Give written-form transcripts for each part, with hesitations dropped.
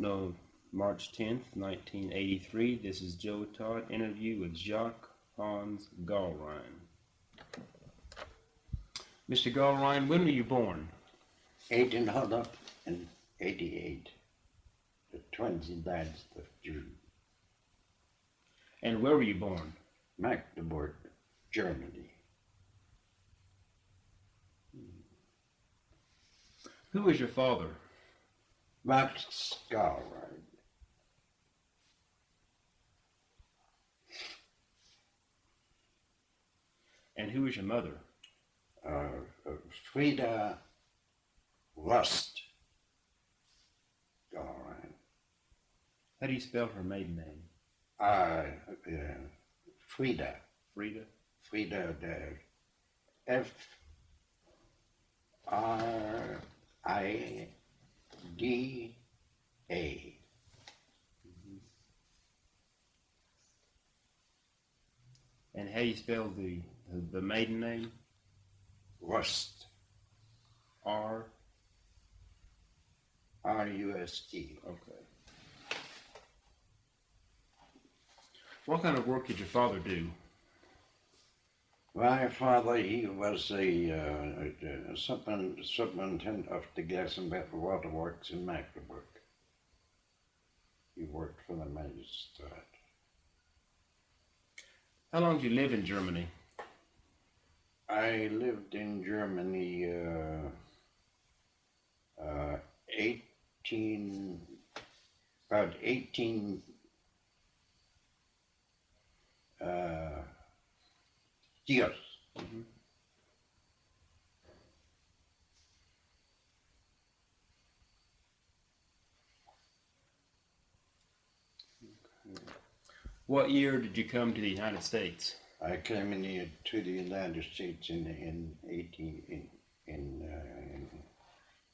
No, March 10th, 1983. This is Joe Todd, interview with Jacques Hans Galrein. Mr. Galrein, when were you born? 1888, the 29th of June. And where were you born? Magdeburg, Germany. Who was your father? Max Galrein. And who was your mother? Frida Rust Galrein. How do you spell her maiden name? Frida. Frida? Frida, the Frida. And how do you spell the maiden name? Rust. R? R-U-S-T. Okay. What kind of work did your father do? My father, he was a superintendent of the gas and waterworks in Magdeburg. He worked for the magistrate. How long did you live in Germany? I lived in Germany 18 years. Mm-hmm. Okay. What year did you come to the United States? I came to the United States in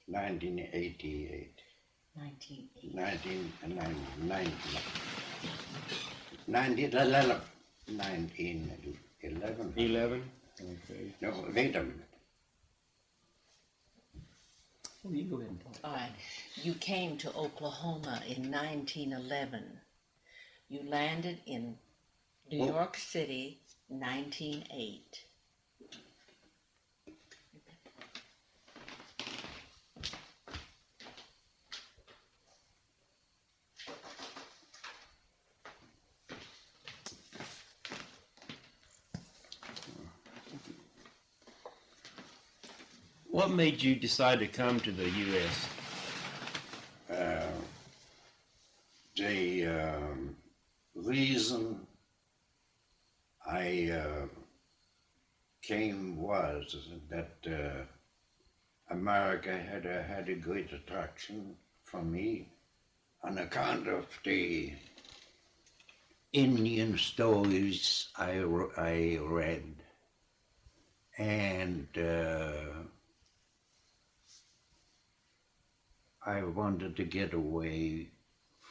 1988. 1980. 1911. 11? Okay. No, wait a minute. Well, you go ahead and talk. All right. You came to Oklahoma in 1911. You landed in New York City 1908. What made you decide to come to the U.S.? The reason I came was that America had a great attraction for me on account of the Indian stories I read, and I wanted to get away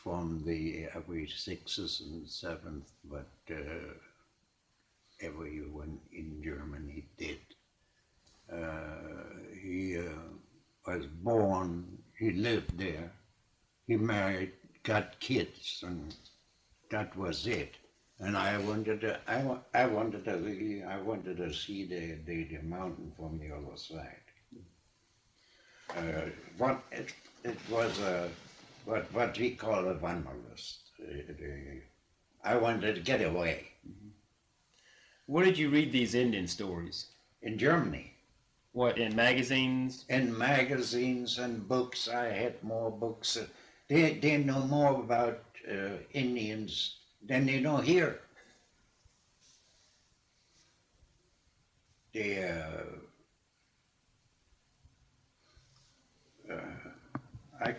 from the every sixth and seventh, but everyone in Germany did. He was born, he lived there, he married, got kids, and that was it. And I wanted to see the mountain from the other side. It was what we call a wanderlust. I wanted to get away. Mm-hmm. Where did you read these Indian stories? In Germany. What, in magazines? In magazines and books. I had more books. They know more about Indians than they know here. I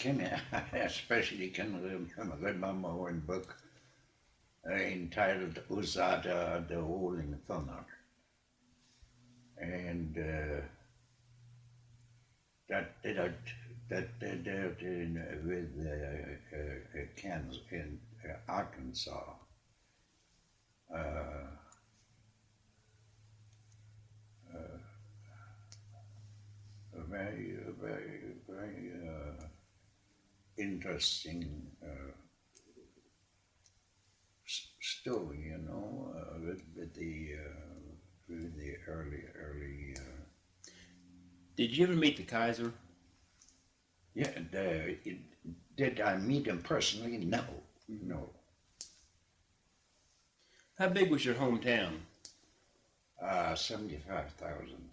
especially can remember one book entitled Usada, the Rolling Thunder. And that with Kansas in Arkansas. Very interesting story, with the early. Did you ever meet the Kaiser? Yeah, did I meet him personally? No, no. How big was your hometown? 75,000,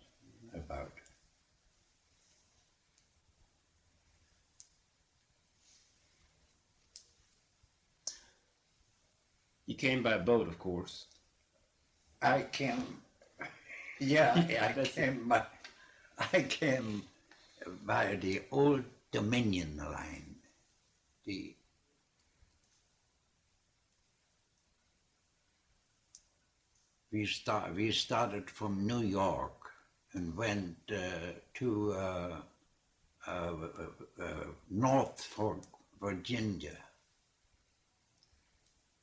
about. You came by boat, of course. I came, yeah, That's I came by the old Dominion line. We started from New York and went to Norfolk, Virginia.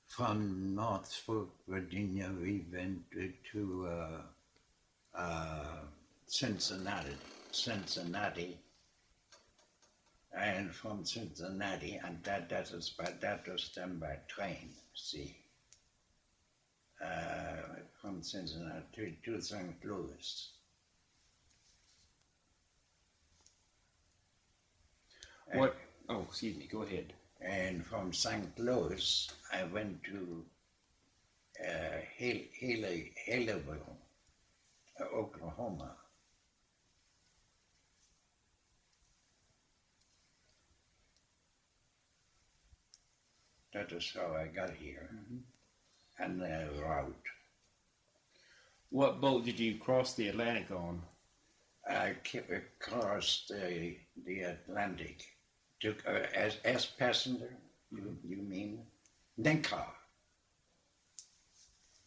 From Norfolk, Virginia, we went to Cincinnati, and from Cincinnati, and that was done by train. See, from Cincinnati to St. Louis. What? Oh, excuse me. Go ahead. And from St. Louis, I went to Haleyville, Oklahoma. That is how I got here, and the route. What boat did you cross the Atlantic on? I crossed the Atlantic. Took as passenger, you mean? Then car.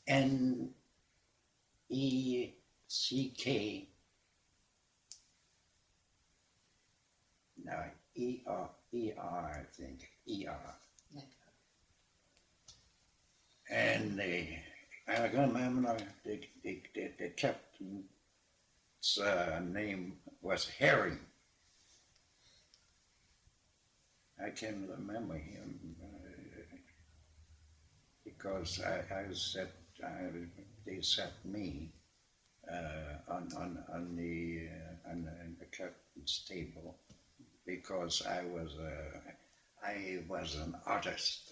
N-E-C-K. No, E-R, I think. E-R. And I remember the captain's name was Herring. I can remember him because they set me on the captain's table because I was an artist.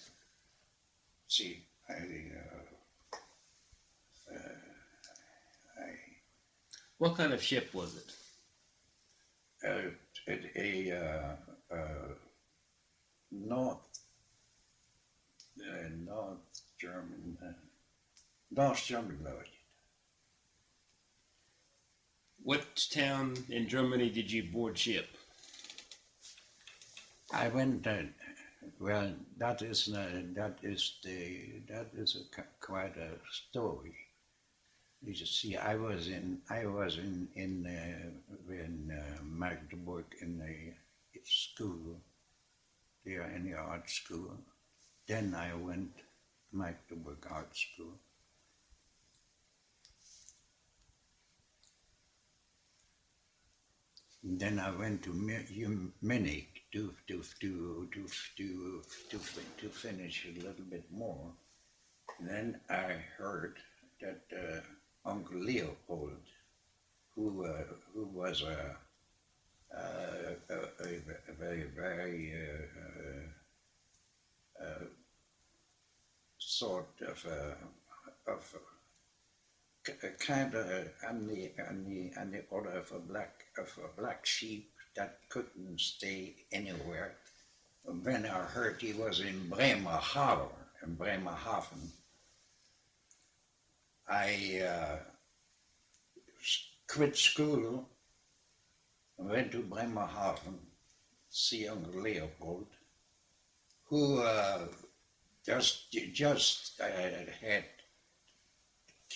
See, What kind of ship was it? North German Lloyd. What town in Germany did you board ship? I went. Well, that is quite a story. You see, I was in Magdeburg in a school. There in the art school. Then I went Magdeburg Art School. And then I went to Munich to finish a little bit more. And then I heard that Uncle Leopold, who was a very sort of kind of on the order of a black sheep that couldn't stay anywhere. When I heard he was in Bremerhaven, I quit school and went to Bremerhaven, see Uncle Leopold, who just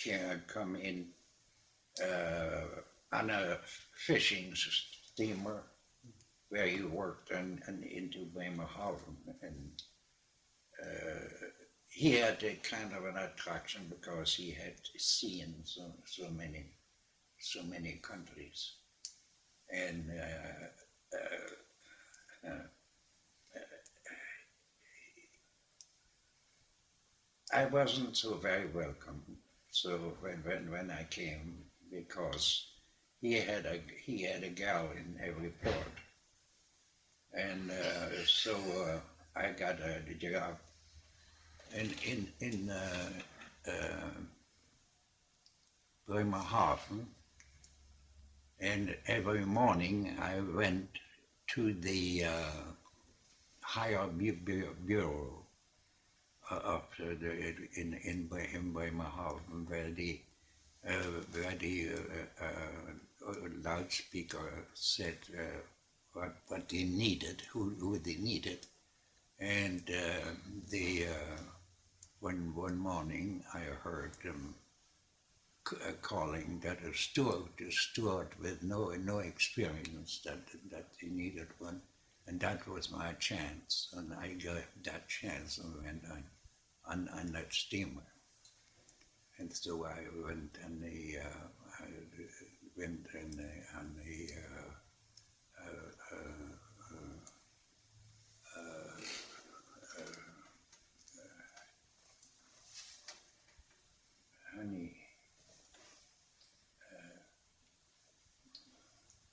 had come in on a fishing steamer where he worked and into Bremerhaven, and he had a kind of an attraction because he had seen so many countries, and I wasn't so very welcome. So when I came, because he had a gal in every port, and so I got a job in Bremerhaven, and every morning I went to the higher bureau of in Bremerhaven, where the loudspeaker said what they needed, who they needed, and one morning I heard them calling that a steward with no experience, that they needed one, and that was my chance, and I got that chance and went on that steamer. And so I went on the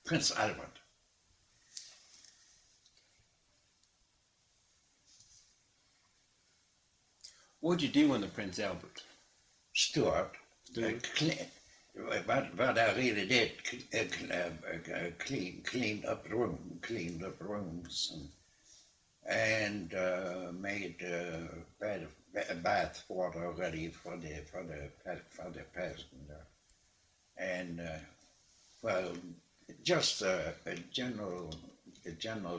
Prince Albert. What'd you do on the Prince Albert? Steward. What I really did, cleaned up rooms, and made bath water ready for the passenger, and well, just a general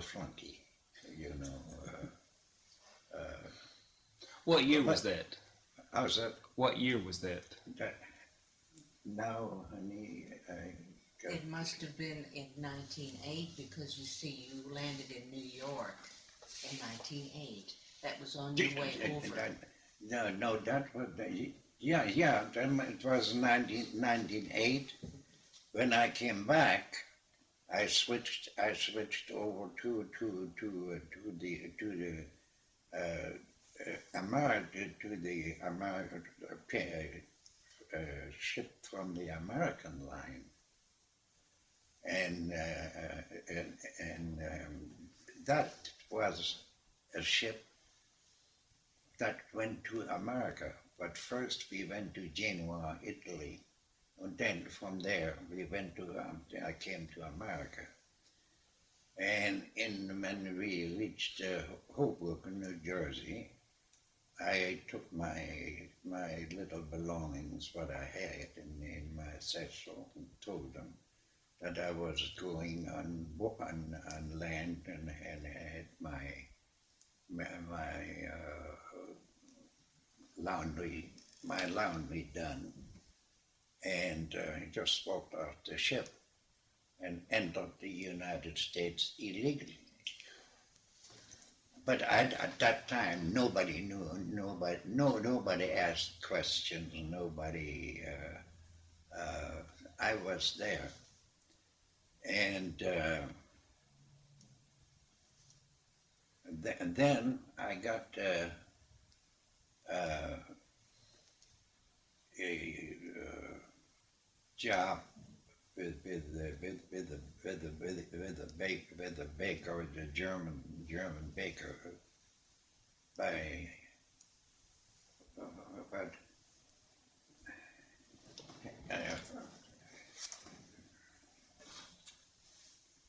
flunky, you know. What year was that? How's that? What year was that? Now, honey, It must have been in 1908 because you see, you landed in New York in 1908. That was on your way over. No, that was then it was 1908. When I came back, I switched over to the American ship from the American line, and that was a ship that went to America. But first we went to Genoa, Italy, and then from there I came to America. And when we reached Hoboken, New Jersey, I took my little belongings, what I had in my satchel, and told them that I was going on land and had my laundry done, and just walked off the ship and entered the United States illegally. But at that time, nobody knew. Nobody asked questions. Nobody. I was there, and then I got a job with the baker, the German baker, by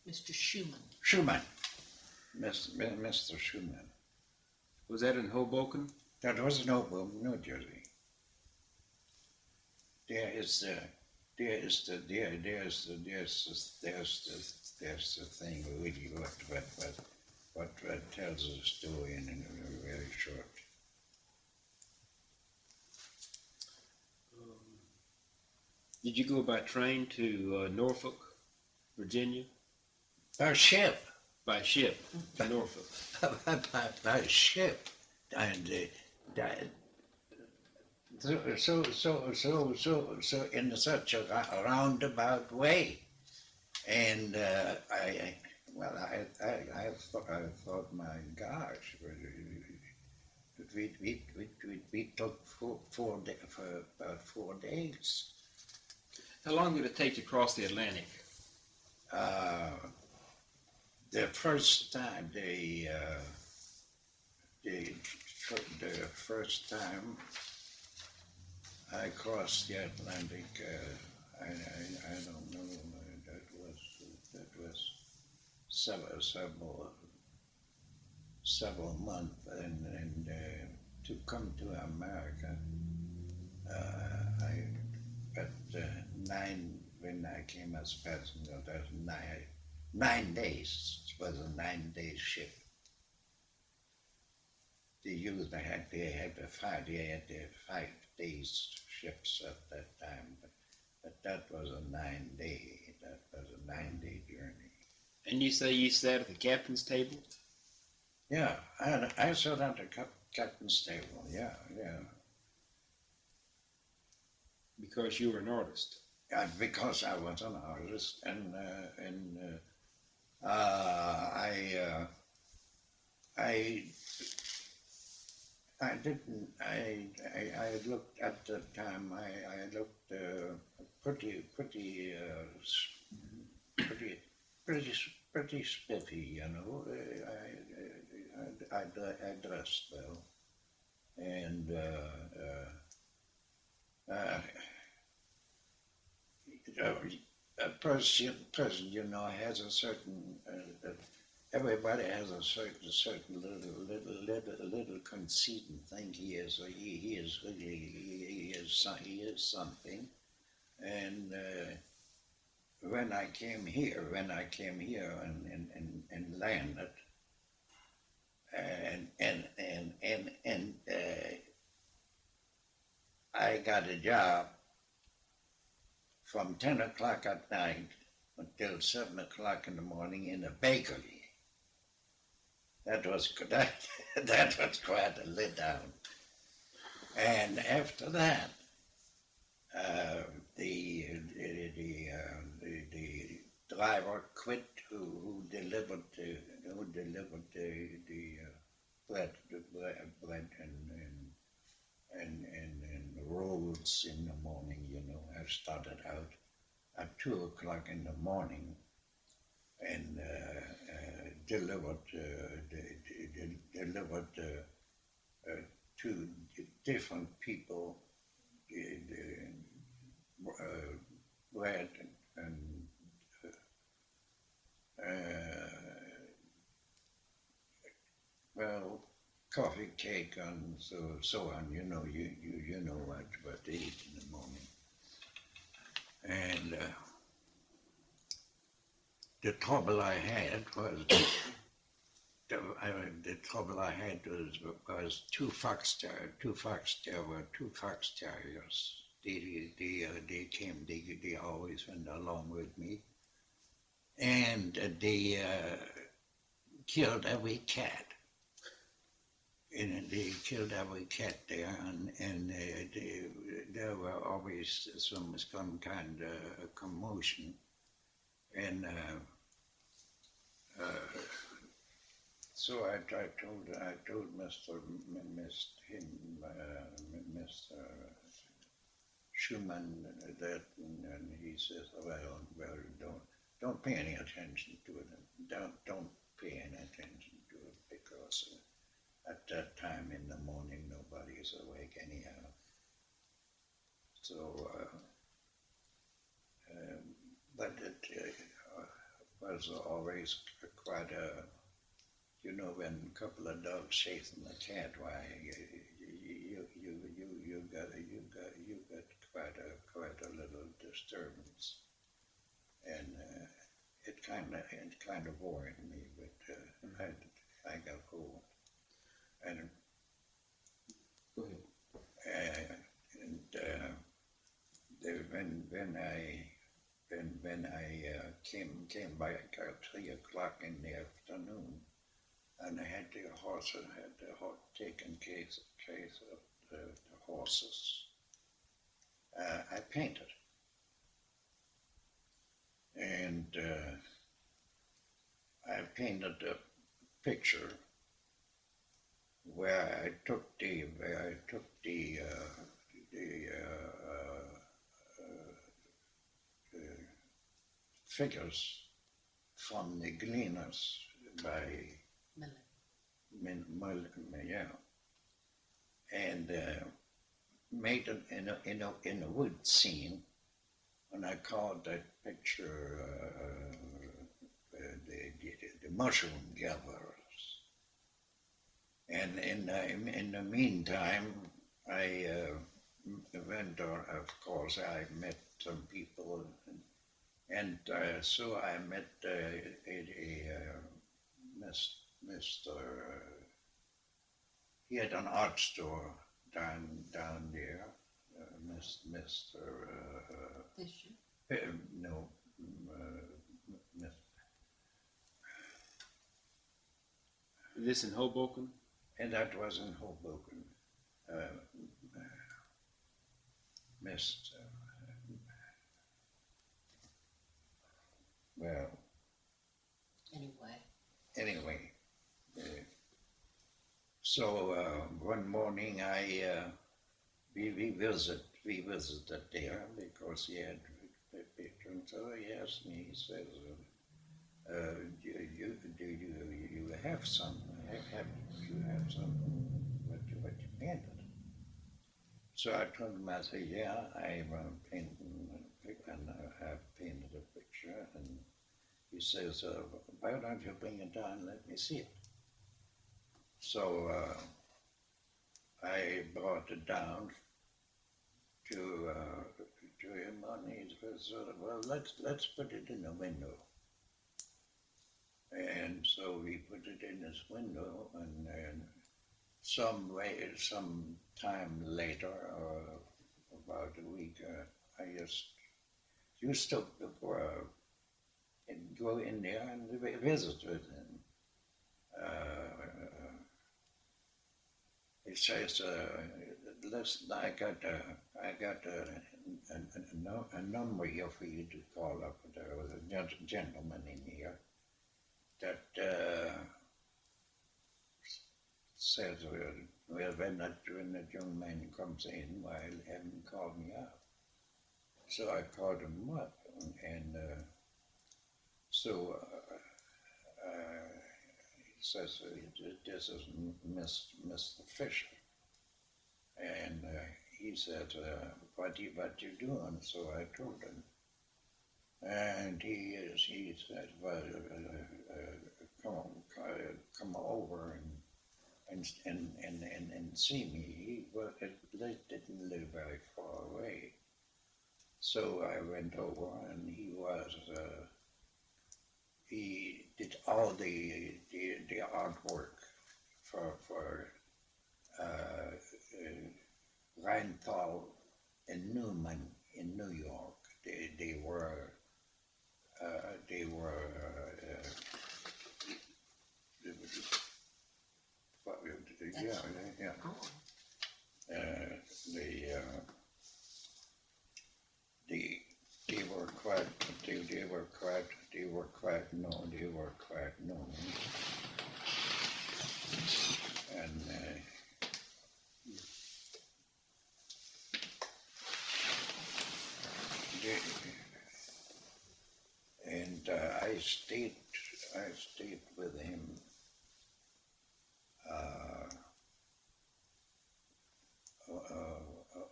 Mr. Schumann. Schumann, Mr. Schumann. Was that in Hoboken? That was in Hoboken, New Jersey. There's the thing really what tells the story in a very short. Did you go by train to Norfolk, Virginia? By ship. By ship to Norfolk. by ship, and so in such a roundabout way, and I thought, my gosh, we took for about 4 days. How long did it take to cross the Atlantic? The first time the first time I crossed the Atlantic, I don't know. That was several months, and to come to America, when I came as passenger, that was 9 days. It was a 9-day ship. They had the 5 days ships at that time, but that was a 9-day. That was a 9-day journey. And you say you sat at the captain's table? Yeah, I sat at the captain's table. Yeah. Because you were an artist. Because I was an artist, and I didn't. I looked at the time. I looked pretty spiffy, you know. I dressed well, and a person, you know, has a certain. Everybody has a certain little conceit and think he is something. And when I came here and landed, and I got a job from 10 o'clock at night until 7 o'clock in the morning in a bakery. That was quite a letdown. And after that, the driver quit who delivered the bread and rolls in the morning. You know, I started out at 2 o'clock in the morning and delivered to different people bread and well, coffee, cake, and so on. You know, you know what to eat in the morning. And the trouble I had was two fox terriers. They came. They always went along with me, and they killed every cat. And they killed every cat there, and there were always some kind of commotion, and so I told Mr. Schumann that, and he says, well, don't pay any attention to it. Don't pay any attention to it, because at that time in the morning nobody is awake anyhow. So, but it was always quite a, you know, when a couple of dogs chasing a cat, why you got quite a little disturbance, and it kind of worried me, but I got hold. And go ahead. When I came back at 3 o'clock in the afternoon, and I had the horses, taken case of the horses. I painted, and I painted a picture where I took the figures from the gleaners by yeah, and made it in a wood scene, and I called that picture the mushroom gatherers. And in the meantime, I went on. Of course, I met some people, and so I met Mr. He had an art store down there, Mr. Fisher. No, This in Hoboken? and that was in Hoboken. Mr. Well, anyway, so one morning we visited there because he had patrons. So he asked me. He says, "Do you have some? You have some? What you painted?" So I told him, I said, "Yeah, I painted and I have painted a picture." And he says, "Why don't you bring it down and let me see it?" So I brought it down to him, and he says, "Well, let's put it in the window." And so we put it in his window, and some time later, or about a week, I just used to go in there and visit with him. He says, "Listen, I got a number here for you to call up." There was a gentleman in here that says, "Well, when that young man comes in, why have him call me up?" So I called him up, and so he says, "This is Mr. Fisher," and he said, "What you doing?" So I told him, and he said, "Well, come over and see me." He didn't live very far away, so I went over, and he did all the artwork for Reinthal and Newman in New York. They were quite known, and I stayed with him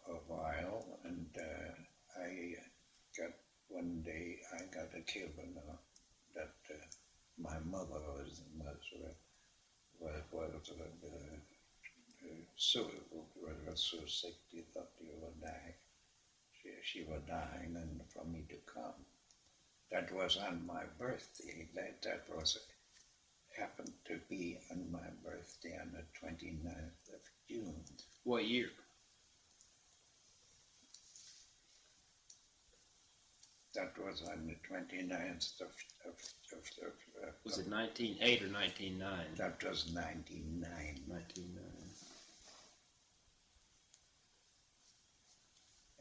a while, and one day I got a cabin that my mother was so sick they thought they would die. She was dying, and for me to come. That was on my birthday. That happened to be on my birthday on the 29th of June. What year? That was on the 29th of Was it 1908 or 1909? That was 1909. 1909.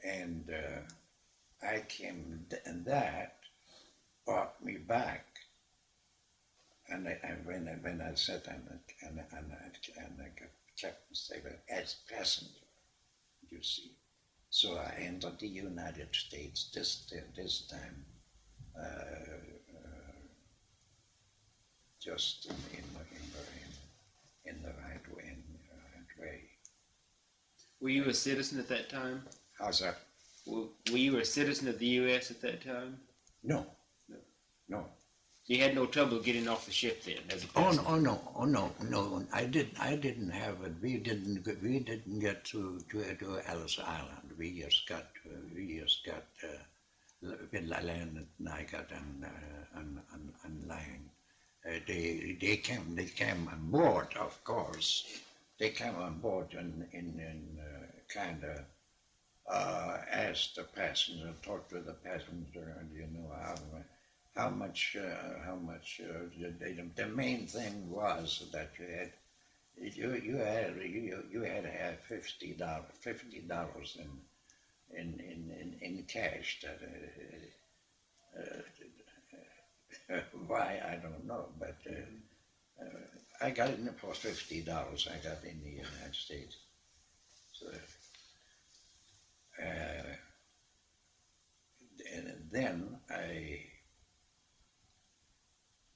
And I came, and that brought me back. And when I sat and I got captain sailor as passenger, you see. So I entered the United States this time, just in the right way. Were you a citizen at that time? How's that? Were you a citizen of the U.S. at that time? No. No. No. You had no trouble getting off the ship then, as a Oh passenger? no! I didn't have it. We didn't get to Ellis Island. We just got landed and I got on line. They came on board, of course. They came on board and kind of asked the passenger, talked to the passenger, and how much the main thing was that you had to have $50 in cash. Why I don't know, but I got it for $50. I got in the United States. So and then I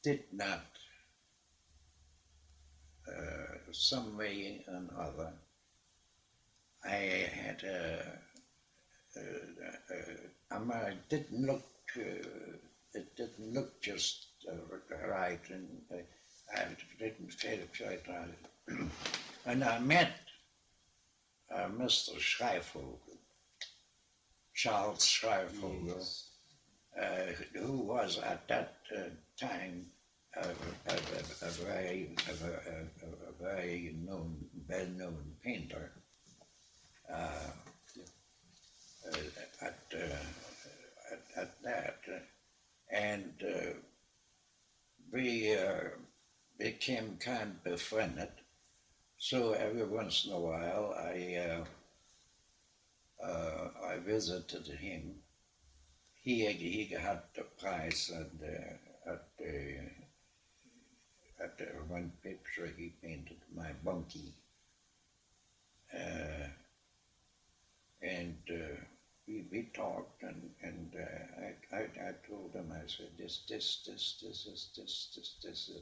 did not, some way or another, I had I didn't look it didn't look just right, and I didn't feel quite right. And I met Mr. Schreifvogel, Charles Schreifvogel, Yes. who was at that time a very well-known painter at that, and we became kind of befriended. So every once in a while, I visited him. He got the prize at the one picture he painted, my bunkie, and we talked, and I told him, I said, this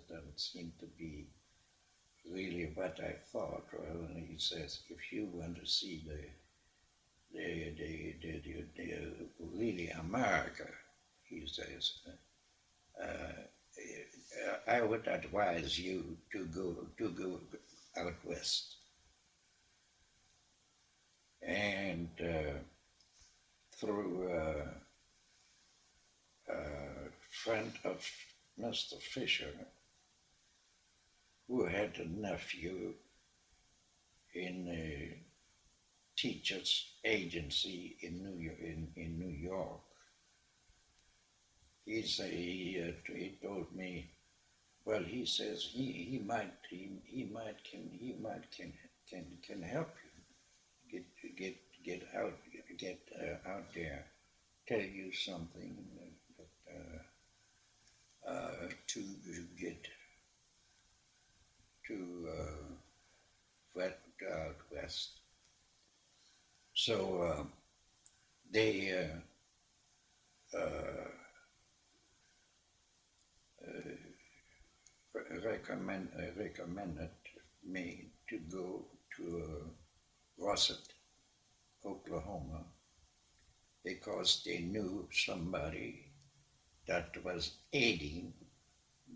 doesn't seem to be really what I thought. Well, and he says, if you want to see the really America, he says, I would advise you to go out west. And through a friend of Mr. Fisher, who had a nephew in a teacher's agency in New York. He told me, well, he says he might can help you get out there, tell you something to get to out west. So they recommended me to go to Rossett, Oklahoma, because they knew somebody that was aiding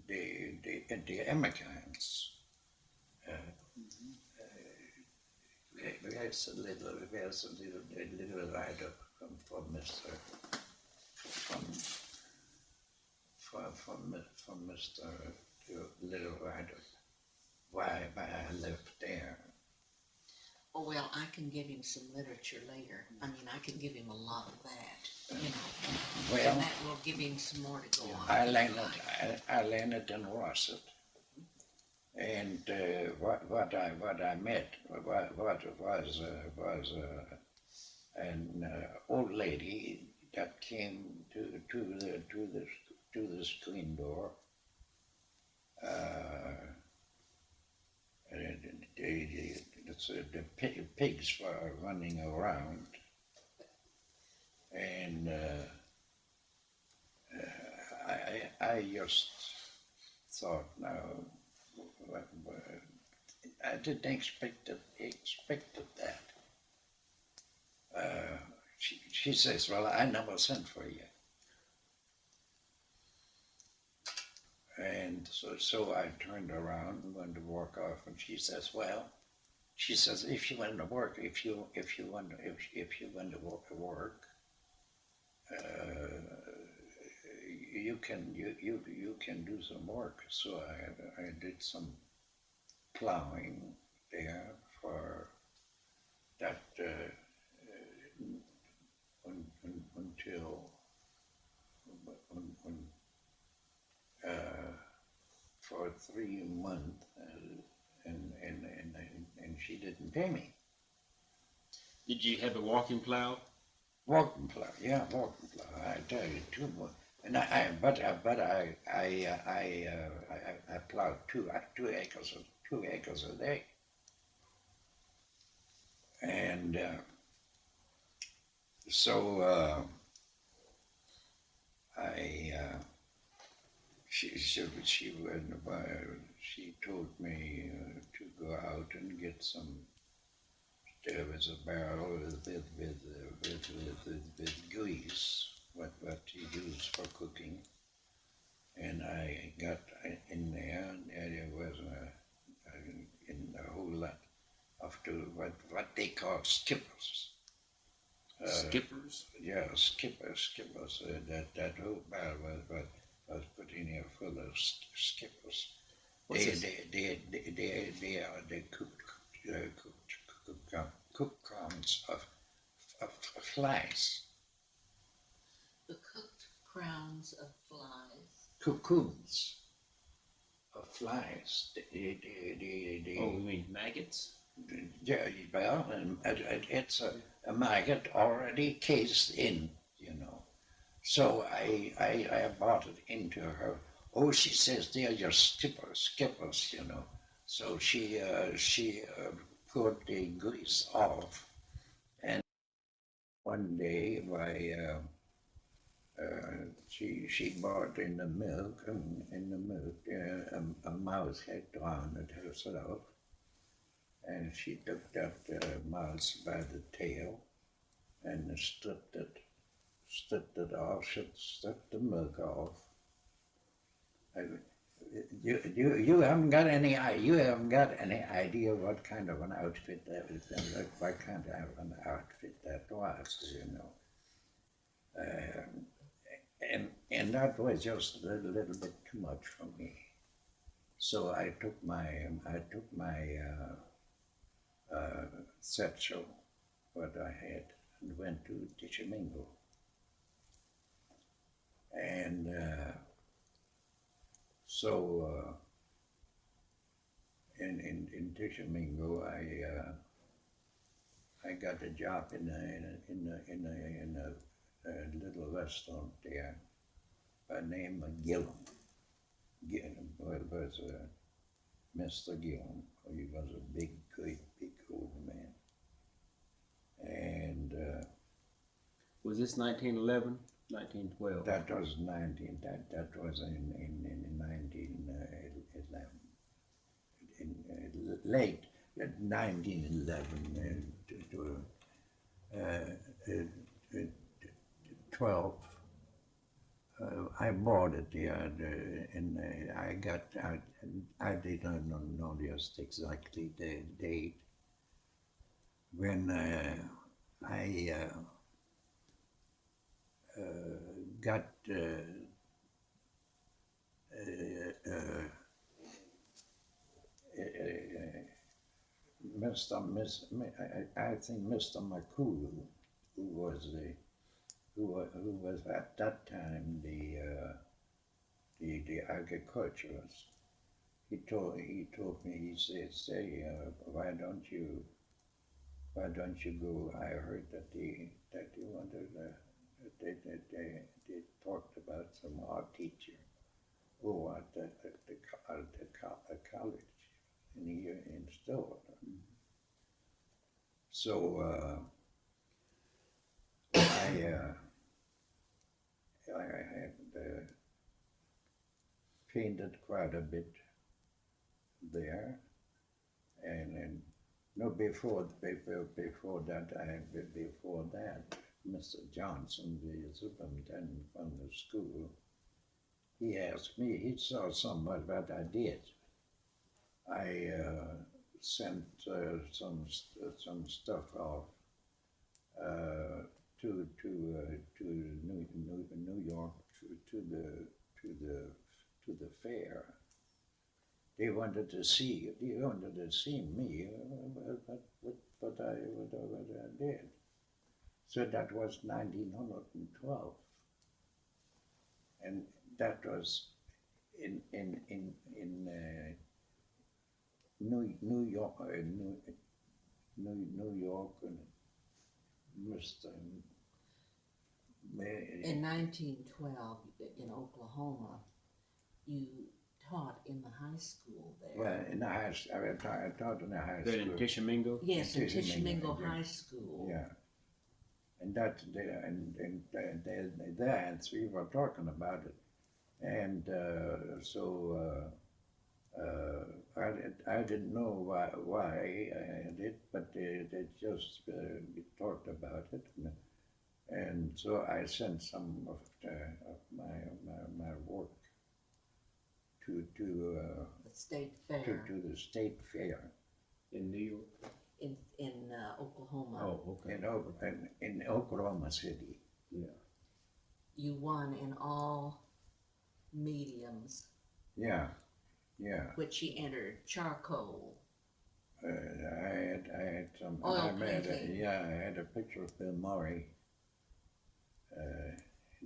the immigrants. There's a little write-up from Mr. from Mr. Little write-up why I left there. Oh, well, I can give him some literature later. I mean, I can give him a lot of that, you know. Well, and that will give him some more to go on. I landed in Rossett, and what I met was an old lady that came to the screen door. the pigs were running around, and I just thought, no, I didn't expect that. She says, well, I never sent for you. And so I turned around and went to walk off, and she says, well, she says, if you want to work, if you want to work, you can do some work. So I did some plowing there for that until for 3 months, and she didn't pay me. Did you have a walking plow? Walking plow, yeah, walking plow. I tell you, 2 months. And I plowed 2 acres a day, and so she told me to go out and get some. There was a barrel with grease, what you use for cooking, and I got in there, and there was a whole lot of what they call skippers. Skippers? Yeah, skippers. That whole barrel was put in here full of skippers. They are the cooked crowns of flies. The cooked crowns of flies. Cocoons of flies. Oh, you mean maggots? Yeah, well, it's a maggot already cased in, So I brought it into her. Oh, she says, they're your skippers, So she poured the grease off, and one day she brought in the milk, and in the milk a mouse had drowned herself, and she took that mouse by the tail and stripped it off, stripped the milk off. You haven't got any idea what kind of an outfit that was, what kind of an outfit that was, and that was just a little bit too much for me. So I took my satchel, what I had, and went to Tishomingo. And so in Tishomingo, I got a job in a little restaurant there by the name of Gillum. Well, it was Mr. Gillum. He was a big old man. And Was this 1911, 1912? that was 19. That was in 1911. In late 1911 to 12. I bought it there, and I did not know just exactly the date when I got I think Mr. McCool, who was at that time the agriculturist. He told me, he said, why don't you go? I heard that you wanted they talked about some art teacher who at the college in here in Stillwater. So I had painted quite a bit there, and no before that, Mr. Johnson, the superintendent from the school, he asked me. He saw somewhat what I did. I sent some stuff off to New York to the fair. They wanted to see me, what I did. So that was 1912, and that was in New York, New York, and Mr. In 1912, in Oklahoma, you taught in the high school there. Well, in the high, I taught in the high That school. in Tishomingo? Yes, in Tishomingo, Tishomingo yeah. High School. Yeah, and that and we were talking about it, and so I didn't know why I did, but they just we talked about it, and so I sent some of my work to The state fair the state fair In New York? in Oklahoma. Oh, okay. in Oklahoma City. Yeah. You won in all mediums, Yeah. which he entered: charcoal, I had some. Oil I painting. I had a picture of Bill Murray.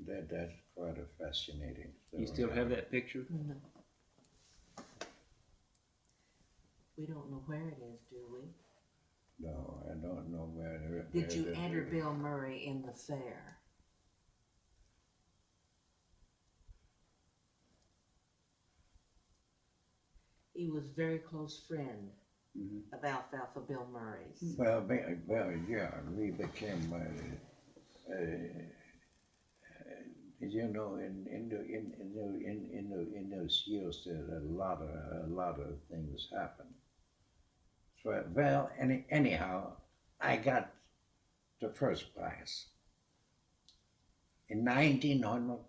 That's quite a fascinating story. You still have that picture? No. We don't know where it is, do we? No, I don't know where. Did you where the- enter Bill Murray in the fair? He was very close friend Mm-hmm. of Alfalfa Bill Murray's. Well, yeah, we became. You know, in those years, a lot of things happened. So, well, anyhow, I got the first prize in 1912,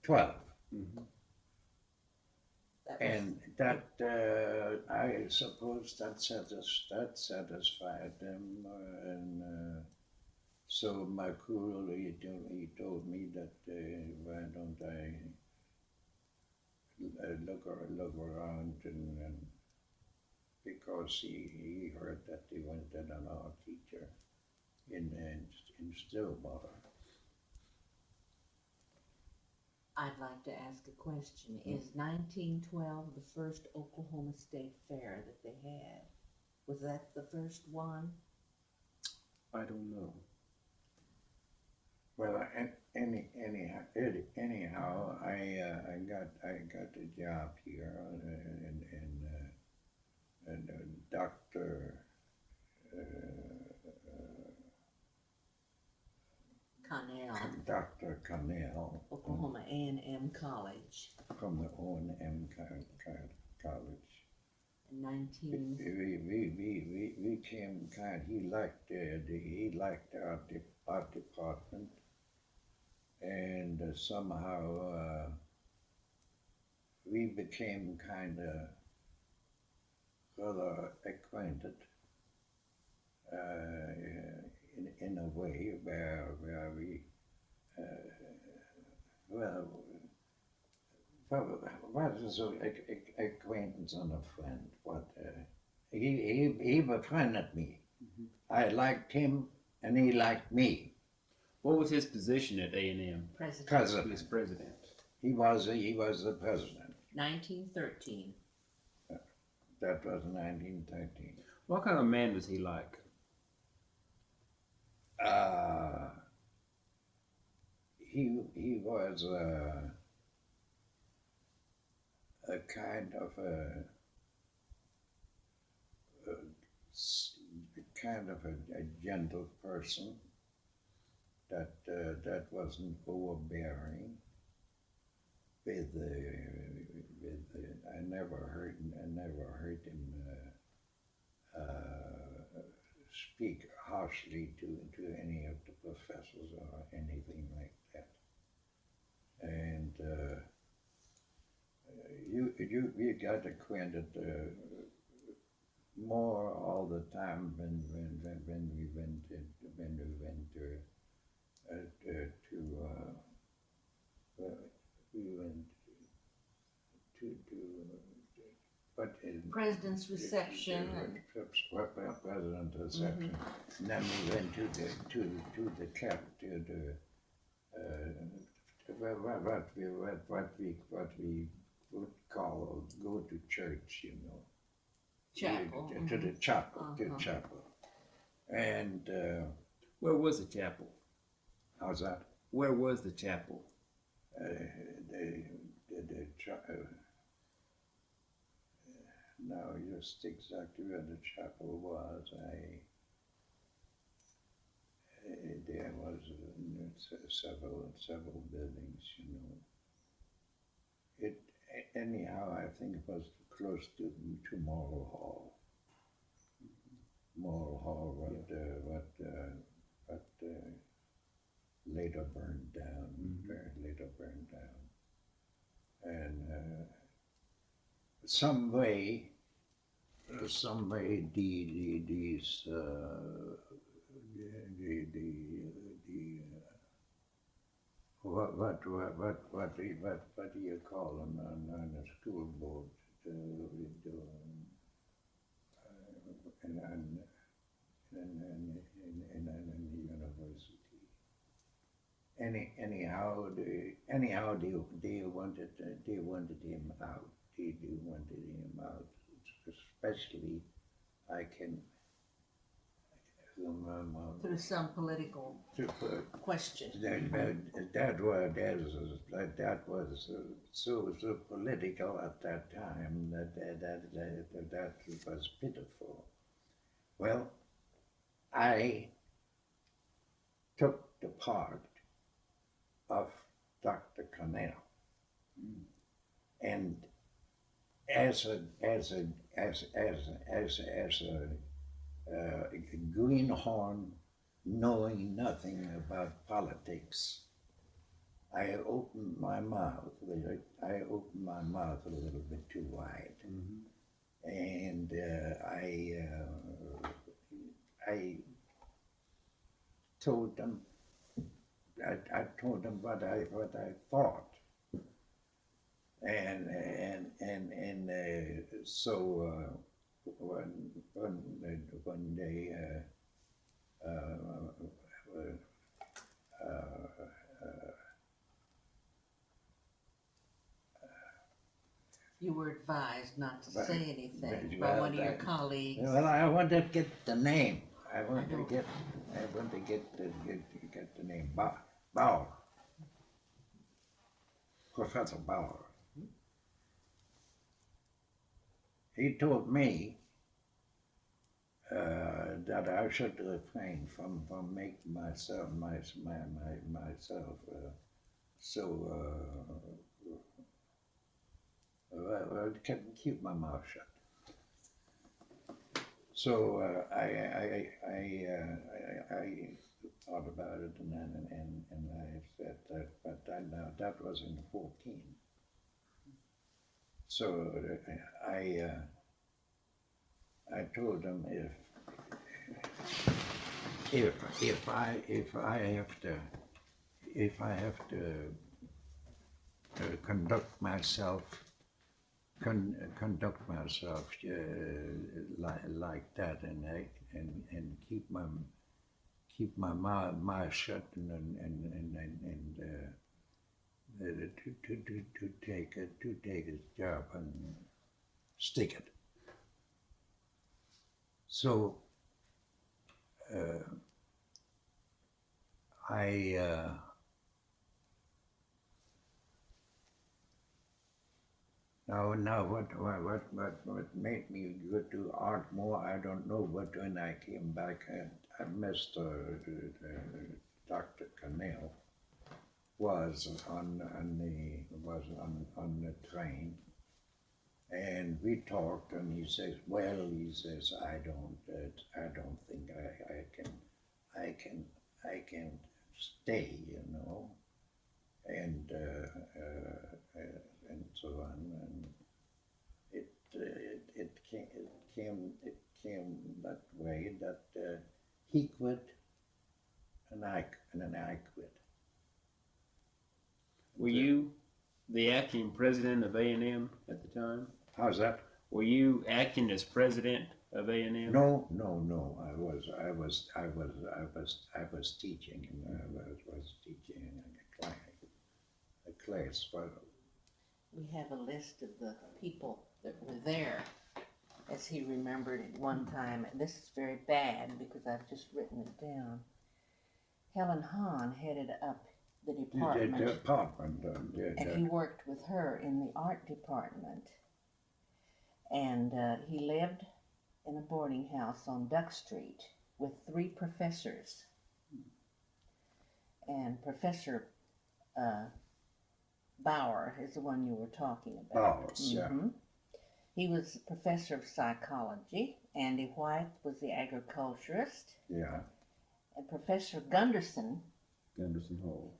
12. Mm-hmm. That was, and that I suppose that satisfied them, and so my crew he told me that why don't I look around, and because he heard that they wanted an art teacher in Stillwater. I'd like to ask a question. Is 1912 the first Oklahoma State Fair that they had? Was that the first one? I don't know. Well, anyhow, I got a job here, and Dr. Connell Oklahoma A&M College from the O&M college. in 19... We came he liked the art department, and somehow we became kind of rather acquainted in a way where we what is an acquaintance and a friend? What he befriended me. Mm-hmm. I liked him, and he liked me. What was his position at A&M? President. He President. was president. He was the president. 1913. That was 1913. What kind of man was he like? He was a kind of kind of a gentle person that wasn't overbearing. I never heard him speak harshly to any of the professors or anything like that. And you got acquainted more all the time when we went to but President's reception. President's reception. And then we went to the camp, what we would call go to church, you know. Chapel. To the chapel, to the chapel. And Where was the chapel? how's that? Where was the chapel? Now, just exactly where the chapel was, there was several buildings, you know. Anyhow, I think it was close to Moral Hall. Moral Hall, what later burned down, later burned down. And some way these what do you call them on the school board and the university. Anyhow, they wanted him out. They wanted him out. Especially, I can Through some political question. That was so political at that time that was pitiful. Well, I took the part of Dr. Cornell, and as a greenhorn, knowing nothing about politics, I opened my mouth a little bit too wide, and I told them. I told them what I thought, and so when they You were advised not to say anything by one of your colleagues. Well, I want to get the name. I want to get the name. Bauer. Professor Bauer. He told me that I should refrain from making myself keep my mouth shut. So I thought about it, and I said that, but that was in 14. So I told them if I have to conduct myself like that, and keep my mouth shut, and to take his job and stick it. So Now, what made me go to art more, I don't know. But when I came back, I missed Dr. Cannell was on the train, and we talked, and he says, I don't think I can stay, and so on, and it came that way that he quit and I quit. Were you the acting president of A&M at the time? How's that? Were you acting as president of A&M? No. I was teaching, and I was teaching a class. But We have a list of the people that were there, as he remembered at one time. And this is very bad because I've just written it down. Helen Hahn headed up the department, and he worked with her in the art department. And he lived in a boarding house on Duck Street with 3 professors. And Professor Bauer is the one you were talking about. Bowers, yeah. He was professor of psychology. Andy White was the agriculturist. Yeah. And Professor Gunderson Hall.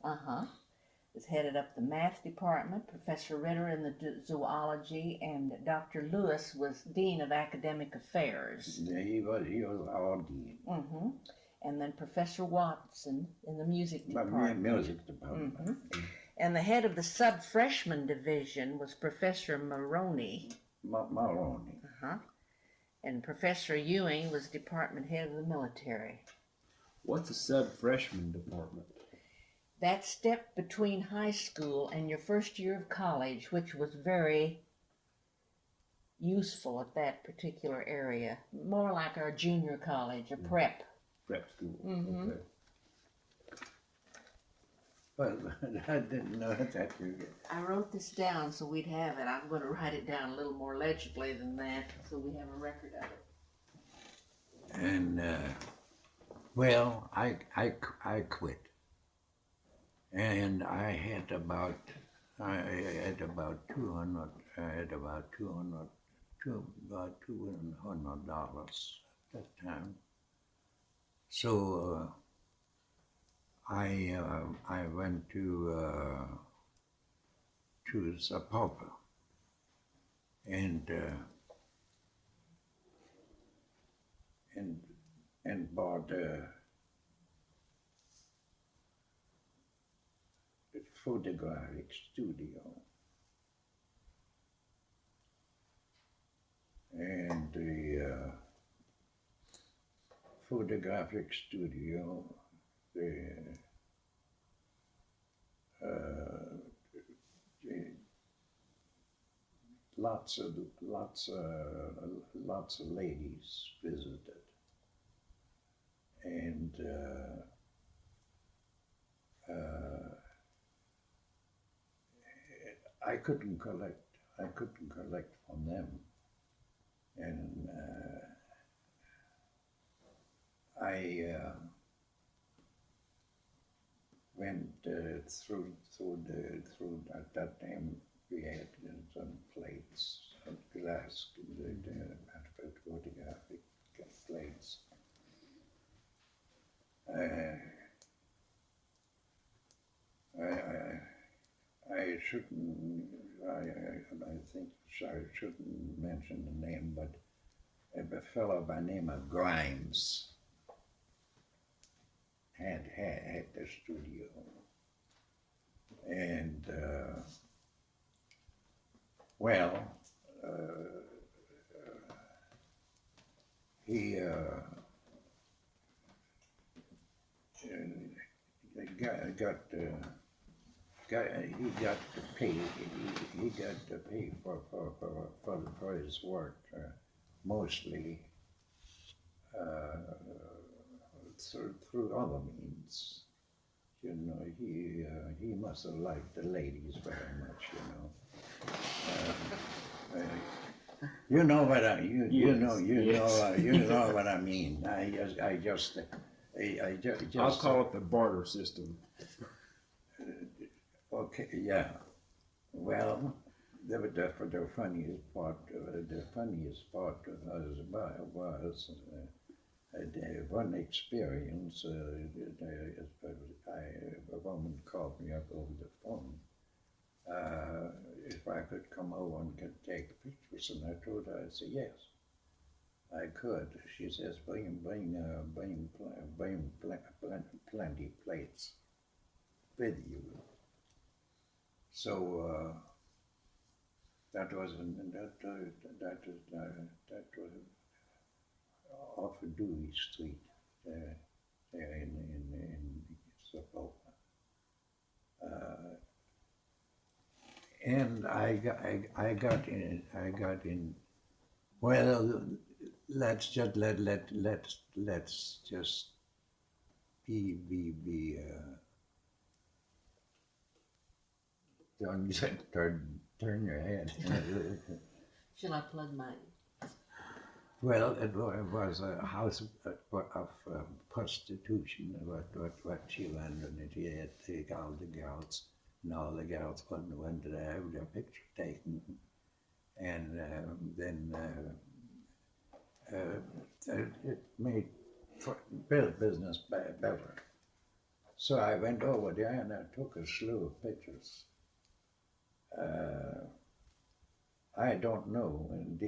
was headed up the math department. Professor Ritter in the zoology, and Dr. Lewis was dean of academic affairs. Yeah, he was our dean. And then Professor Watson in the music department. And the head of the sub-freshman division was Professor Maroney. Maroney. And Professor Ewing was department head of the military. What's a sub-freshman department? That step between high school and your first year of college, which was very useful at that particular area. More like our junior college, a prep. Prep school. Mm-hmm. Okay. Well, I didn't know that you get. I wrote this down so we'd have it. I'm going to write it down a little more legibly than that so we have a record of it. And well, I quit, and I had about 200 $200 at that time. So I went to Sao Paulo and bought a photographic studio, and the photographic studio, lots of ladies visited, and I couldn't collect from them, and I went through at that time we had some plates, some glass, photographic plates. I shouldn't. I think I shouldn't mention the name, but a fellow by the name of Grimes had the studio, and he got to pay. He got to pay for his work, mostly through other means. You know, he must have liked the ladies very much. You know. You know what I you Yes, know yes. you know what I mean. I just I'll call it the barter system. okay, yeah. Well, the funniest part was one experience. A woman called me up over the phone. If I could come over and take pictures, and I told her, I said yes, I could. She says, bring plenty plates with you. So that was off of Dewey Street, there in Sokoka. And I got in. Well, let's just let's just be turn your head. Shall I plug mine? Well, it was a house of prostitution. What she went and she had to take all the girls, and all the girls went to have their picture taken, and then it made business better. So I went over there and I took a slew of pictures. I don't know. And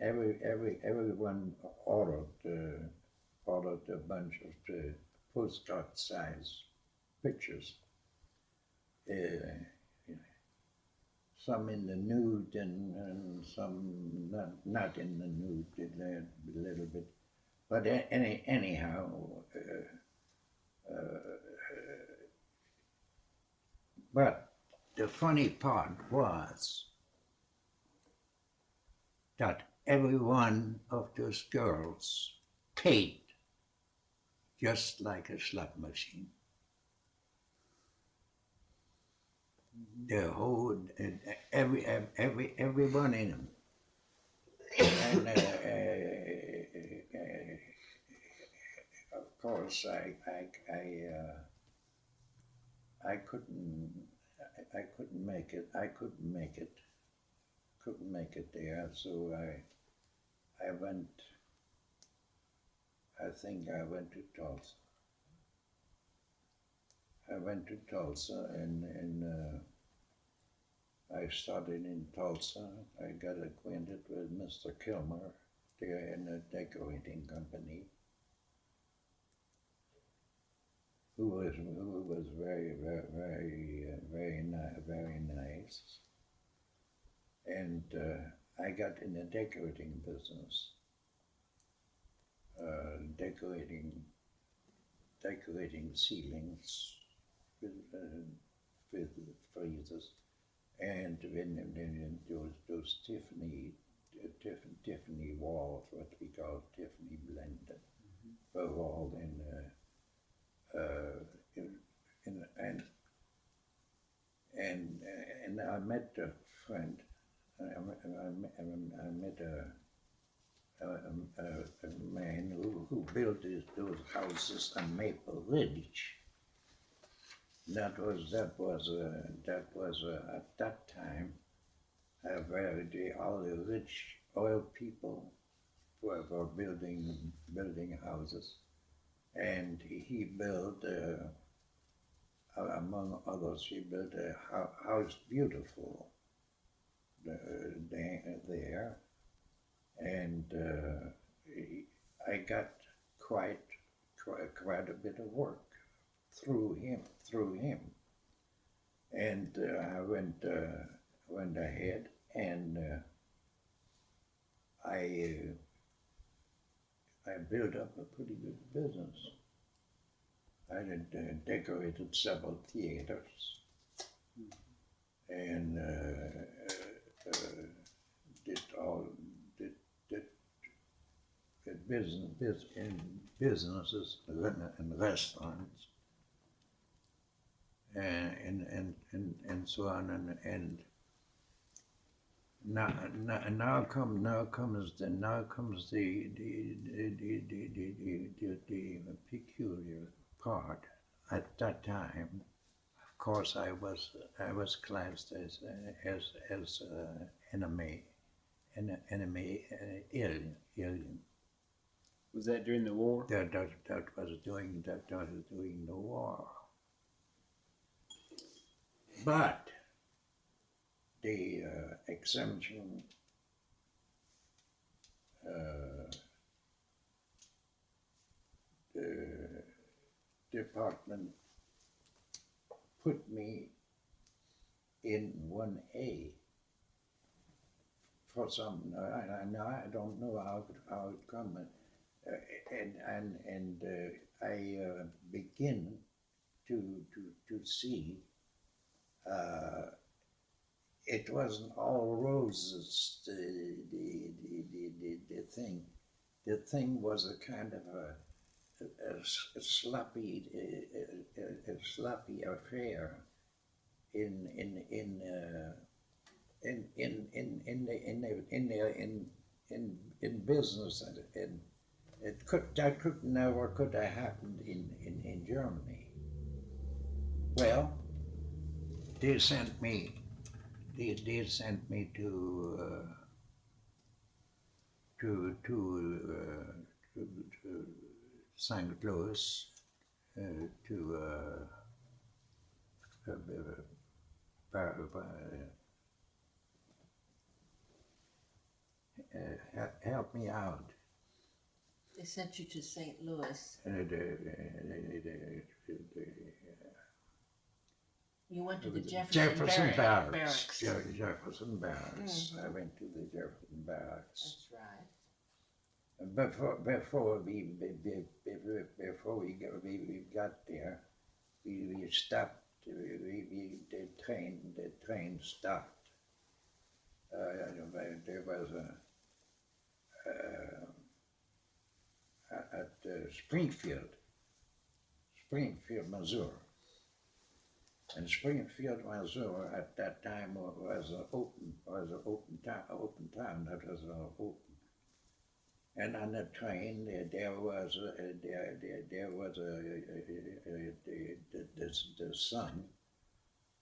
everyone ordered a bunch of postcard size pictures. Some in the nude and some not in the nude, a little bit. But anyhow, but the funny part was that every one of those girls paid just like a slot machine. The whole, every one in them. And of course, I couldn't make it. Couldn't make it there. So I went. I think I went to Tulsa. And I started in Tulsa. I got acquainted with Mr. Kilmer there in a decorating company, who was very nice. And I got in the decorating business, decorating ceilings with freezers, and then those Tiffany walls, what we call Tiffany blended, were all and I met a friend. I met a man who built those houses on Maple Ridge. That was at that time where all the rich oil people were building houses, and he built among others, he built a house beautiful there, and I got quite a bit of work through him, and I went ahead and I built up a pretty good business. I had decorated several theaters, and did businesses and restaurants, and so on, and Now comes the peculiar part. At that time, of course, I was classed as enemy alien. Was that during the war? That was during the war. But the exemption department put me in 1A for some. I don't know how it come, and I begin to see. It wasn't all roses. The thing. The thing was a kind of a sloppy affair in business, and that never could have happened in Germany. Well, they sent me to St. Louis to help me out. They sent you to St. Louis. You went to the Jefferson Barracks. Jefferson Barracks. Mhm. I went to the Jefferson Barracks. That's right. Before we got there, we stopped. The train stopped. There was at Springfield, Missouri. And Springfield, Missouri, at that time was an open town. That was open. And on the train, there was the son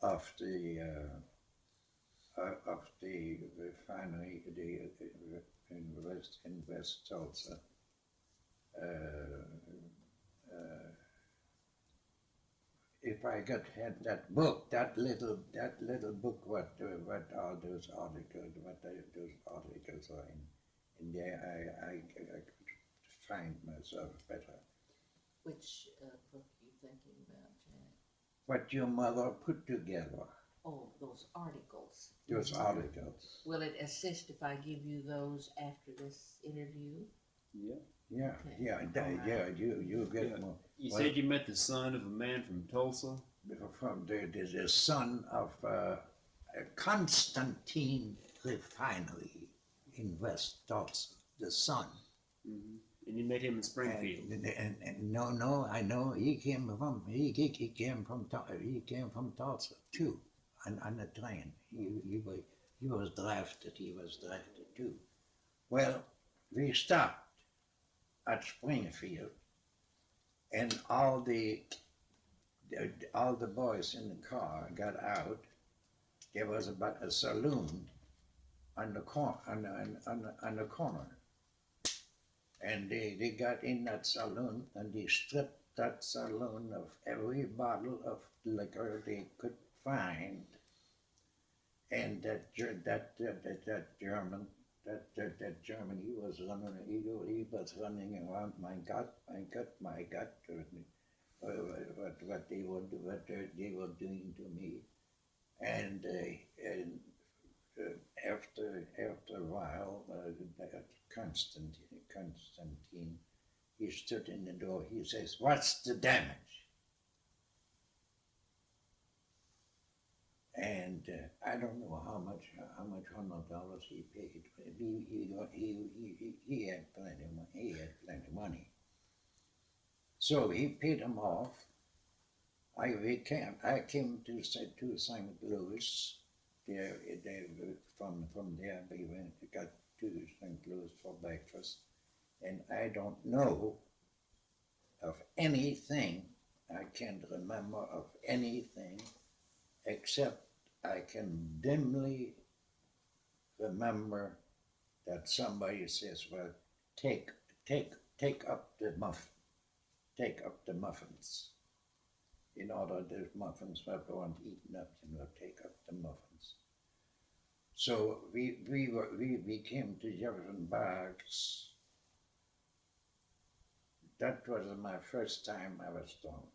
of the refinery in West Tulsa. If I had that book, that little book, what all those articles are in there, I could find myself better. Which book are you thinking about, Jack? What your mother put together. Oh, those articles. Those articles. Will it assist if I give you those after this interview? Yeah. Yeah, Okay. you get Yeah. more. You said you met the son of a man from Tulsa? From the son of Constantine refinery in West Tulsa, the son. Mm-hmm. And you met him in Springfield? And no, I know he came from Tulsa too, on the train. He was drafted too. Well, we stopped at Springfield, and all the boys in the car got out. There was about a saloon on the corner, and they got in that saloon and they stripped that saloon of every bottle of liquor they could find, and that German, he was running around. My God, what they were doing to me, and after a while, Constantine, he stood in the door. He says, "What's the damage?" And I don't know how much $100 he paid. He had plenty of money. So he paid him off. I came to St. Louis, from there we got to St. Louis for breakfast, and I don't know of anything. I can't remember of anything except I can dimly remember that somebody says, "Well, take up the take up the muffins." In order the muffins weren't eaten up, take up the muffins. So we came to Jefferson Barracks. That was my first time I was drunk.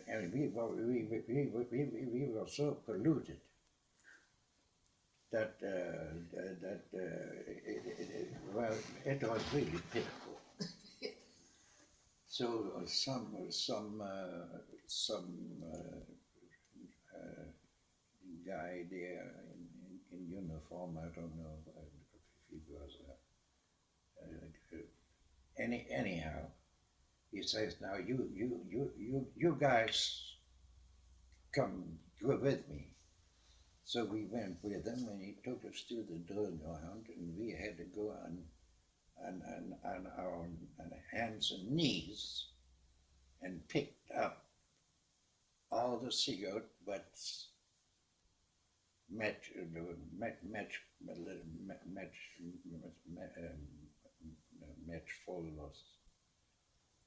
And we were so polluted that it was really pitiful. So some guy there in uniform, I don't know if he was anyhow. He says, "Now you guys come go with me." So we went with him, and he took us to the drill ground, and we had to go on our hands and knees and picked up all the cigarette butts, match folders,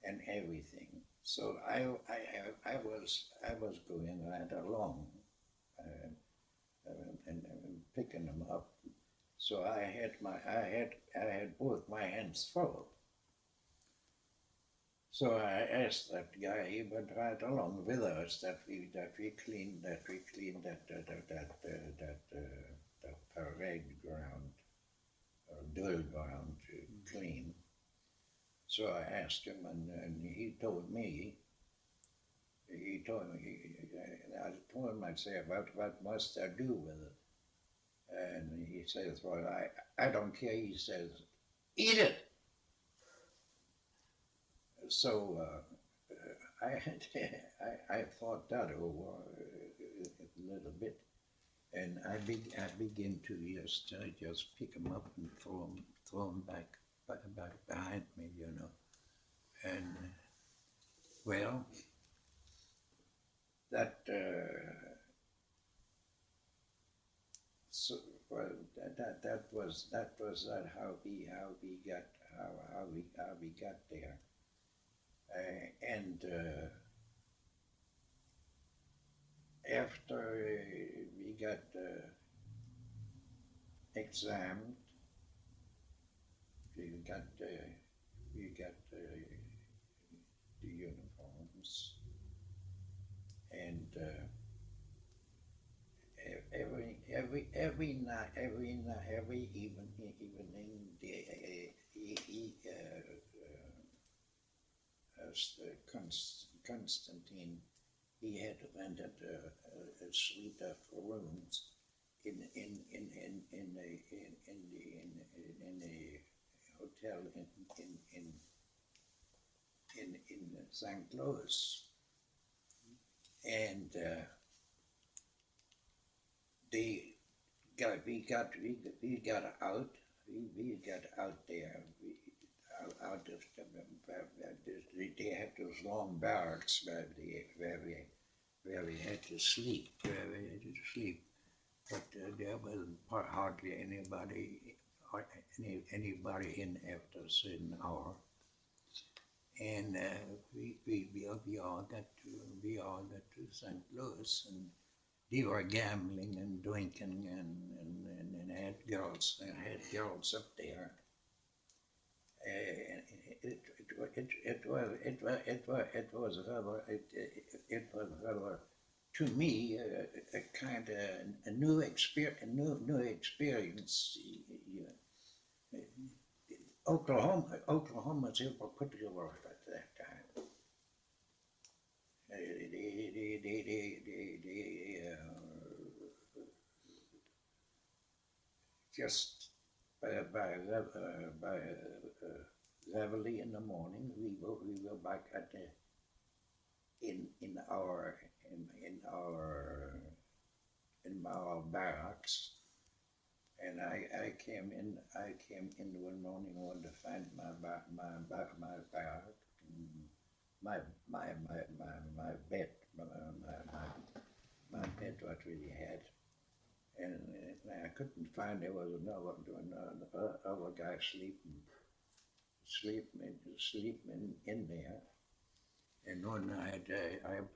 and everything. So I was going right along and picking them up. So I had both my hands full. So I asked that guy, he went right along with us, that we cleaned that parade ground, or drill ground clean. So I asked him, and he told me, I told him, I'd say, what must I do with it? And he says, "Well, I don't care." He says, "Eat it." So I thought that over a little bit, and I begin to just pick them up and throw them back behind me, and well, that was how we got there, and after we got examined, we got the uniforms, and every evening, Constantine, he had rented a suite of rooms in a hotel in St. Louis, and we got out there. Out of they had those long barracks where we had to sleep, but there wasn't hardly anybody in after a certain hour, and we all got to St. Louis, and they were gambling and drinking and had girls up there. It was rather to me a kind of a new experience. Oklahoma was particular at that time. Just by reveille in the morning, we were back in our called barracks. And I came in one morning, wanted to find my barrack, my bed, my bed what we had. And I couldn't find, there was another guy sleeping in there. And one night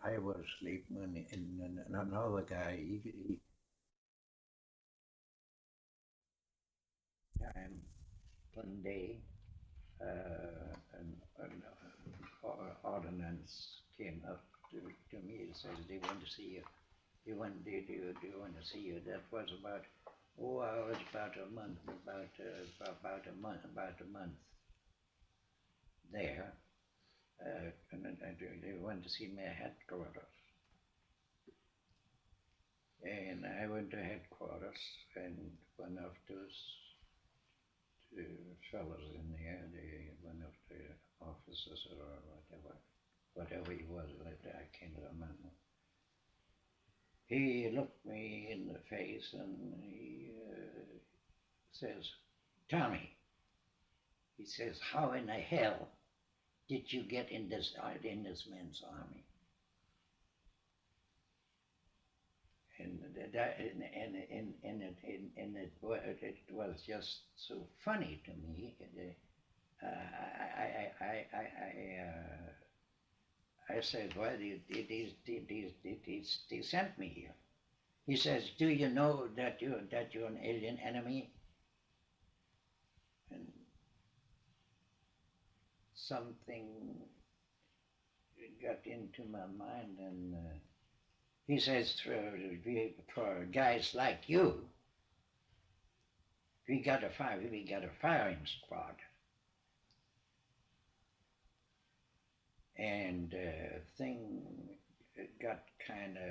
I was sleeping and another guy, he time one day, an ordinance came up to me and said they want to see you. They want to see you. That was about I was about a month there, and they wanted to see me at headquarters. And I went to headquarters, and one of those fellows in there, one of the officers or whatever he was, I can't remember. He looked me in the face and he says, "Tommy," he says, "how in the hell did you get in this man's army?" And it was just so funny to me. I said, "Well, they sent me here." He says, "Do you know that you're an alien enemy?" And something got into my mind, and he says, for guys like you, we got a firing squad. And thing got kind of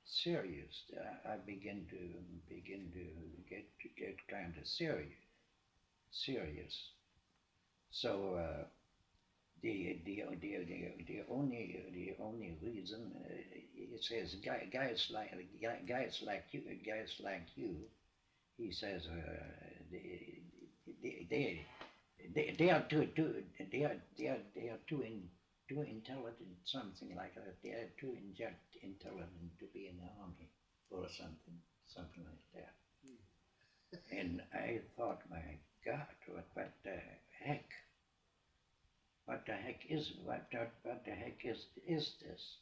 serious. I began to get kind of serious. So the only reason it says guys like you, he says they are too intelligent, something like that. They are too intelligent to be in the army or something like that. And I thought, my God, what the heck? What the heck is this?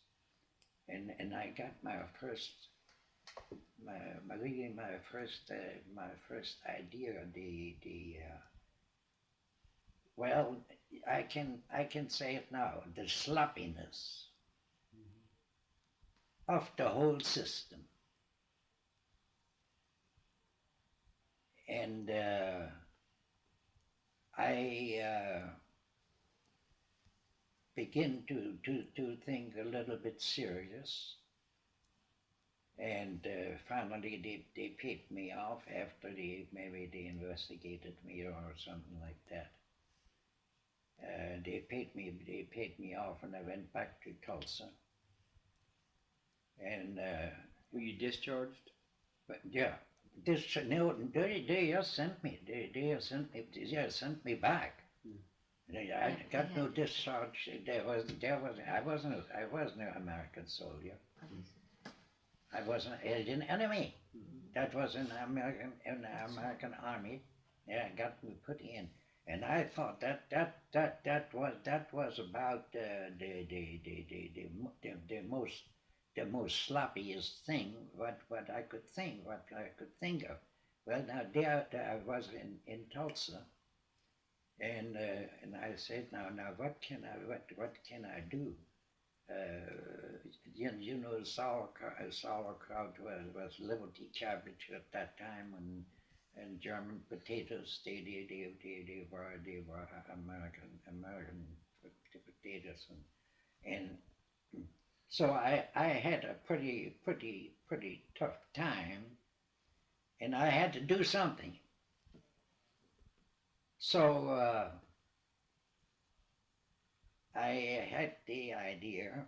And I got my first idea. Well, I can say it now. The sloppiness of the whole system. And I begin to think a little bit serious. And finally they paid me off after maybe they investigated me or something like that. They paid me off, and I went back to Tulsa. And were you discharged? But yeah, they just sent me. They sent me back. I got no discharge. I wasn't an American soldier. I was an alien enemy. That was in the American army. Yeah, got me put in. And I thought that was about the most sloppiest thing what I could think of. Well, now there I was in Tulsa, and I said, now what can I do? You know, sauerkraut was Liberty cabbage at that time, and German potatoes. They were American potatoes, and so I had a pretty tough time, and I had to do something. So I had the idea,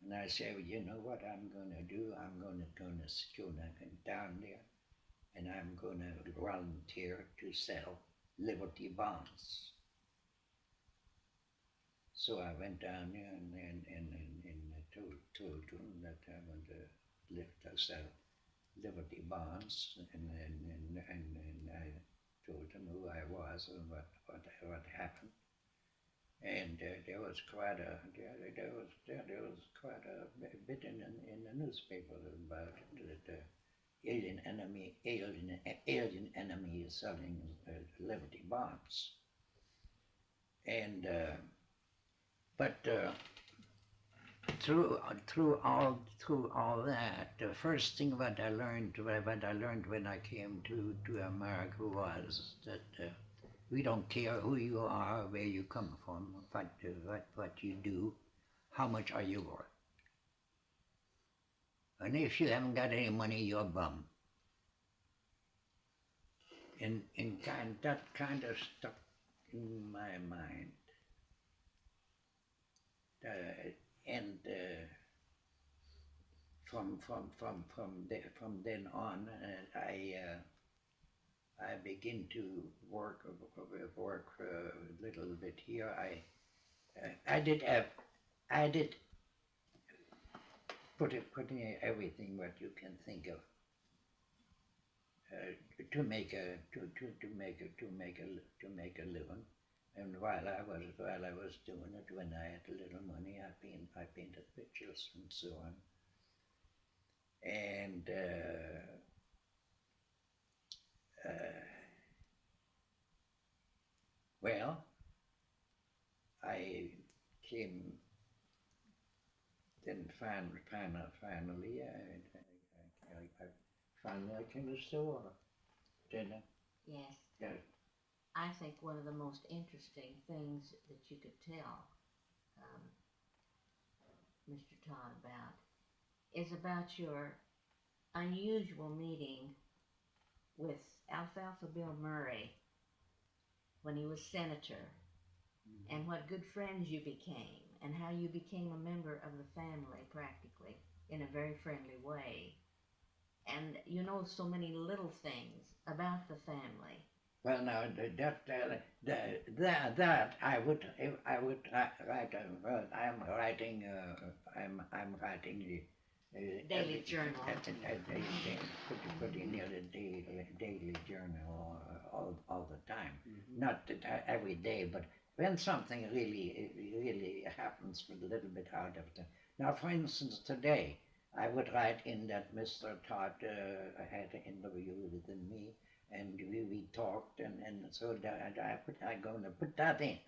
And I said, well, you know what I'm going to do? I'm going to go down there and I'm going to volunteer to sell Liberty bonds. So I went down there and told them that I want to sell Liberty bonds, and I told them who I was and what happened. And there was quite a bit in the newspaper about it, that alien enemy is selling Liberty bonds. And but through all that, the first thing what I learned when I came to America was that we don't care who you are, where you come from, what you do, how much are you worth. And if you haven't got any money, you're a bum. And that kind of stuck in my mind. And from then on, I begin to work a little bit here. I did put in everything what you can think of to make a living. And while I was doing it, when I had a little money, I painted pictures and so on. And well, I came. Then finally, I came to store. Didn't I? Yes. Yeah. I think one of the most interesting things that you could tell Mr. Todd about is about your unusual meeting with Alfalfa Bill Murray when he was senator, and what good friends you became, and how you became a member of the family practically in a very friendly way. And you know so many little things about the family. Well, now that I would write. I'm writing the Daily journal. Pretty near the daily journal all the time. Not every day, but when something really happens with a little bit out of it. Now, for instance, today I would write in that Mr. Todd had an interview with me, and we talked, and so that I'm going to put that in.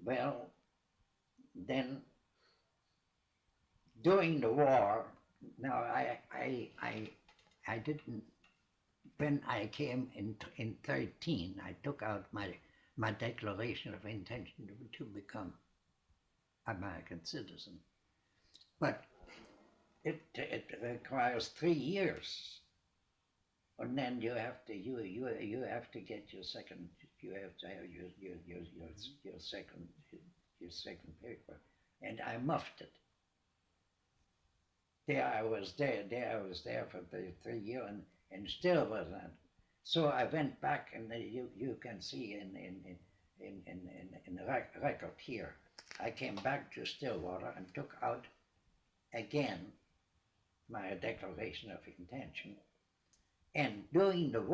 Well, then during the war, now I didn't. When I came in 13, I took out my declaration of intention to become American citizen, but it requires 3 years, and then you have to get your second. You have to have your second paper, and I muffed it. There I was there for the 3 years, and still wasn't. So I went back, and you can see in the record here. I came back to Stillwater and took out again my declaration of intention. And during the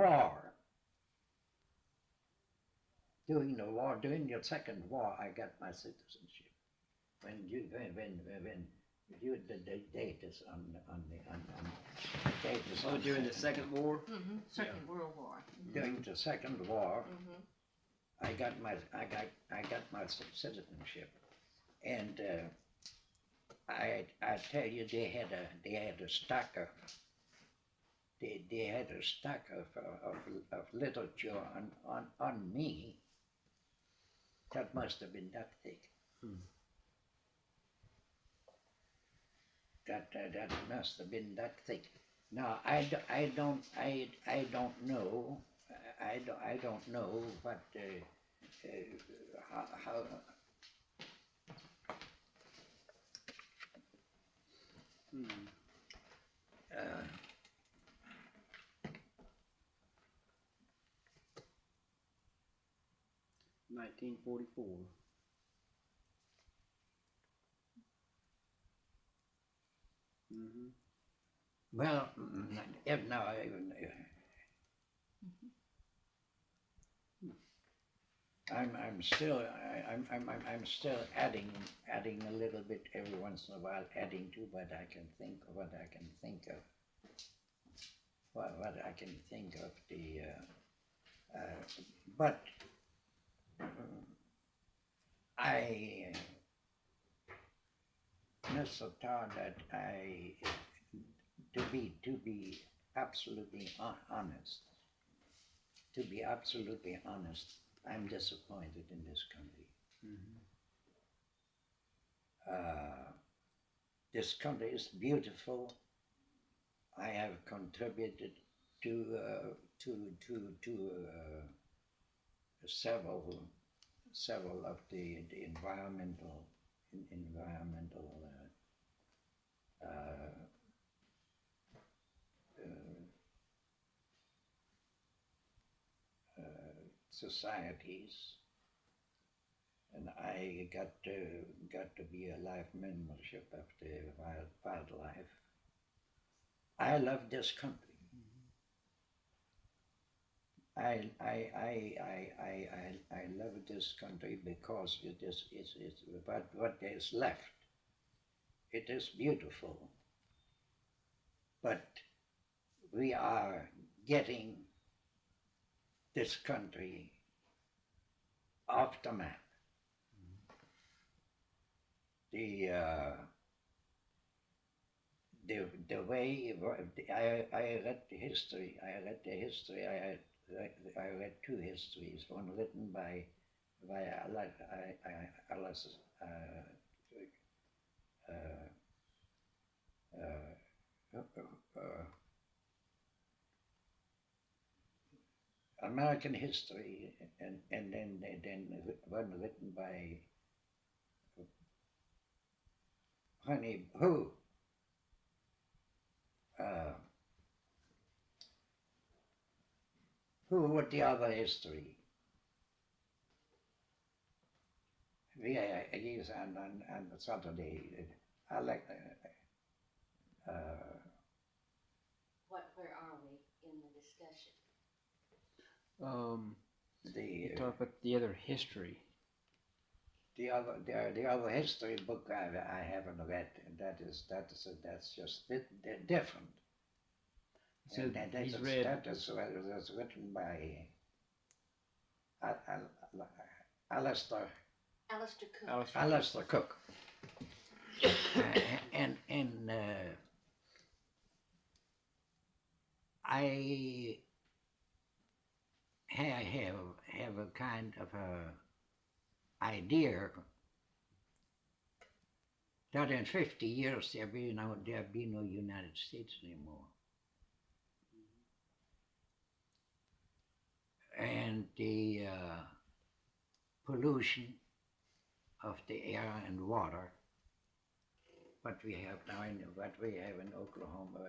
second war, I got my citizenship. When the date is on the date is on. During the Second War? Mm-hmm. Second World War. During the Second War, I got my citizenship, and I tell you, they had a stack of literature on me that must have been that thick. That must have been that thick. Now I don't know what how uh, 1944. Mm-hmm. well, if now I'm still adding a little bit every once in a while, adding to what I can think of, what I can think of the but I Mr. Todd, that I to be absolutely honest, I'm disappointed in this country. Mm-hmm. This country is beautiful. I have contributed to several of the environmental uh, societies, and I got to be a life membership of the wildlife. I love this country. I love this country because it is what is left. It is beautiful, but we are getting this country off the map. The way I read the history. I read two histories. One written by Alice. American history, and then one written by Honey who wrote the other history. Yes, and Saturday. I like. Where are we in the discussion? You talk about the other history. The other history book I haven't read, and that's just different. So and he's read. That is written by Alistair Alistair Cook. Alistair Cook. and I have a kind of a idea that in 50 years there'll be no United States anymore. And the pollution of the air and water, what we have now in Oklahoma,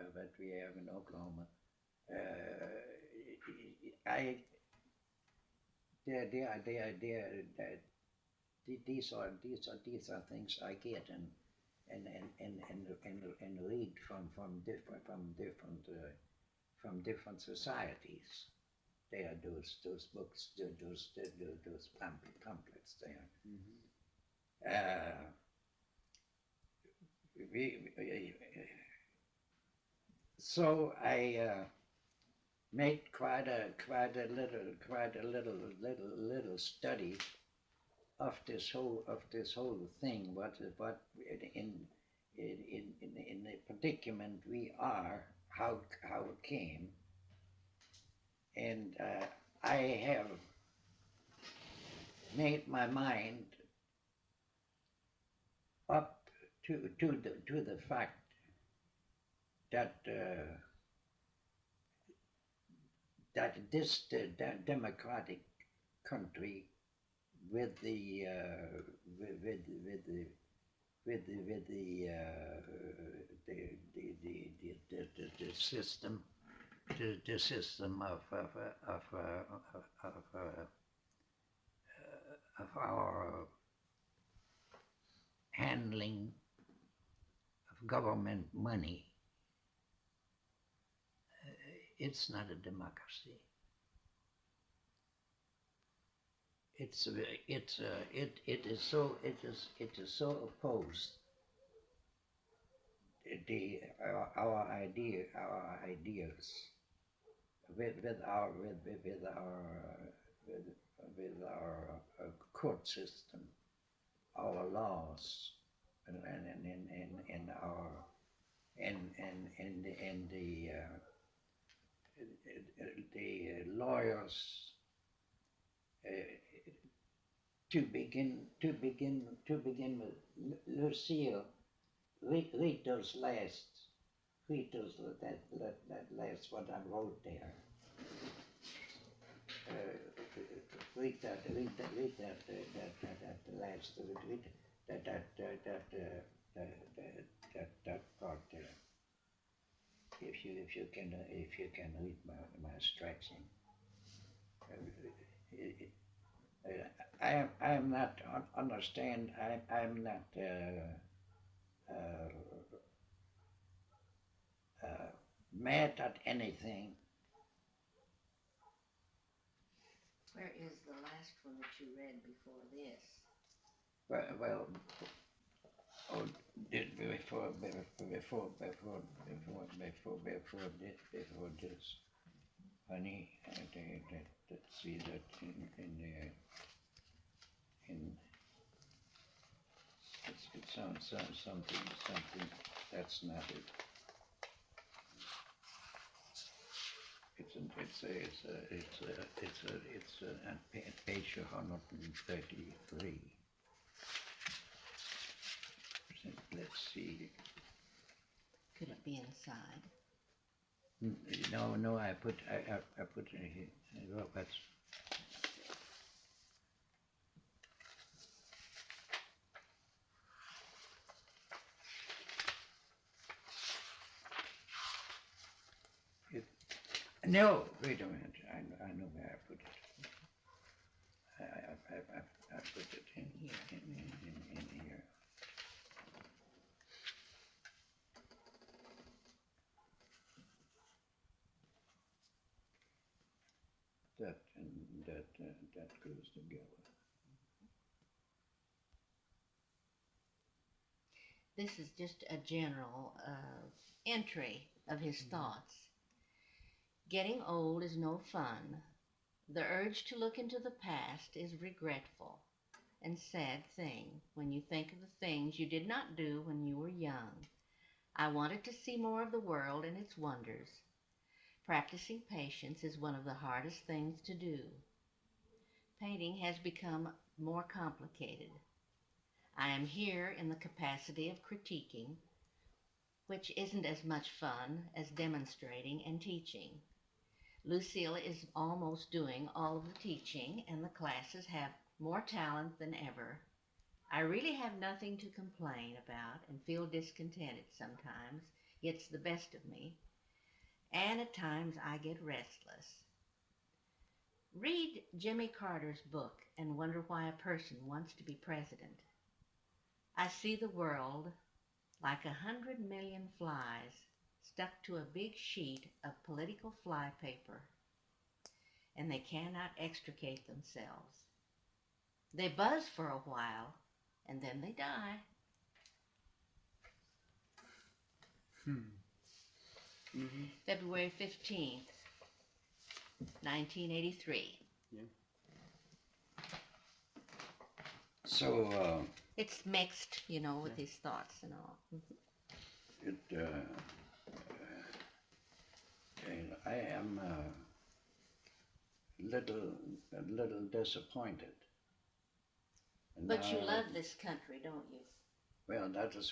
these are things I get and read from different societies. They are those books, those pamphlets there. Mm-hmm. So I made quite a little study of this whole thing. What in the predicament we are, how it came, and I have made my mind up to the fact that this democratic country with the the system, the system of our handling of government money. It's not a democracy. It is so opposed our ideas with our court system, our laws, and our and the lawyers uh, to begin with. Lucille, read those last. Read those that last what I wrote there. Read that last. Read that part there. If you can read my stretching. I am not understand. I'm not mad at anything. Where is the last one that you read before this? Well, oh, before this, honey. Let's see that in there. It sounds something. That's not it. It's at page 133. Let's see. Could it be inside? No. I put it here. Well, that's. No, wait a minute. I know where I put it. I put it in here. That and that goes together. This is just a general entry of his thoughts. Getting old is no fun. The urge to look into the past is regretful and sad thing when you think of the things you did not do when you were young. I wanted to see more of the world and its wonders. Practicing patience is one of the hardest things to do. Painting has become more complicated. I am here in the capacity of critiquing, which isn't as much fun as demonstrating and teaching. Lucille is almost doing all of the teaching, and the classes have more talent than ever. I really have nothing to complain about and feel discontented sometimes. Gets the best of me. And at times I get restless. Read Jimmy Carter's book and wonder why a person wants to be president. I see the world like 100 million flies stuck to a big sheet of political fly paper, and they cannot extricate themselves. They buzz for a while, and then they die. February 15th, 1983. Yeah. So It's mixed, with his thoughts and all. I am a little disappointed. And But you love this country, don't you? Well, that is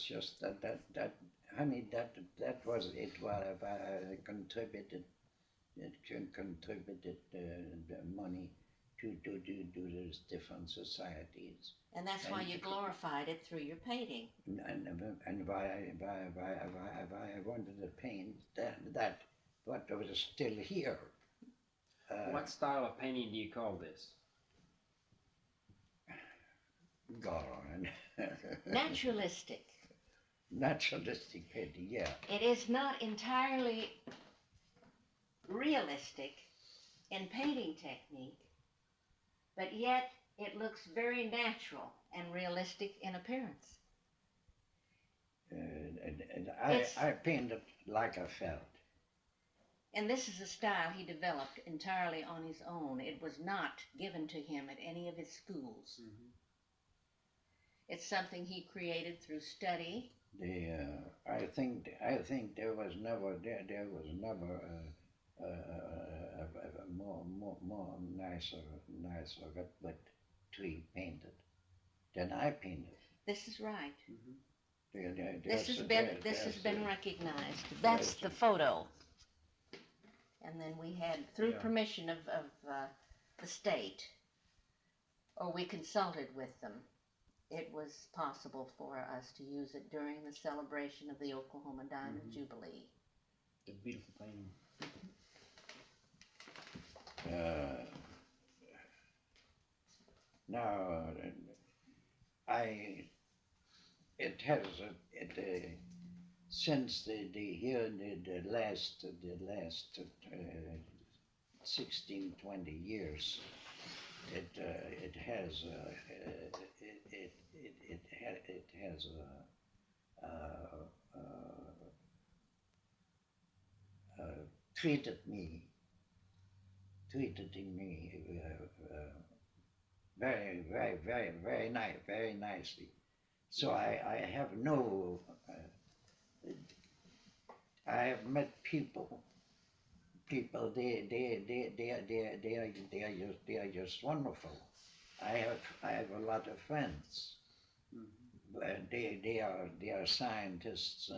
just that honey, that was it. What I contributed, it contributed the money do those different societies. And that's why you glorified it through your painting. And why I wanted to paint that what was still here. What style of painting do you call this? Galrein. Naturalistic. Naturalistic painting, yeah. It is not entirely realistic in painting technique, but yet it looks very natural and realistic in appearance. And I painted like I felt. And this is a style he developed entirely on his own. It was not given to him at any of his schools. Mm-hmm. It's something he created through study. I think there was never a more nicer but tree painted than I painted. This is right. Mm-hmm. This has been recognized. That's the photo. And then we had, through permission of the state, or we consulted with them, it was possible for us to use it during the celebration of the Oklahoma Diamond Jubilee. The beautiful painting. Now, since the last 16, 20 years, it has treated me very nicely. So I have met people. They are just wonderful. I have a lot of friends. Mm-hmm. They are scientists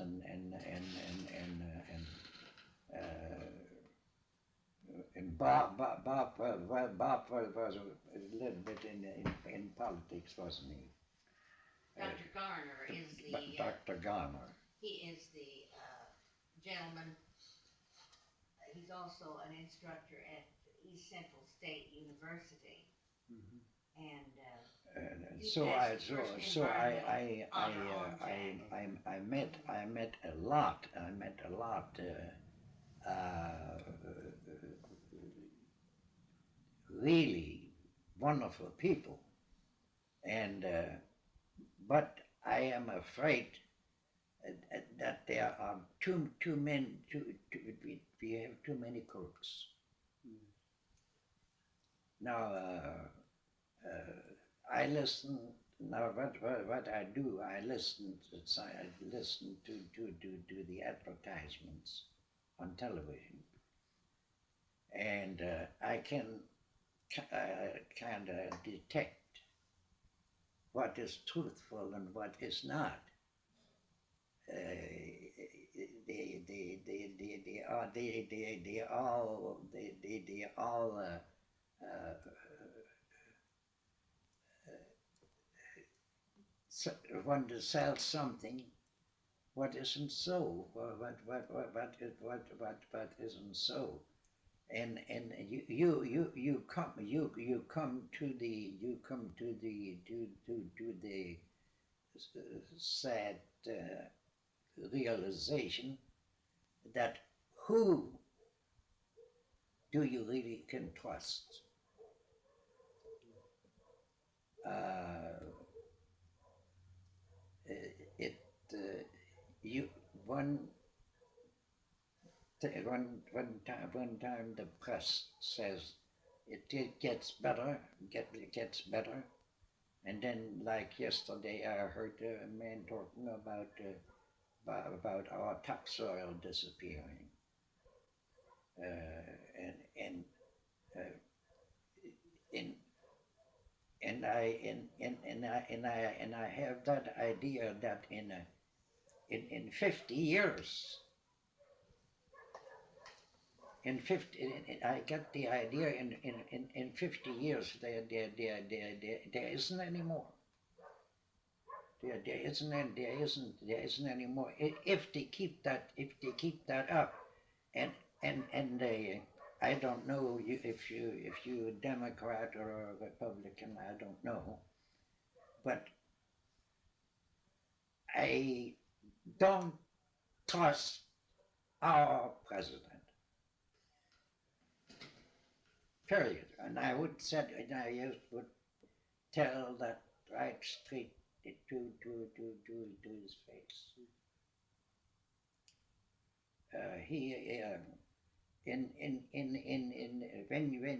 and Bob was a little bit in politics, wasn't he? Dr. Garner is the... Dr. Garner. He is the gentleman. He's also an instructor at East Central State University. Mm-hmm. And I met a lot really wonderful people, and but I am afraid that there are we have too many crooks. Now I listen. Now what I do, I listen to the advertisements on television, and I can kind of detect what is truthful and what is not. They all want to sell something what isn't so, what isn't so, and you come to the sad realization that who do you really can trust? One time the press says it gets better, and then like yesterday I heard a man talking about our topsoil disappearing, and I have that idea that in 50 years in 50, I got the idea in 50 years there isn't any more. There isn't any more. If they keep that up, and I don't know if you a Democrat or a Republican, I don't know, but I don't trust our president. Period. And I would tell that right straight to his face. He in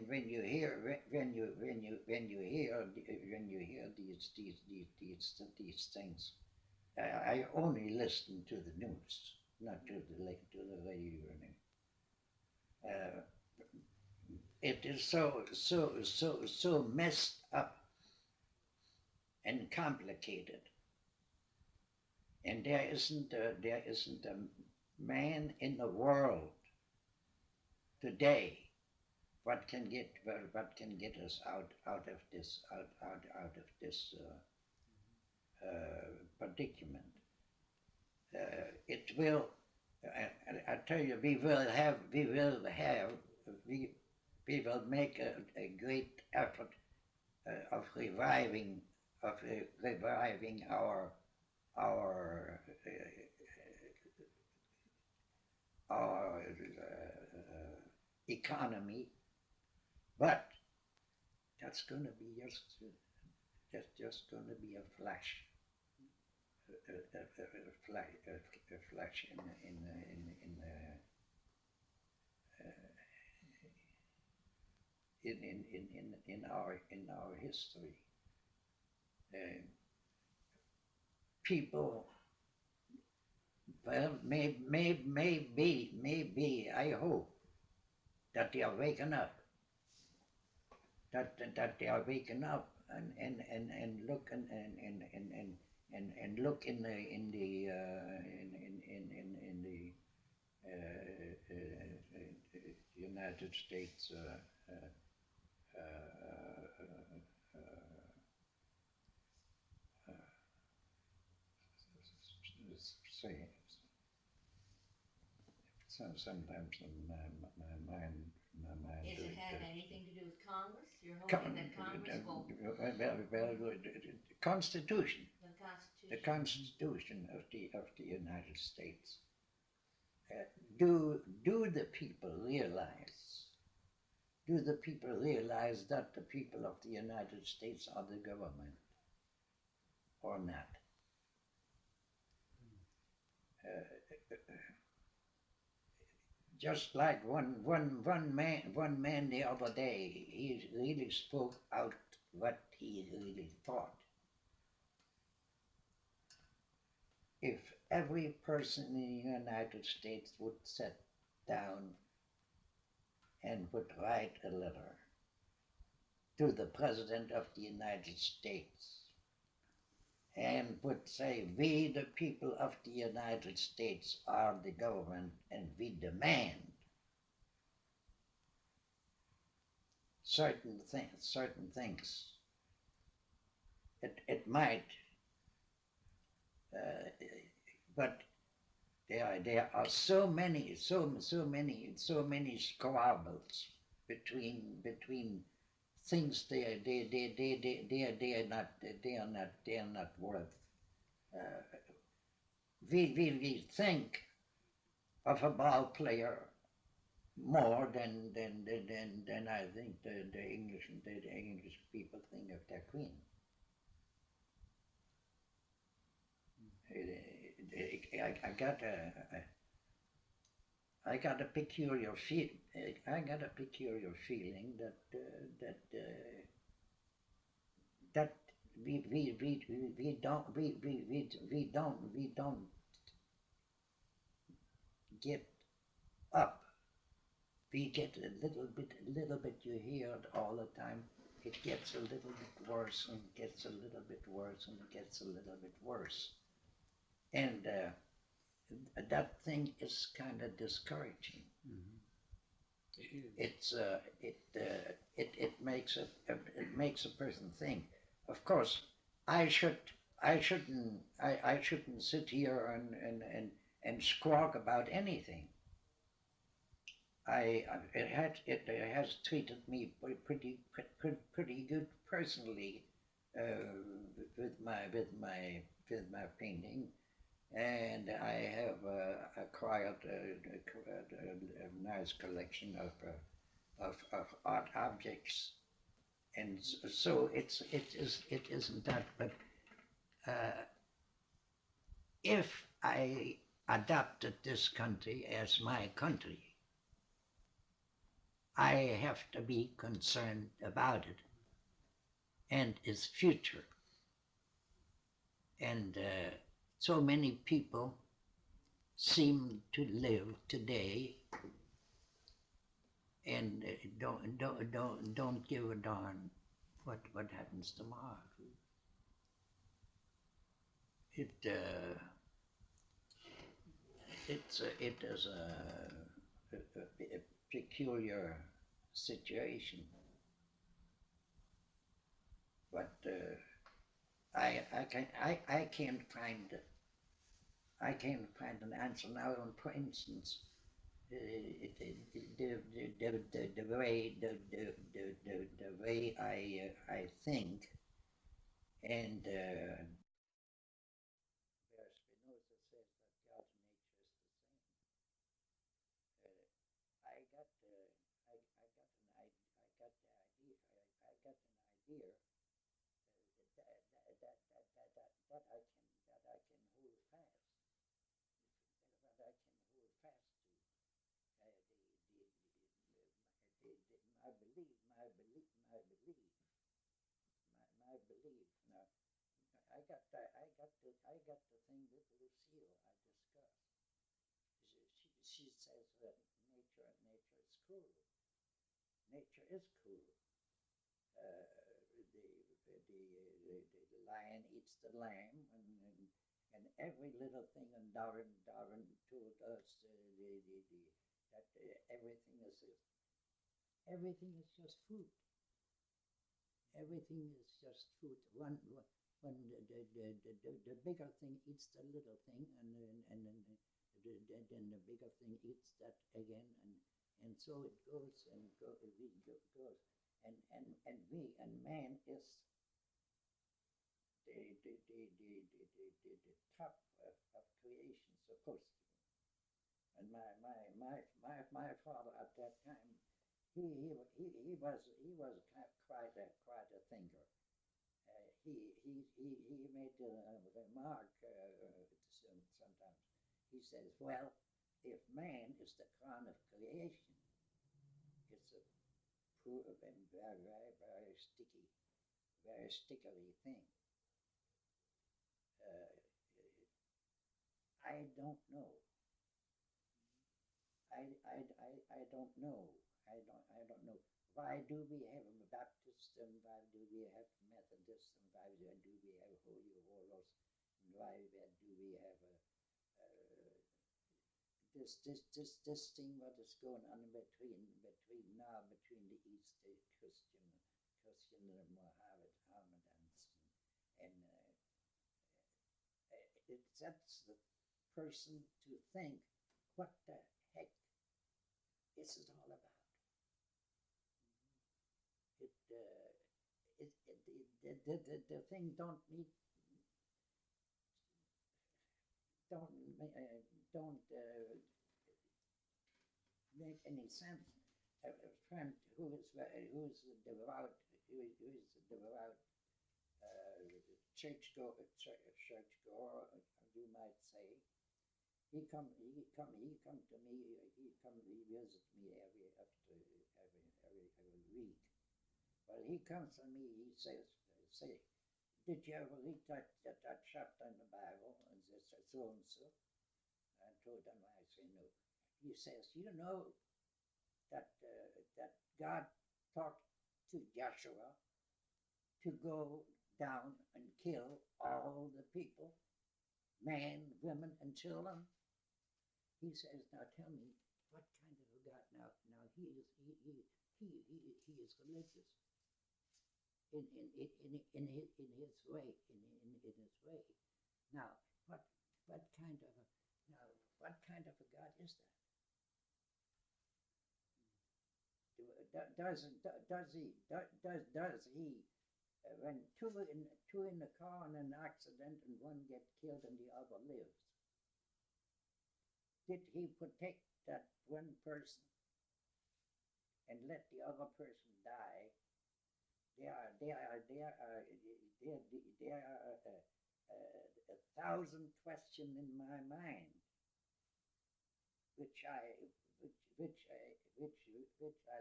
when you hear these things, I only listen to the news, not to the radio. It is so messed up and complicated, and there isn't a man in the world today what can get us out of this predicament. It will. I tell you, we will make a great effort of reviving our economy, but that's going to be just going to be a flash, a flash in our history. People, well, maybe I hope that they are waking up. That they are waking up and look and look in the United States say. Sometimes my mind. Does it have anything to do with Congress? You're hoping that Congress will... The Constitution. The Constitution. of the United States. Do the people realize? Do the people realize that the people of the United States are the government, or not? Just like one man the other day, he really spoke out what he really thought. If every person in the United States would sit down and would write a letter to the President of the United States and would say, we the people of the United States are the government and we demand certain things. It might, but there are so many squabbles between things they are not worth. We think of a ball player more than I think the English people think of their queen. I got a peculiar feeling that we don't get up. We get a little bit. You hear it all the time. It gets a little bit worse and gets a little bit worse and gets a little bit worse, and that thing is kind of discouraging. It makes a person think. Of course, I shouldn't sit here and squawk about anything. It has treated me pretty good personally, with my painting, and I have acquired a nice collection of art objects, and so it isn't that. But if I adopted this country as my country, I have to be concerned about it and its future. And so many people seem to live today and don't give a darn what happens tomorrow. It is a peculiar situation, but I can't find an answer now. And for instance, the way I think, and where Spinoza says that God's nature is the same. I got I got the idea I got an idea that I can hold fast to. My belief. Now, I got the thing with Lucille. I discussed. She says that nature is cruel. Nature is cruel. The lion eats the lamb, and every little thing. And Darwin told us that everything is just food. Everything is just food. When the bigger thing eats the little thing, and then the bigger thing eats that again, and so it goes and goes. And man is the top of creation, supposed to be. And my father at that time, he was quite a thinker. He made a remark sometimes. He says, well, if man is the crown of creation, it's a poor and very sticky thing. I don't know. I don't know. I don't know. Why do we have a Baptist, and why do we have Methodist, and why do we have Holy Horlos, and why do we have this thing what is going on between the East, the Christian and Mohammedans, and it sets the person to think, what the heck is it all about? The thing don't make any sense. A friend who is a devout churchgoer, you might say. He come to me. He visit me every week. Well, he comes to me. He says, did you ever read that chapter in the Bible? And this so and so. I told him. I say no. He says, you know that God taught to Joshua to go down and kill all the people, men, women, and children. He says, now tell me, what kind of a God. Now he is religious in his way, in his way. Now, what kind of a God is that? Does he when two in the car in an accident and one get killed and the other lives? Did he protect that one person and let the other person die? There are a thousand questions in my mind, which I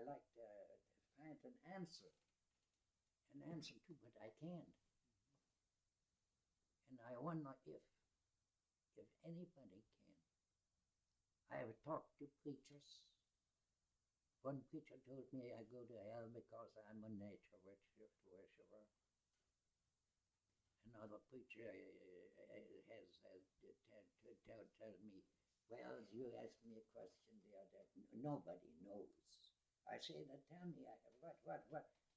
like to find an answer to, but I can't. And I wonder if anybody can. I have talked to preachers. One preacher told me I go to hell because I'm a nature worshiper. Another preacher has told me, well, you asked me a question there that nobody knows. I say, tell me, what is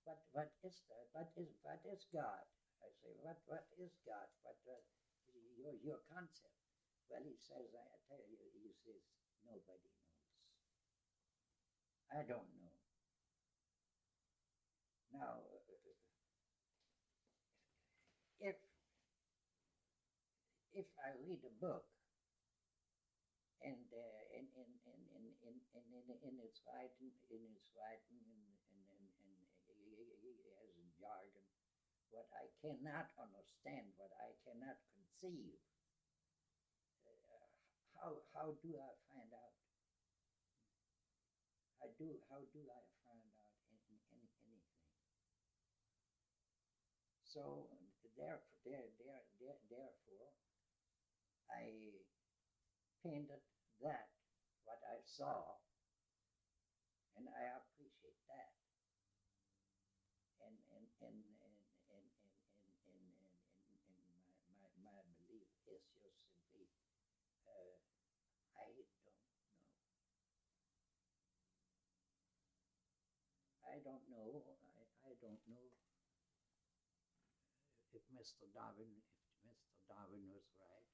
that? What is God? I say, what is God? What your concept? Well, he says, I tell you, he says, nobody knows. I don't know. Now, if I read a book and in its writing and he has a jargon, what I cannot understand, what I cannot conceive, how do I find out? How do I find out anything? So therefore, I painted that what I saw, and I appreciate that. And my belief is just simply, I don't know. I don't know if Mr. Darwin was right.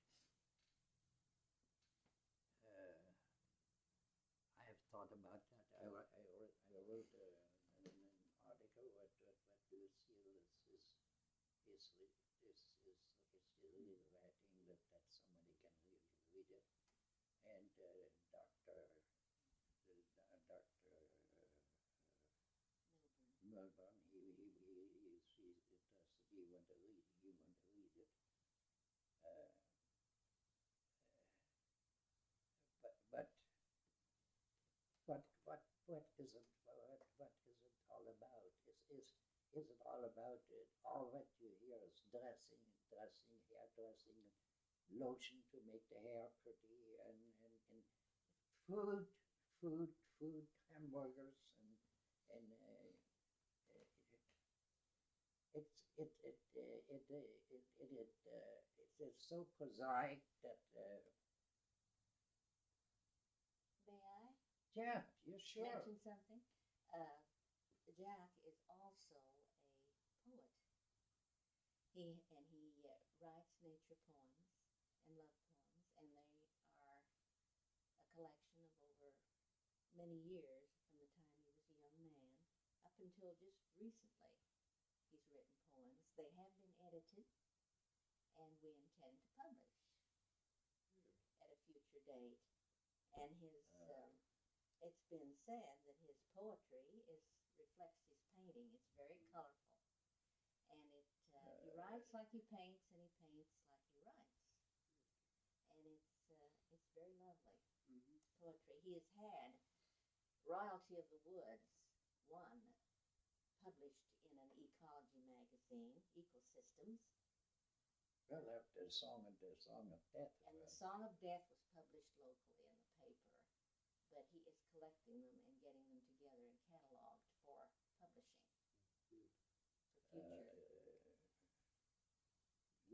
I have thought about that. I wrote an article. What Lucille is really writing that somebody can really read it. And Dr. Melbourne, he want to read it. What is it all about? Is it all about all that you hear is dressing, hairdressing, lotion to make the hair pretty, and food, hamburgers, and it's so prosaic that. May I Yeah, you're sure. mention something? Jacques is also a poet. He writes nature poems and love poems, and they are a collection of over many years from the time he was a young man up until just recently. He's written poems. They have been edited, and we intend to publish at a future date. And it's been said that his poetry reflects his painting. It's very colorful, and he writes like he paints, and he paints like he writes, and it's very lovely poetry. He has had Royalty of the Woods one published in an ecology magazine, Ecosystems. Well, after the Song of Death. And the Song of Death was published locally in the paper, but he is collecting them and getting them together and cataloged for publishing for future.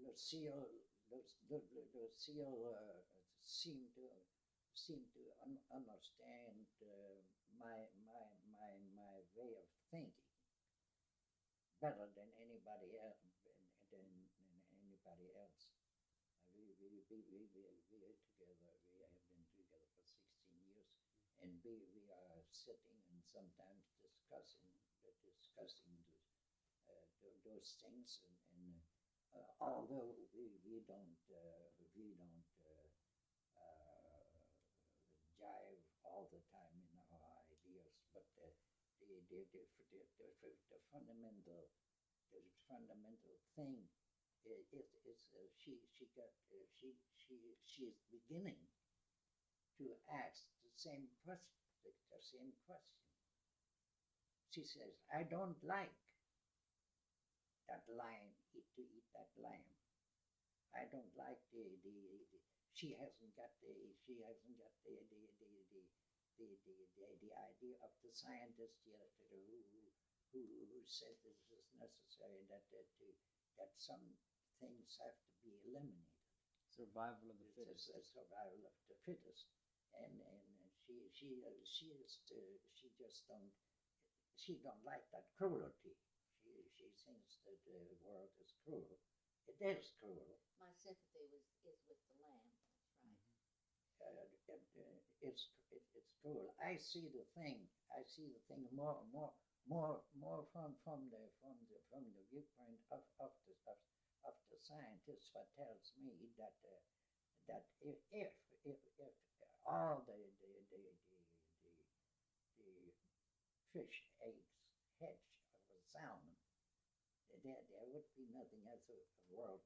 Lucille seemed to seem to understand my way of thinking better than anybody else. Than anybody else. We are together. We have been together for 16 years, and we are sitting and sometimes discussing those things. And although we don't jive all the time in our ideas, but the fundamental thing is she's beginning to ask the same question. She says, "I don't like that lime. To eat that lime. I don't like the she hasn't got the idea of the scientist yet who said this is necessary, that some things have to be eliminated. Survival of the fittest. It's a survival of the fittest, and she don't like that cruelty. She thinks that the world is cruel. It is cruel. My sympathy is with the lamb. That's right. It's cruel. I see the thing more from the viewpoint of the scientist, what tells me that if all the fish eggs hatch of a salmon, there would be nothing else a world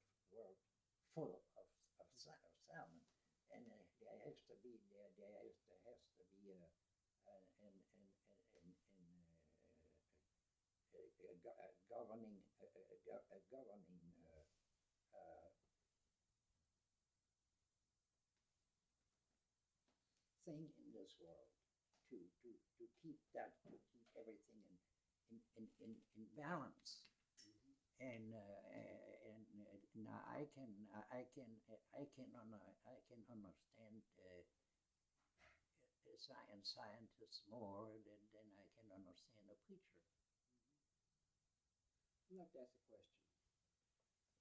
full of salmon. And there has to be a governing thing in this world to keep everything in balance. And now I can understand scientists more than I can understand a preacher. I'd like to ask a question.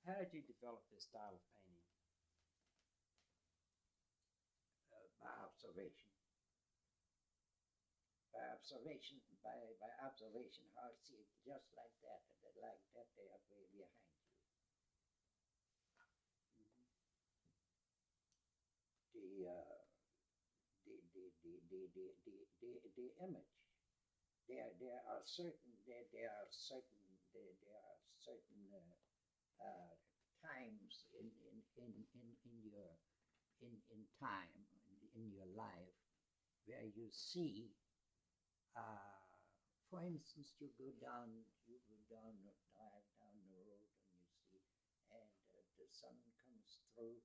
How did you develop this style of painting? By observation. By observation, how I see it, just like that they are way behind you. The image. There are certain times in time in your life where you see. For instance, you drive down the road and you see, and the sun comes through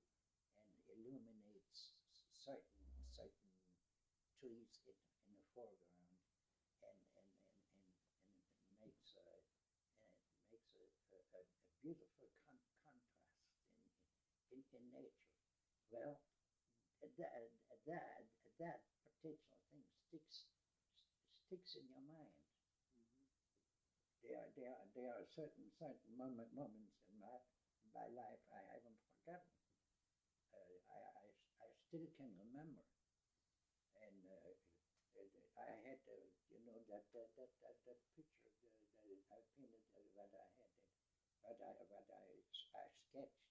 and illuminates certain trees in the foreground, and makes a beautiful contrast in nature. Well, that particular thing sticks in your mind. There are certain moments in my life I haven't forgotten. I still can remember, and I had that picture that I painted that I sketched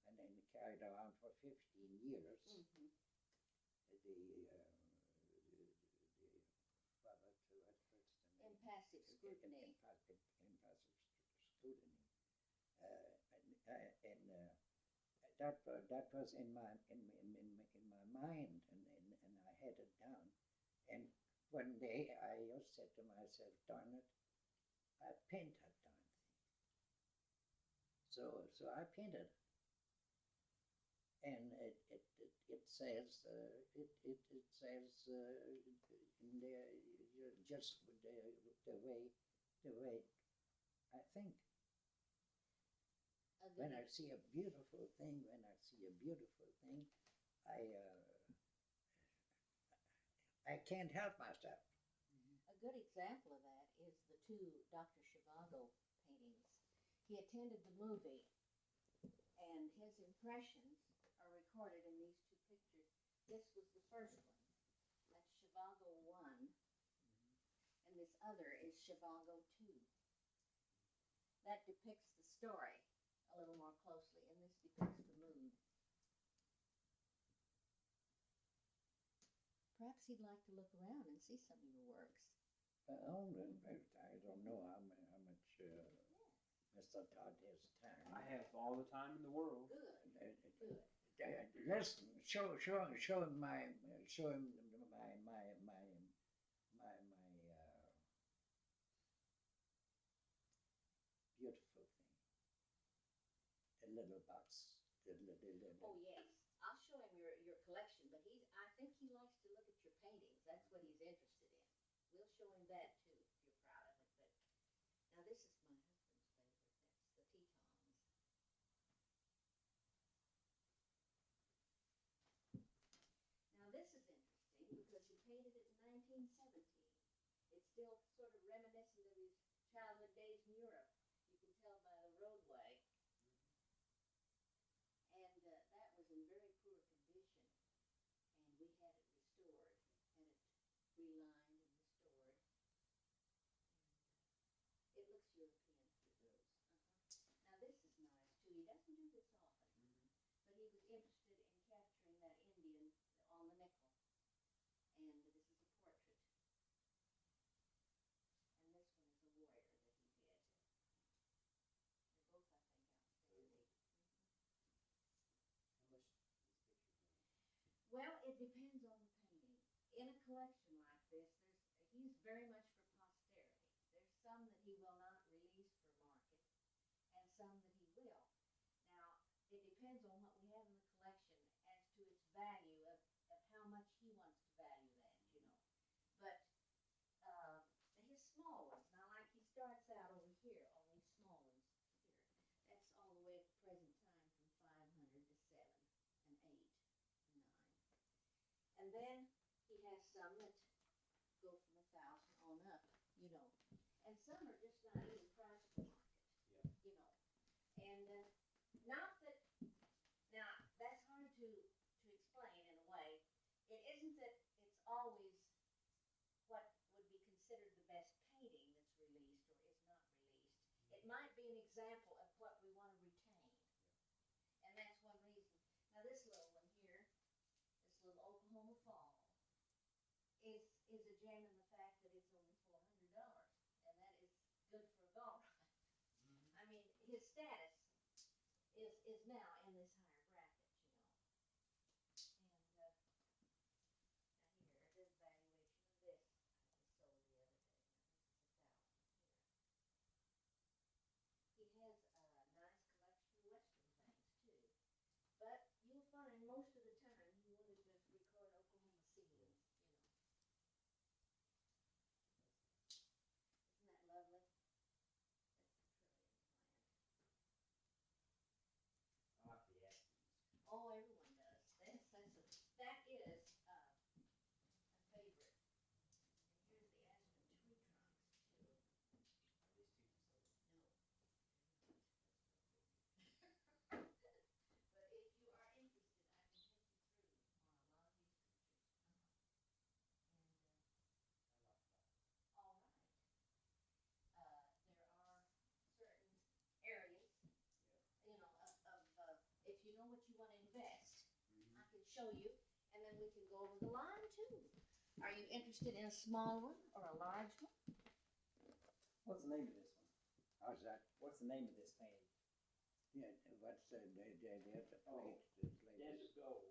and then carried around for 15 years. Mm-hmm. Impassive scrutiny. Impassive scrutiny. That was in my mind, and I had it down. And one day I just said to myself, "Darn it, I paint that darn thing." So I painted it, and it says in there just with the way I think. When I see a beautiful thing, I I can't help myself. A good example of that is the two Dr. Zhivago paintings. He attended the movie, and his impressions are recorded in these two pictures. This was the first one. That's Zhivago 1, and this other is Zhivago 2. That depicts the story a little more closely, and this depicts the mood. Perhaps he'd like to look around and see some of your works. Oh, I don't know how much Mr. Todd has time. I have all the time in the world. Good, good. Listen, show him my beautiful thing. The little box. Oh, yes. I'll show him your collection, but I think he likes to look at your paintings. That's what he's interested in. We'll show him that too, if you're proud of it. But now this is my husband's favorite. That's the Tetons. Now this is interesting because he painted it in 1917. It's still sort of reminiscent of his childhood days in Europe. You can tell by the roadway. And that was in very poor condition, and we had it restored, had it relined and restored. And, it looks European, it does. Now this is nice too. He doesn't do this often, but he was interested in capturing that Indian on the nickel, and this is a portrait. And this one is a warrior that he did. They're both, I think, outstanding. Well, it depends on the painting. In a collection like this, he's very much for posterity. There's some that he will not release for market, and some that he will. Now, it depends on what we have in the collection as to its value of how much he wants to value that, you know. But his small ones, now like he starts out over here on these small ones here. That's all the way at the present time from 500 to 7 and 8 and 9. And then he has some that go from 1,000 on up, you know. And some are just not even priced for market, you know. And not that, now that's hard to explain in a way. It isn't that it's always what would be considered the best painting that's released or is not released. It might be an example of what we want to retain. And that's one reason. Now this little one here, this little Oklahoma Fall, is a gem in the fact that it's only $400, and that is good for a golf ride. I mean, his status is now in this higher bracket, you know. And now here, the valuation of this I just sold the other day. Now this is 1,000 here. He has a nice collection of Western things too. But you'll find most of the time he wanted to record Oklahoma scenes, you know. Isn't that lovely? That's the trillium plant. I like the Aspens. Oh, everyone does. That is a favorite. And here's the aspen tree trunks too. Are these two for sale? No, they're not. But if you are interested, I can take you through on a lot of these pictures. And I like that. all right. There are certain areas, you know, if you know what you want to invest, I can show you, and then we can go over the line too. Are you interested in a small one or a large one? What's the name of this one? How's that? What's the name of this painting? Yeah, what's the plate? Oh, The plate. Desert Gold.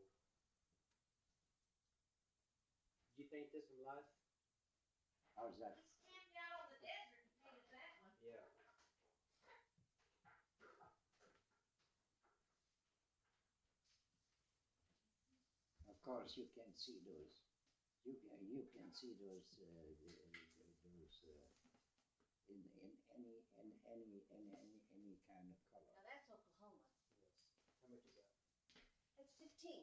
Did you paint this one live? How's that? Stamped out on the desert and painted that one. Yeah. Of course, you can see those. You can see those in any kind of color. Now that's Oklahoma. Yes. How much is that? That's 15.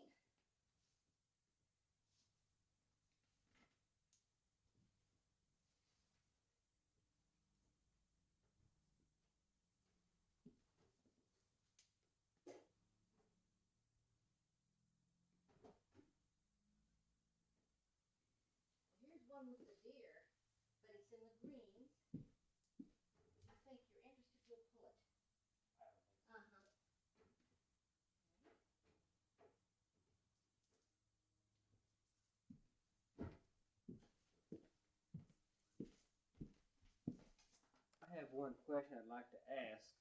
Greens. I think you're interested, we'll pull it. Uh-huh. I have one question I'd like to ask.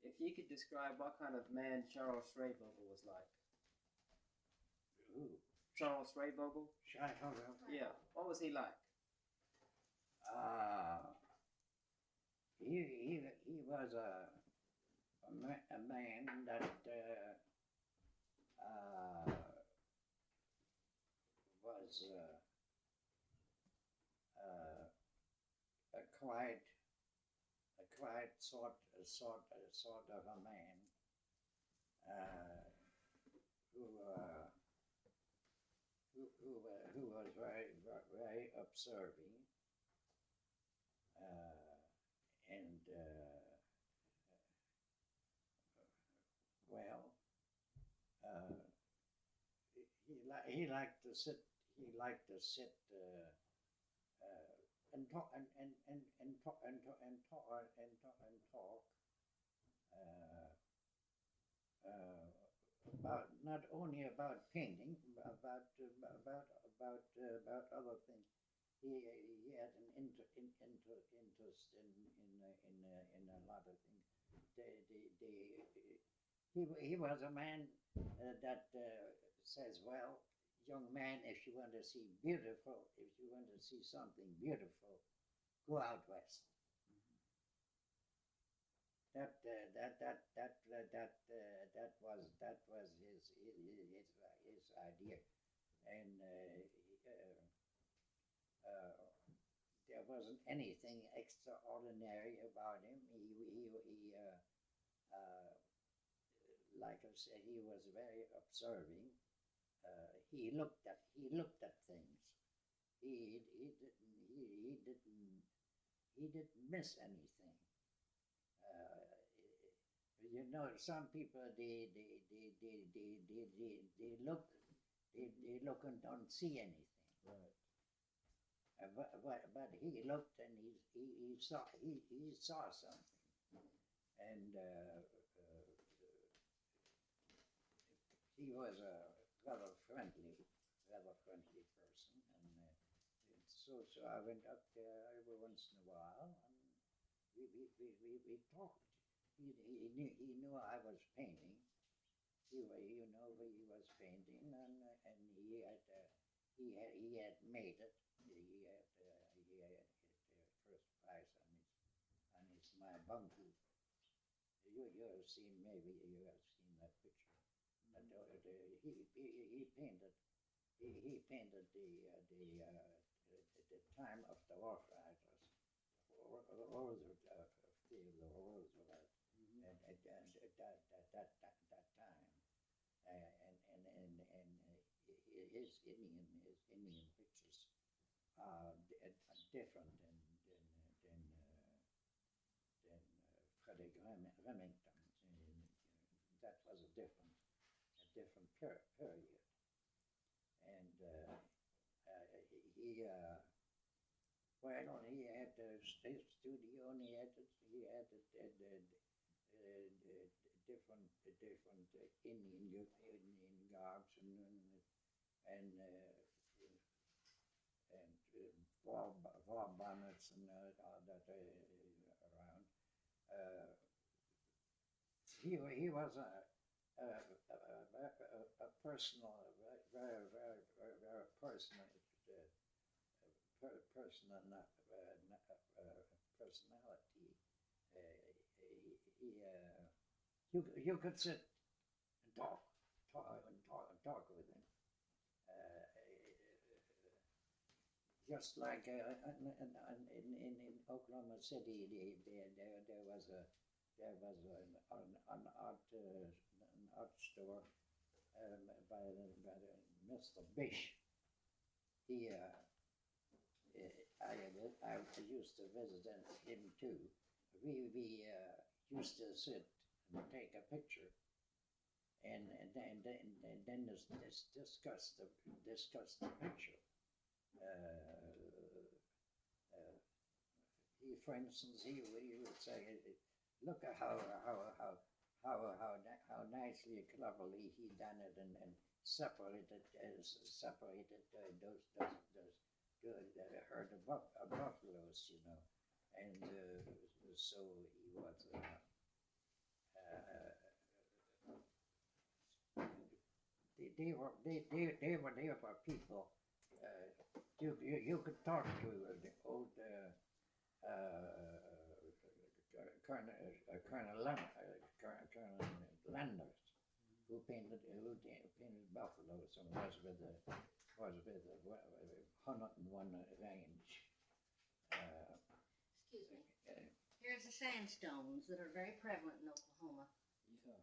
If you could describe what kind of man Charles Strayvogel was like. Ooh, Charles Strayvogel? Chicago. Yeah. What was he like? He was a man that was a quiet sort of a man who was very observing and well, he liked to sit. He liked to sit and talk about not only about painting, but about other things. He had an interest in a lot of things. He was a man that says, well, young man, if you want to see beautiful, if you want to see something beautiful, go out west. That was his idea, and there wasn't anything extraordinary about him. He like I said, he was very observing. He looked at things. He didn't miss anything. You know, some people they look and don't see anything. Right. But he looked and he saw something, and he was a rather friendly person, and so I went up there every once in a while, and we talked. He knew I was painting. He was painting, and he had made it. He had first prize on his my bunkie. You have seen that picture. And he painted the time of the war fighters, Theodore Roosevelt, at that time, and his Indian pictures are different than Frederick Remington. That was a different period, and he had the state studio, and he had different Indian garbs and war bonnets and all that around. He was a personal, very personal personality. You could sit and talk with him. Just like in Oklahoma City, there was an art store by Mr. Bish. I used to visit him too. We used to sit and take a picture, and then discuss the picture. for instance, he would say, look at how nicely, cleverly he done it, and separated the herd of buffaloes, you know, and so he was. They were people. You could talk to the old Colonel Landers, who painted buffaloes and was with the 101 range. Excuse me. Here's the sandstones that are very prevalent in Oklahoma. Yeah.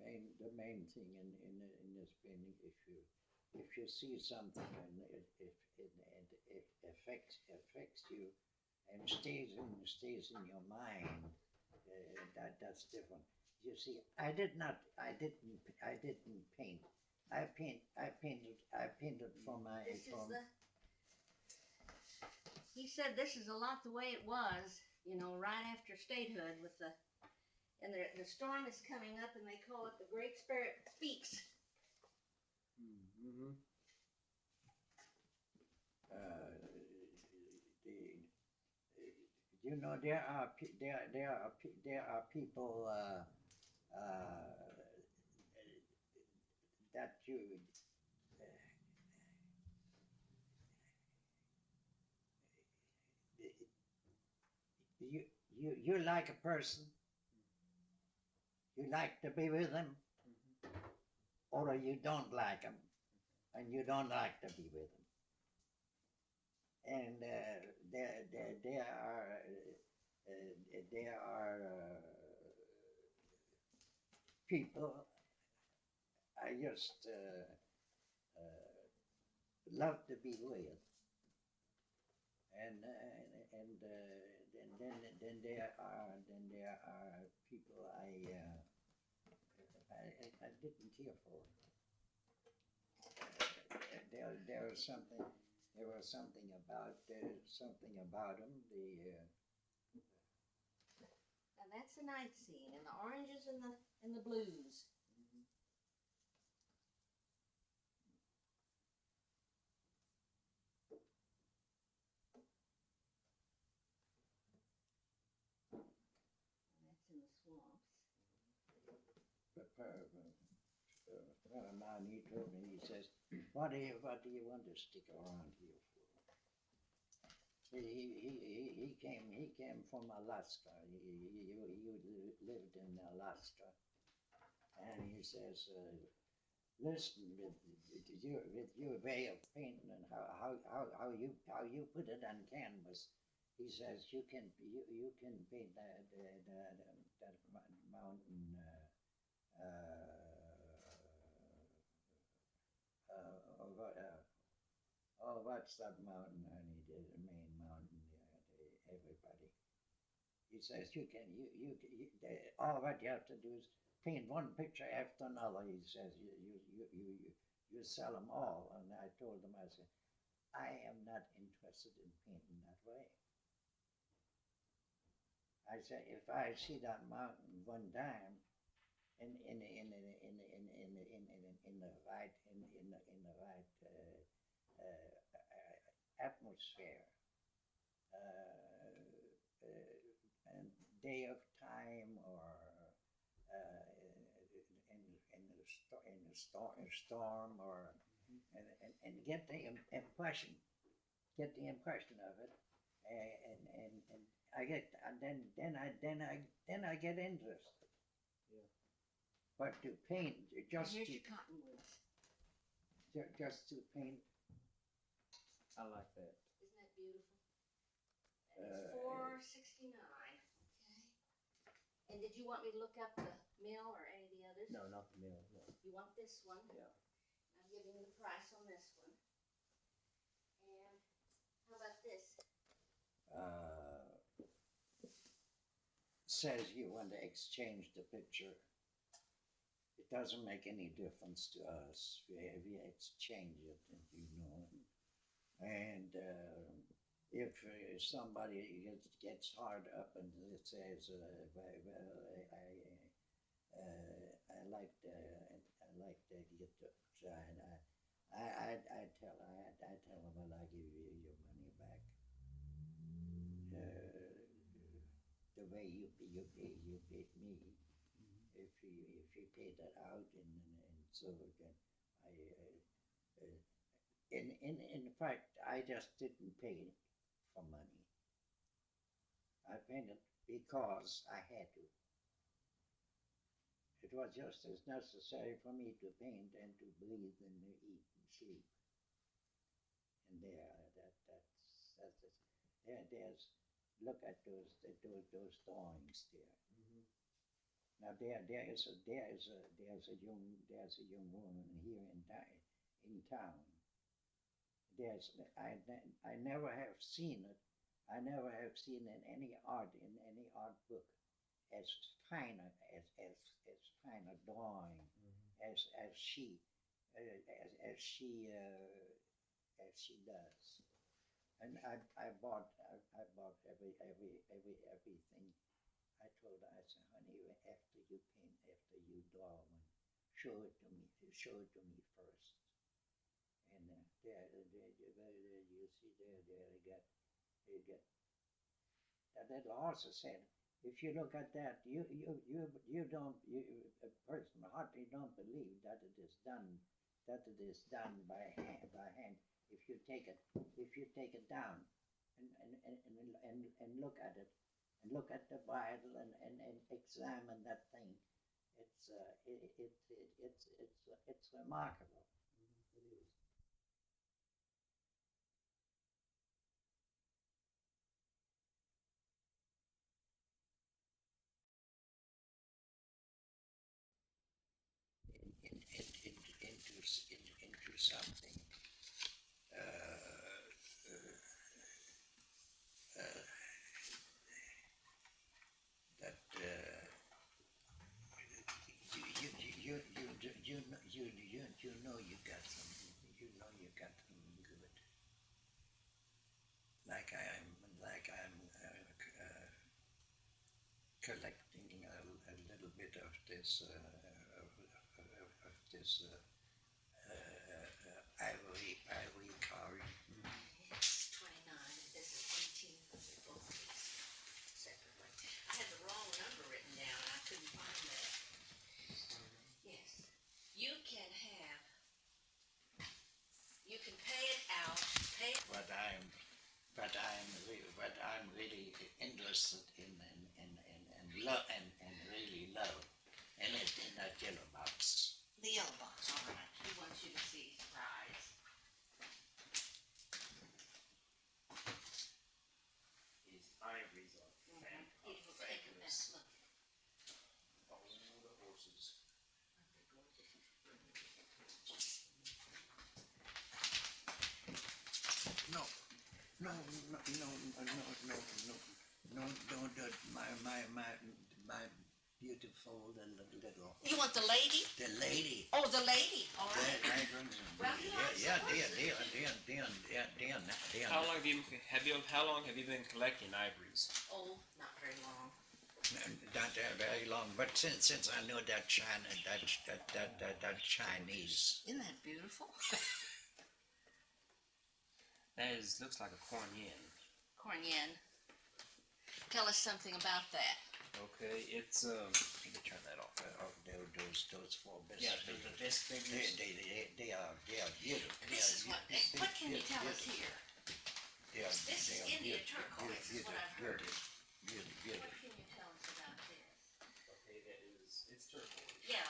And the main thing in this painting, if you see something and it affects you and stays in your mind, that's different. You see, I didn't paint. I painted from my. This is the. He said this is a lot the way it was, you know, right after statehood with the, and the storm is coming up and they call it the Great Spirit Speaks. Mm-hmm. You know, there are people that you like a person, you like to be with them, or you don't like them, and you don't like to be with them. And there are people I just love to be with, and then there are people I didn't care for. There was something about them. Now that's the night scene, and the oranges and the blues. And that's in the swamps. A friend of mine, he told me, he says, what do you want to stick around here for? He came from Alaska. He lived in Alaska, and he says, listen, with your way of painting and how you put it on canvas, he says you can paint that mountain. What's that mountain, honey? The main mountain, everybody. He says you all what you have to do is paint one picture after another. He says you sell them all. And I told him, I said, I am not interested in painting that way. I said, if I see that mountain one time in the right atmosphere, and day of time, or in a storm, or and get the impression of it, and I get, and then I get interested. Yeah. But to paint, Now just here's to your cottonwoods. paint. I like that. Isn't that beautiful? And it's $4.69. Okay. And did you want me to look up the mill or any of the others? No, not the mill. No. You want this one? Yeah. I'm giving you the price on this one. And how about this? says you want to exchange the picture, it doesn't make any difference to us. We exchange it, you know. And if somebody gets hard up and it says, I like to get the sign. I tell them, well, I give you your money back. The way you paid me. If you pay that out and so again, in fact, I just didn't pay it for money. I paid it because I had to. It was just as necessary for me to paint and to breathe and to eat and sleep. And there's look at those drawings there. Mm-hmm. Now there's a young woman here in town. I never have seen it. I never have seen in any art book as fine a drawing as she does. And I bought everything. I told her, I said, honey, after you draw one, show it to me first. And there you see there you get. That little horse said, if you look at that, you a person hardly don't believe that it is done by hand. If you take it down and look at it, and look at the Bible and examine that thing, it's remarkable. It is. Into something that you know you got something. You know you got something good. Like I'm collecting a little bit of this ivory carving. It's 29, and this is 18. They're both separately. I had the wrong number written down, and I couldn't find that. Yes. You can pay it out, But I'm really interested in really love. And it's in that yellow box. the yellow box, all right. He wants you to see his prize. His ivories are It will take a best look. all the horses. My beautiful little. You want the lady? The lady. Oh, the lady. All right. Well, How long have you been collecting ivories? Oh, not very long. Not very long, but since I know that Chinese. Isn't that beautiful? That looks like a corn yen. Corn yen. Tell us something about that. Okay, it's let me turn that off. Those four best. Yeah, the disc figures. They are beautiful. This is what can you tell us here? This is They are India beautiful, turquoise, is what I've heard. Beautiful. What can you tell us about this? Okay, it's turquoise. Yeah.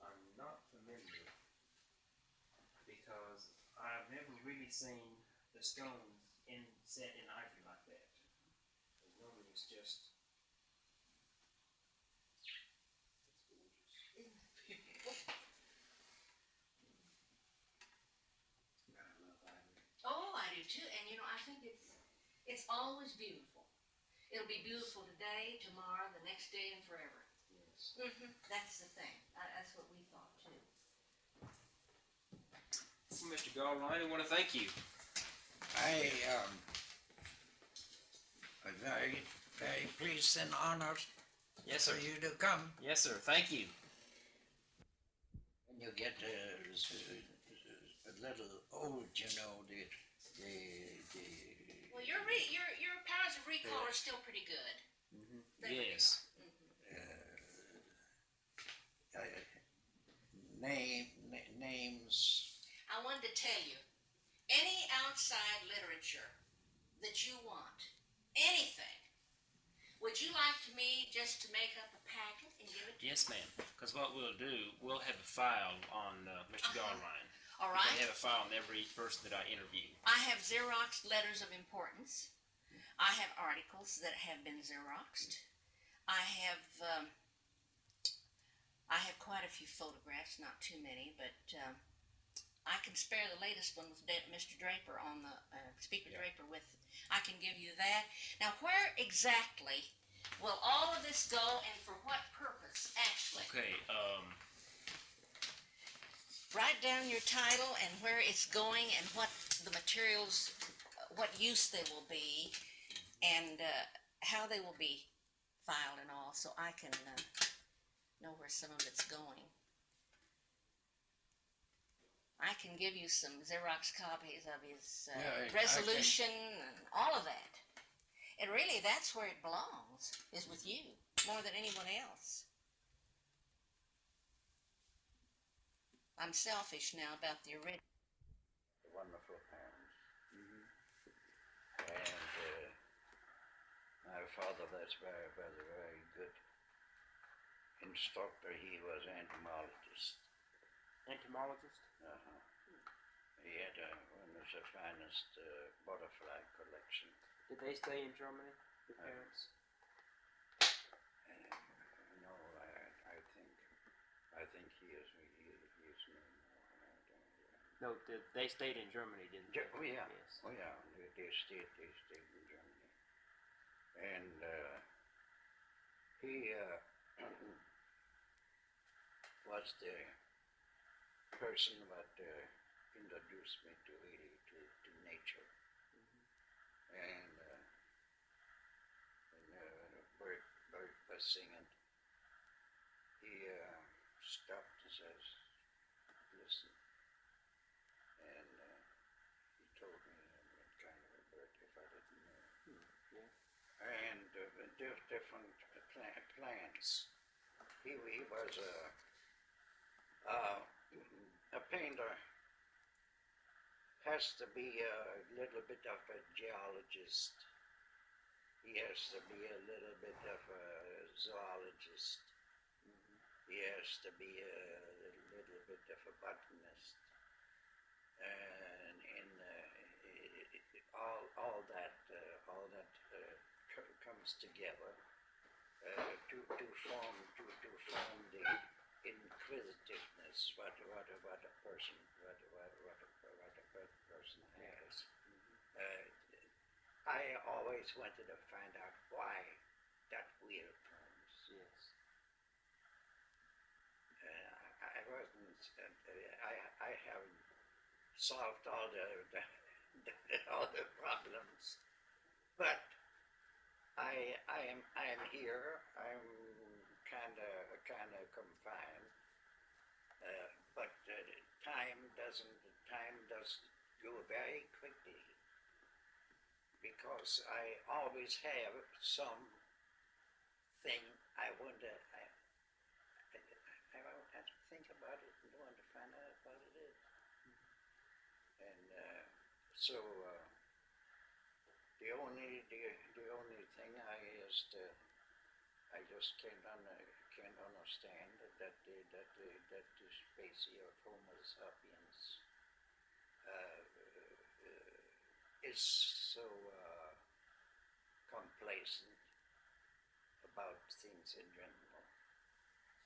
I'm not familiar because I've never really seen the stones set in ivory like that. Normally it's just. It's gorgeous. Oh, I do too. And you know, I think it's always beautiful. It'll be beautiful today, tomorrow, the next day, and forever. Yes. That's the thing. That's what we thought too. Well, Mr. Galrein, I want to thank you. I am very, very pleased and honored Yes, for sir. you to come. Yes, sir. Thank you. When you get a little old, you know, Well, your powers of recall are still pretty good. They really Yes. names. I wanted to tell you, any outside literature that you want, anything, would you like me just to make up a packet and give it to you? Yes, ma'am. Because what we'll do, we'll have a file on Mr. Galrein. All We right. have a file on every person that I interview. I have Xeroxed letters of importance. I have articles that have been Xeroxed. I have quite a few photographs, not too many, but I can spare the latest one with Mr. Draper on the Speaker Draper with. I can give you that. Now, where exactly will all of this go, and for what purpose, actually? Okay. Write down your title and where it's going and what the materials, what use they will be, and how they will be filed and all, so I can know where some of it's going. I can give you some Xerox copies of his Yeah, resolution and all of that. And really, that's where it belongs, is with you, more than anyone else. I'm selfish now about the original. Wonderful parents. And my father was very, very, very good instructor. He was entomologist. Entomologist? He had one of the finest butterfly collection. Did they stay in Germany, your parents? No, I think he is no more. No, they stayed in Germany, didn't they? Oh yeah, Yes. oh yeah. They stayed in Germany, and he was the person that introduced me to nature, and when bird was singing, he stopped and says, "Listen," and he told me what kind of a bird if I didn't know. And different plants. He was a painter. Has to be a little bit of a geologist. He has to be a little bit of a zoologist. He has to be a little bit of a botanist. And in all that comes together to form the inquisitiveness what a person has. I always wanted to find out why that wheel turns. Yes. I wasn't. I haven't solved all the problems, but I am here. I'm kind of confined, but time does go very quickly because I always have something I want to. I have to think about it and want to find out what it is, and so. The only thing I just can't understand that the species of Homo sapiens is so complacent about things in general.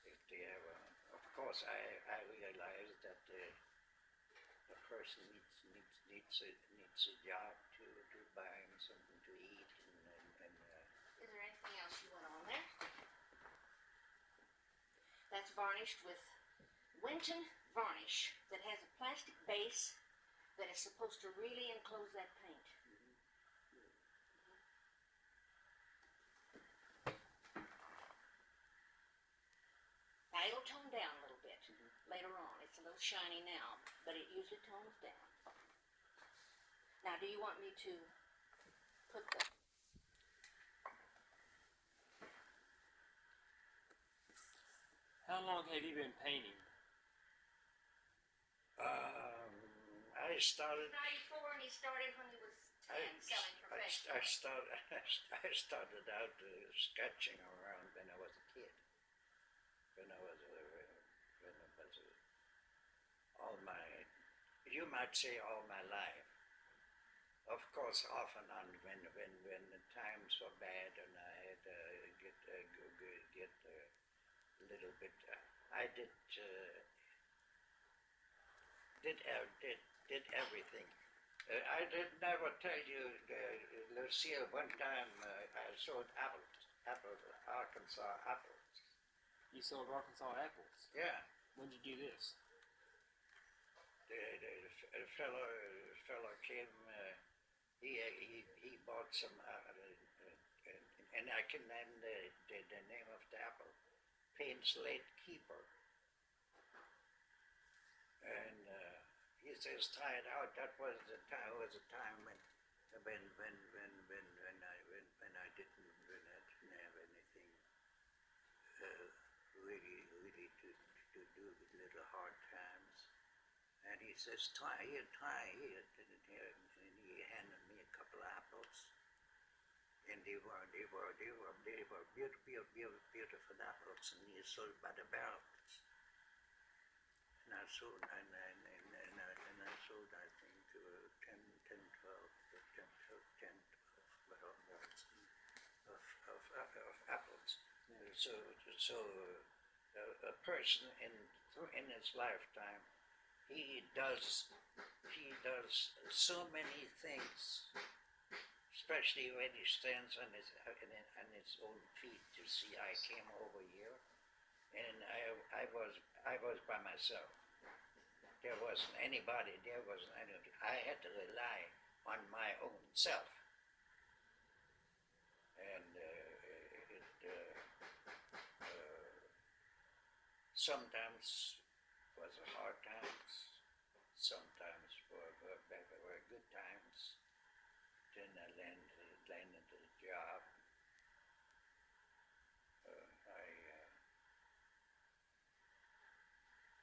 If they ever, of course, I realize that the person needs needs a job to buy him something to eat and Is there anything else you want on there? That's varnished with Winton varnish that has a plastic base that is supposed to really enclose that paint. Now it'll tone down a little bit later on. It's a little shiny now, but it usually tones down. Now, do you want me to put the... How long have you been painting? I started. 94, and he started when he was 10, selling professionally. I started out sketching around when I was a kid. When I was all my, you might say all my life. Of course, off and on when the times were bad and I had to get a little bit. I did everything. I did never tell you, Lucille. One time I sold Arkansas apples. You sold Arkansas apples. Yeah. When did you do this? The fellow came. He bought some, and I can name the name of the apple, Payne's Late Keeper. And he says, try it out. That was the time. Was a time when I didn't have anything really to do with little hard times. And he says, try here. And he handed me a couple of apples. And they were beautiful apples, and he sold by the barrels. And I sold, and I sold, I think, 10, 12 barrels of apples. So a person in his lifetime, he does so many things, especially when he stands on his own feet. You see, I came over here, and I was by myself. There wasn't anybody. I had to rely on my own self, and sometimes was hard times. Sometimes were good times. Then I landed a job. I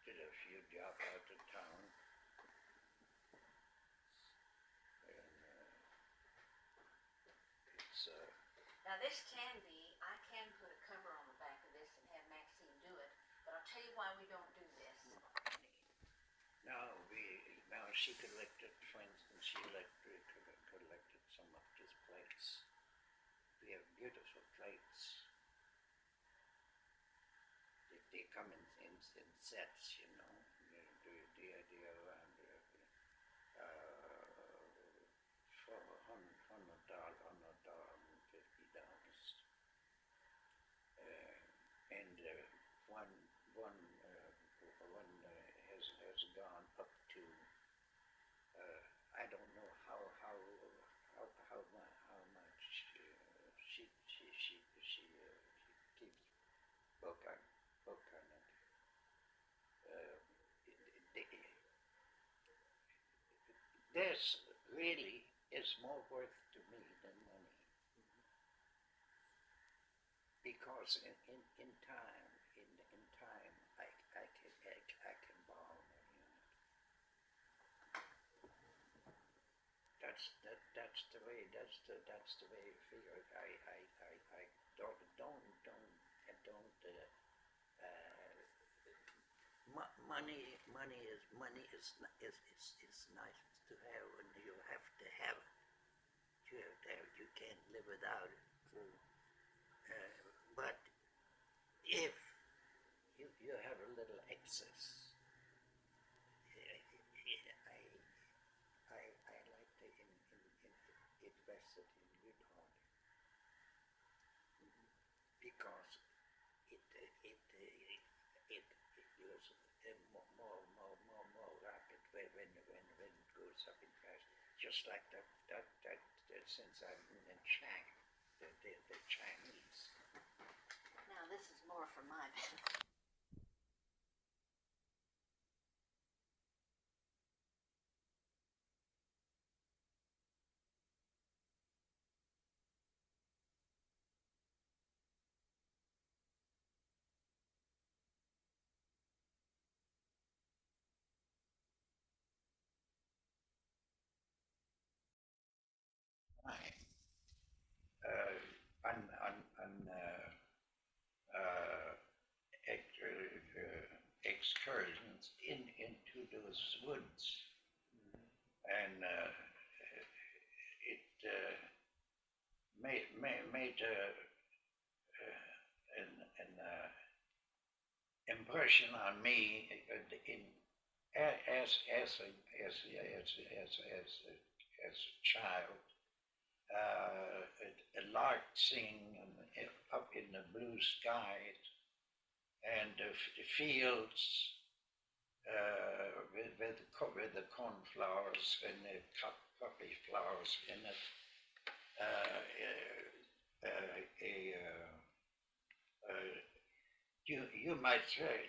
did a few jobs out of town. And it's Now this can be, I can put a cover on the back of this and have Maxine do it, but I'll tell you why we don't do this. Now she collected, for instance, collected some of these plates. We have beautiful plates. They come in sets, you know. They are around for $150. And one has gone up to I don't know how much she keeps book on it. This really is more worth to me than money, because in time I can borrow money on it. That's the way you figure it. I don't money is nice to have, and you have to have it. You can't live without it. But if you have a little excess, I like to university in Utah because it was more rapid when it goes up in price. Just like that since I'm in China, the Chinese. Now this is more for my benefit. Excursions into those woods, and it made an impression on me as a child. A lark sing up in the blue skies, and the fields with the cornflowers and the poppy flowers in it. You might say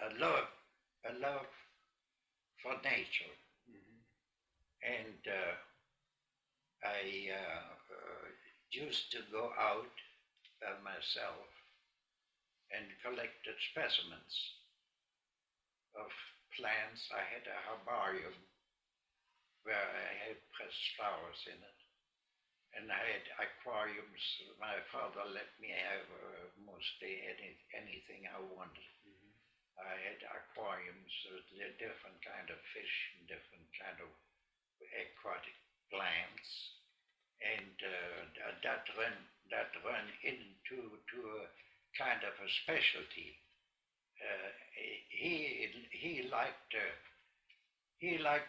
a love for nature, and I used to go out by myself and collected specimens of plants. I had a herbarium where I had pressed flowers in it, and I had aquariums. My father let me have mostly anything I wanted. I had aquariums with different kind of fish and different kind of aquatic plants, and that run into a kind of a specialty. He liked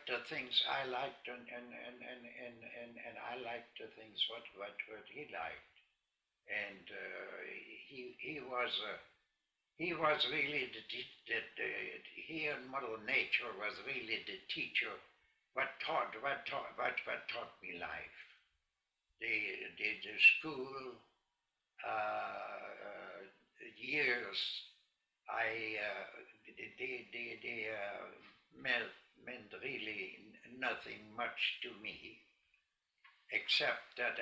the things I liked, and I liked the things what he liked, and he was really he and Mother Nature was really the teacher. What taught me life. The school years, meant really nothing much to me, except that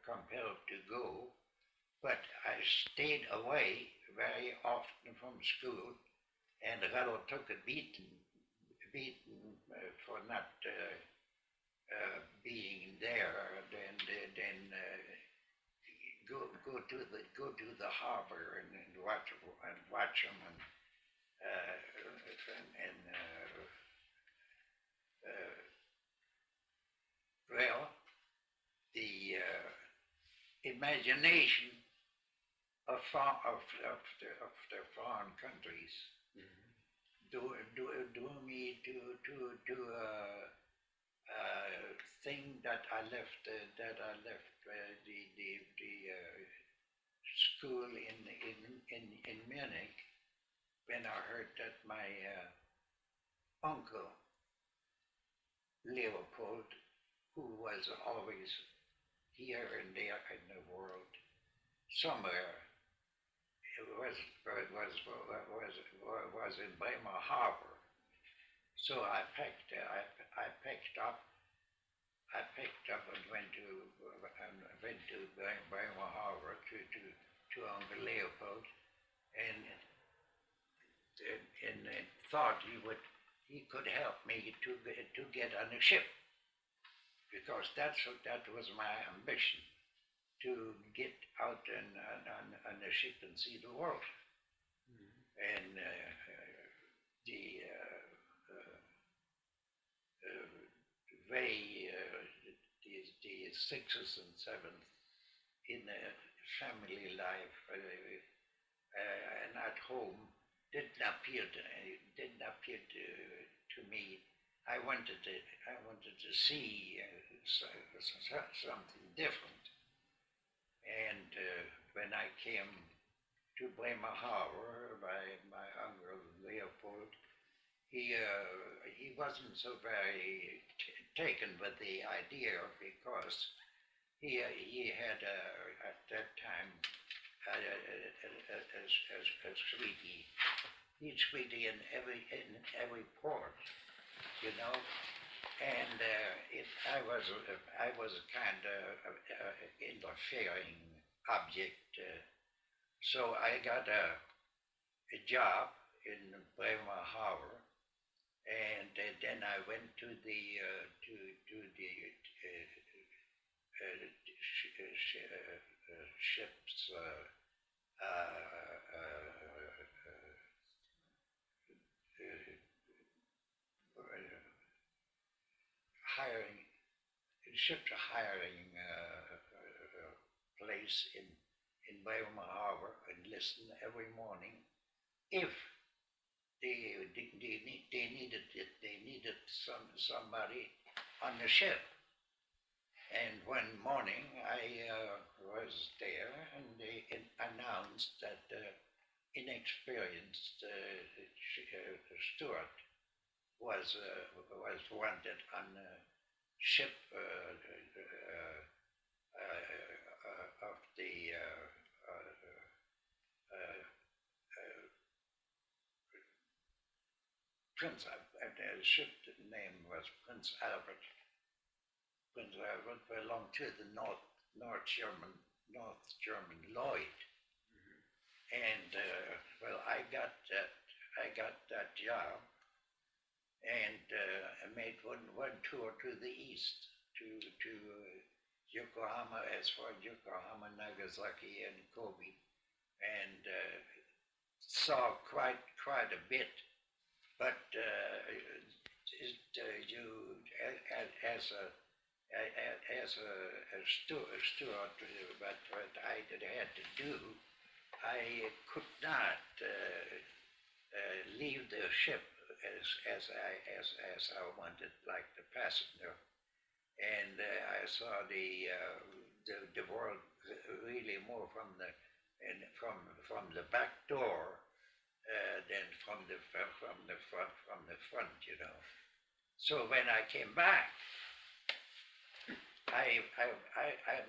compelled to go, but I stayed away very often from school, and rather took a beating for not being there, then go to the harbor and watch them, well, the imagination of the foreign countries do me to thing that I left the school in Munich when I heard that my uncle Leopold, who was always here and there in the world, somewhere, was in Bremer Harbor. So I packed up and went to Bremer Harbor to Uncle Leopold, and thought he could help me to get on a ship, because that was my ambition, to get out on a ship and see the world. And the sixth and seventh in family life and at home didn't appear to to me. I wanted to see something different. And when I came to Bremer Harbor by my uncle Leopold, he wasn't so very taken with the idea because he had at that time a sweetie. He'd sweetie in every port, you know. And I was a kind of interfering object. So I got a job in Bremer Harbor, and then I went to the ships hiring place in Bremer Harbor and listen every morning if they needed somebody on the ship. And one morning I was there, and they announced that inexperienced steward was wanted on a ship of the Prince. The ship name was Prince Albert. Prince Albert belonged to the North German Lloyd. And well, I got that job, and I made one tour to the east, to Yokohama, as far as Yokohama, Nagasaki, and Kobe, and saw quite a bit. But as a steward, what I had to do, I could not leave the ship as I wanted, like the passenger, and I saw the world really more from the back door than from the front, you know. So when I came back, I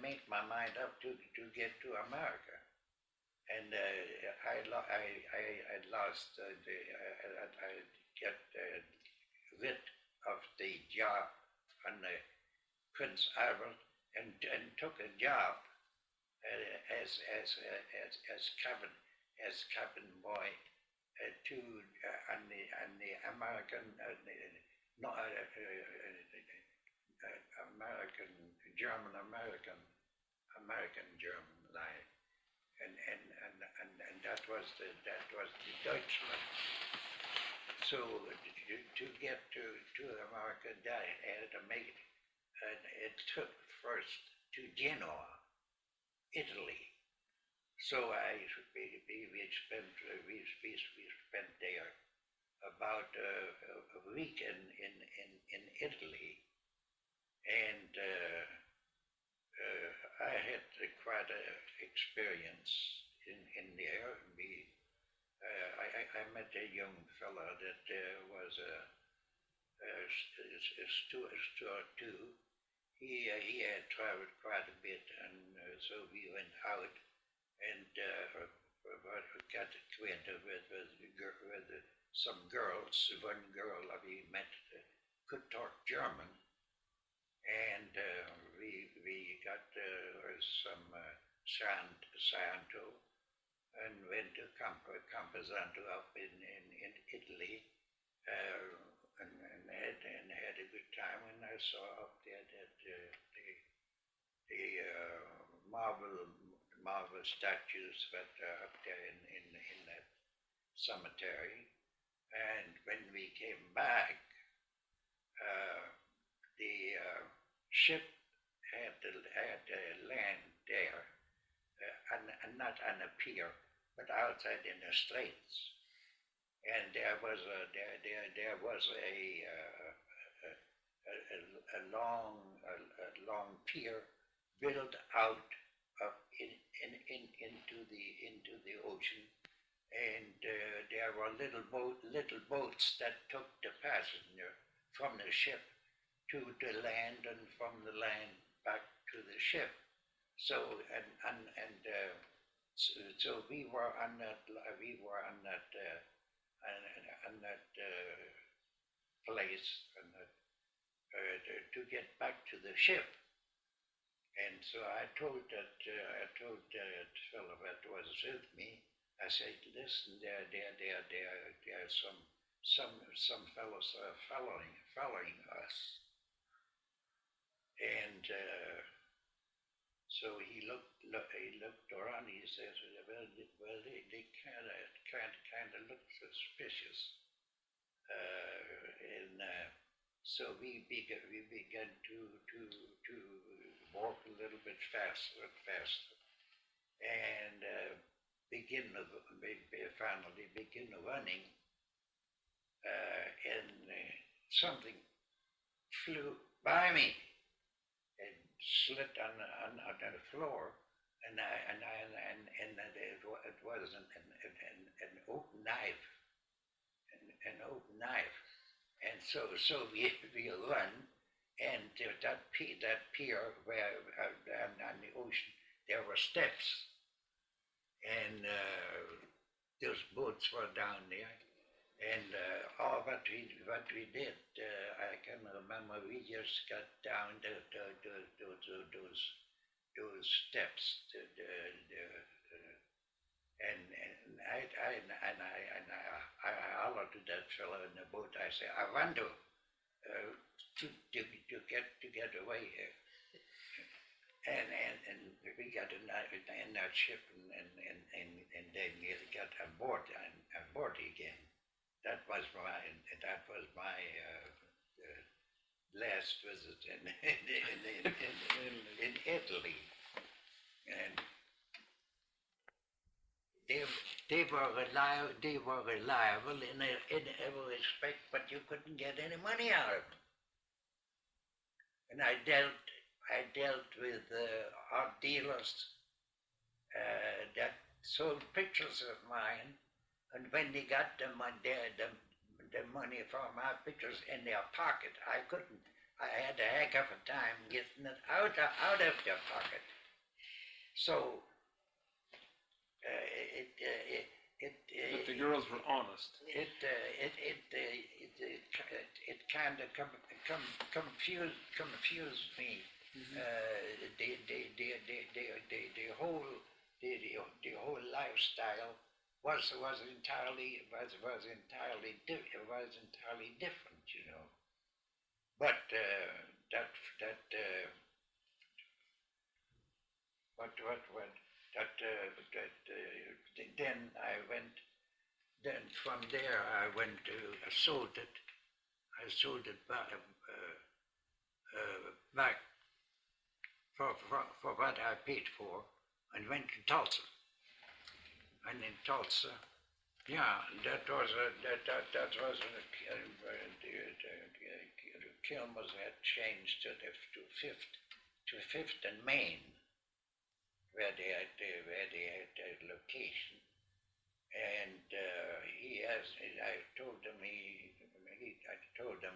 made my mind up to get to America, and I get rid of the job on the Prince Albert and took a job as cabin boy on the American German line, and that was the Deutschland. So to get to America, I had to make it. And it took first to Genoa, Italy. So we spent there about a week in Italy, and I had quite an experience in there. I met a young fella that was a steward too. He had traveled quite a bit, and so we went out and got acquainted with some girls. One girl we met could talk German, and we got some Santo and went to Camposanto up in Italy, and had a good time. And I saw up there that the marble statues that are up there in that cemetery. And when we came back, the ship had to land there, and not on a pier, but outside in the straits. and there was a long pier built out into the ocean, and there were little boats that took the passenger from the ship to the land, and from the land back to the ship. So so we were on that place to get back to the ship. And so I told that fellow that was with me. I said, listen, there are some fellows following us. And so he looked around. He says, well, they kind of look suspicious. So we began to walk a little bit faster, and finally begin running. And something flew by me and slid on the floor, and it was an open knife, and so we run, and that pier where on the ocean there were steps, and those boats were down there. And all what we did, I can remember, we just got down those steps, and I hollered to that fellow in the boat. I said, I want to get away here. And we got in that ship, and then we got aboard again. That was my last visit in Italy, and they were reliable in every respect, but you couldn't get any money out of them. And I dealt with art dealers that sold pictures of mine. And when they got the money for my pictures in their pocket, I had a heck of a time getting it out of their pocket. So but the girls were honest. It kind of confused me. The whole lifestyle was entirely different, you know. But then I went. Then from there I went to sold it. I sold it back for what I paid for, and went to Tulsa. And in Tulsa, the Kilmers had changed to Fifth and Main, where they had their location. And I told them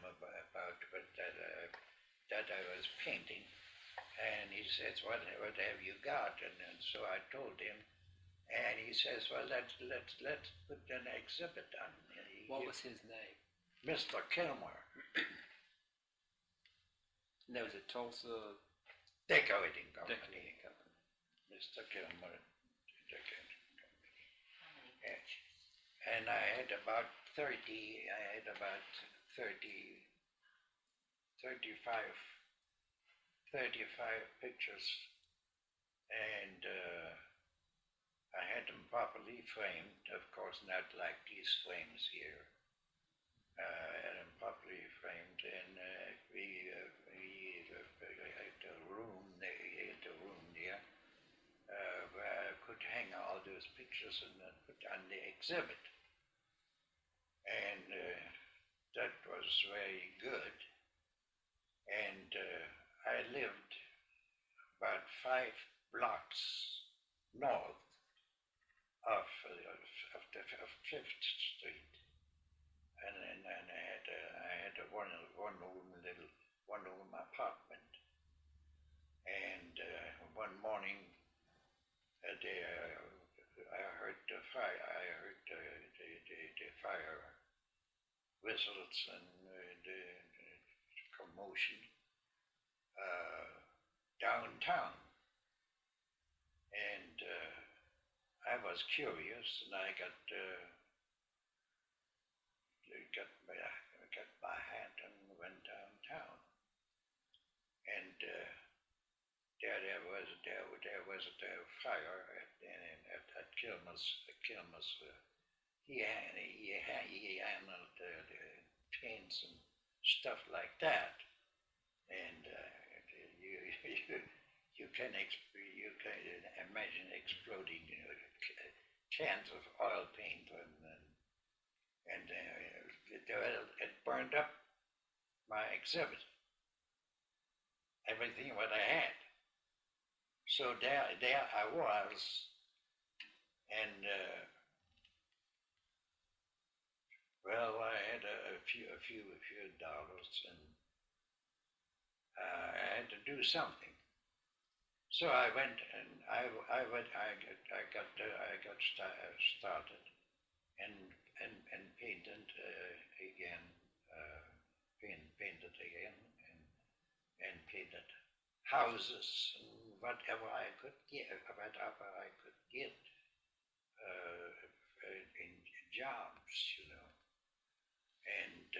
about that I was painting, and he says, what have you got? And so I told him. And he says, well, let's put an exhibit on. What was his name? Mr. Kilmer. And that was a Tulsa Decorating company. Mr. Kilmer Decorating Company. And I had about 35 pictures, and I had them properly framed, of course not like these frames here. I had them properly framed, and we had the room there where I could hang all those pictures and then put on the exhibit. and that was very good. And I lived about 5 blocks north of 5th Street, and I had a one room apartment. And one morning, I heard the fire. I heard the fire whistles and the commotion downtown. And I was curious, and I got my hat and went downtown. And there was a fire at Kilmus. He handled the paints and stuff like that, and you can imagine exploding cans of oil paint and it burned up my exhibit, everything what I had. So there I was, and well, I had a few dollars, and I had to do something. So I went and I got started and painted again, painted again, and painted houses and whatever I could get, in jobs, and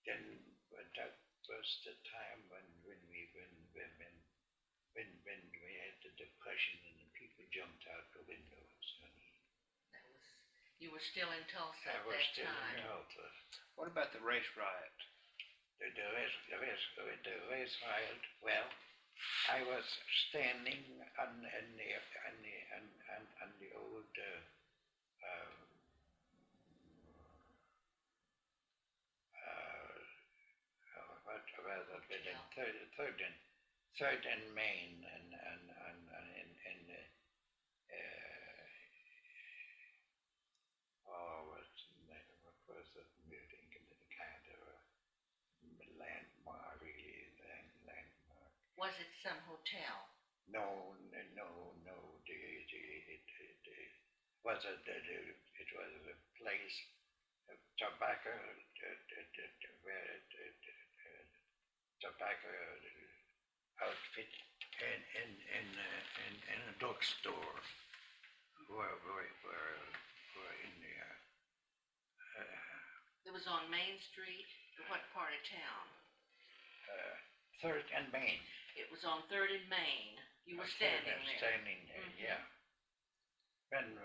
then that was the time when we had the depression and the people jumped out the windows. You were still in Tulsa I at was that still time. in Tulsa. What about the race riot? The race riot. Well, I was standing on the old third and Main, and what was that building? Kind of a landmark, really landmark. Was it some hotel? No. It was a place of tobacco, tobacco outfit, and a drugstore. Were in there. It was on Main Street. What part of town? 3rd and Main. It was on 3rd and Main. You were standing there. Standing there, Mhm. yeah. When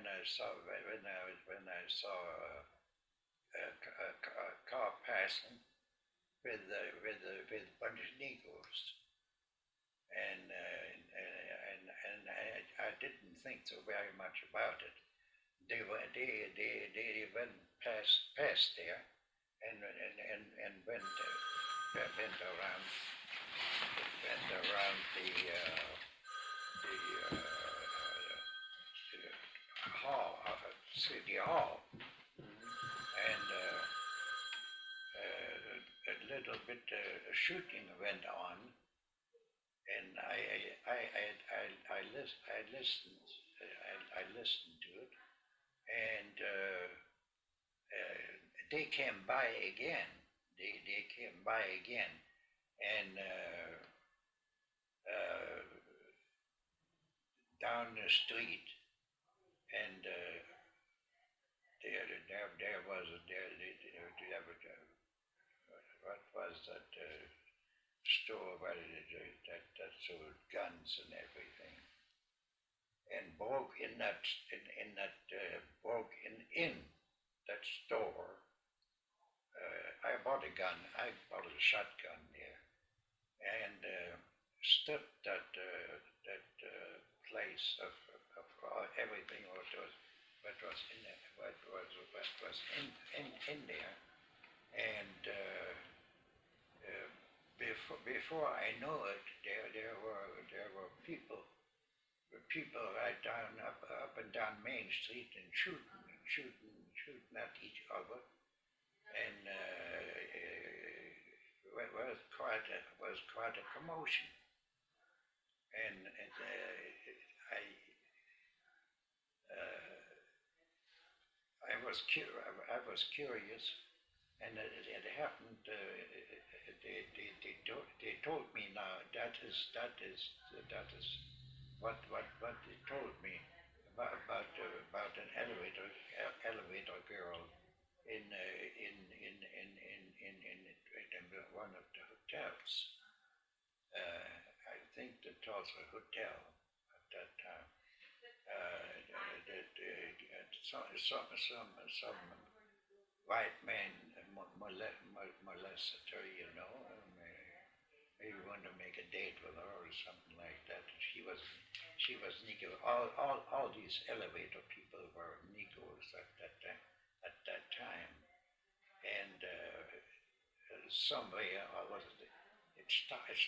I saw a car passing with a bunch of Negroes, and I didn't think so very much about it. They went past there, and went around the hall, City Hall, and a little bit shooting went on, and I listened to it, and they came by again. They came by again, and down the street, and there was what was that store where that sold guns and everything, and broke in that store. I bought a gun. I bought a shotgun there, and stood that place of everything what was in there, what was in there, and before I know it, there were people right down up and down Main Street and shooting at each other, and was quite a commotion, and I was curious, and it happened. They told me now that is what they told me about an elevator girl in one of the hotels. I think the Tulsa Hotel at that time. Some white man molested her, you know. Maybe wanted to make a date with her or something like that. She was Negro. All these elevator people were Negroes at that time, and somewhere or was it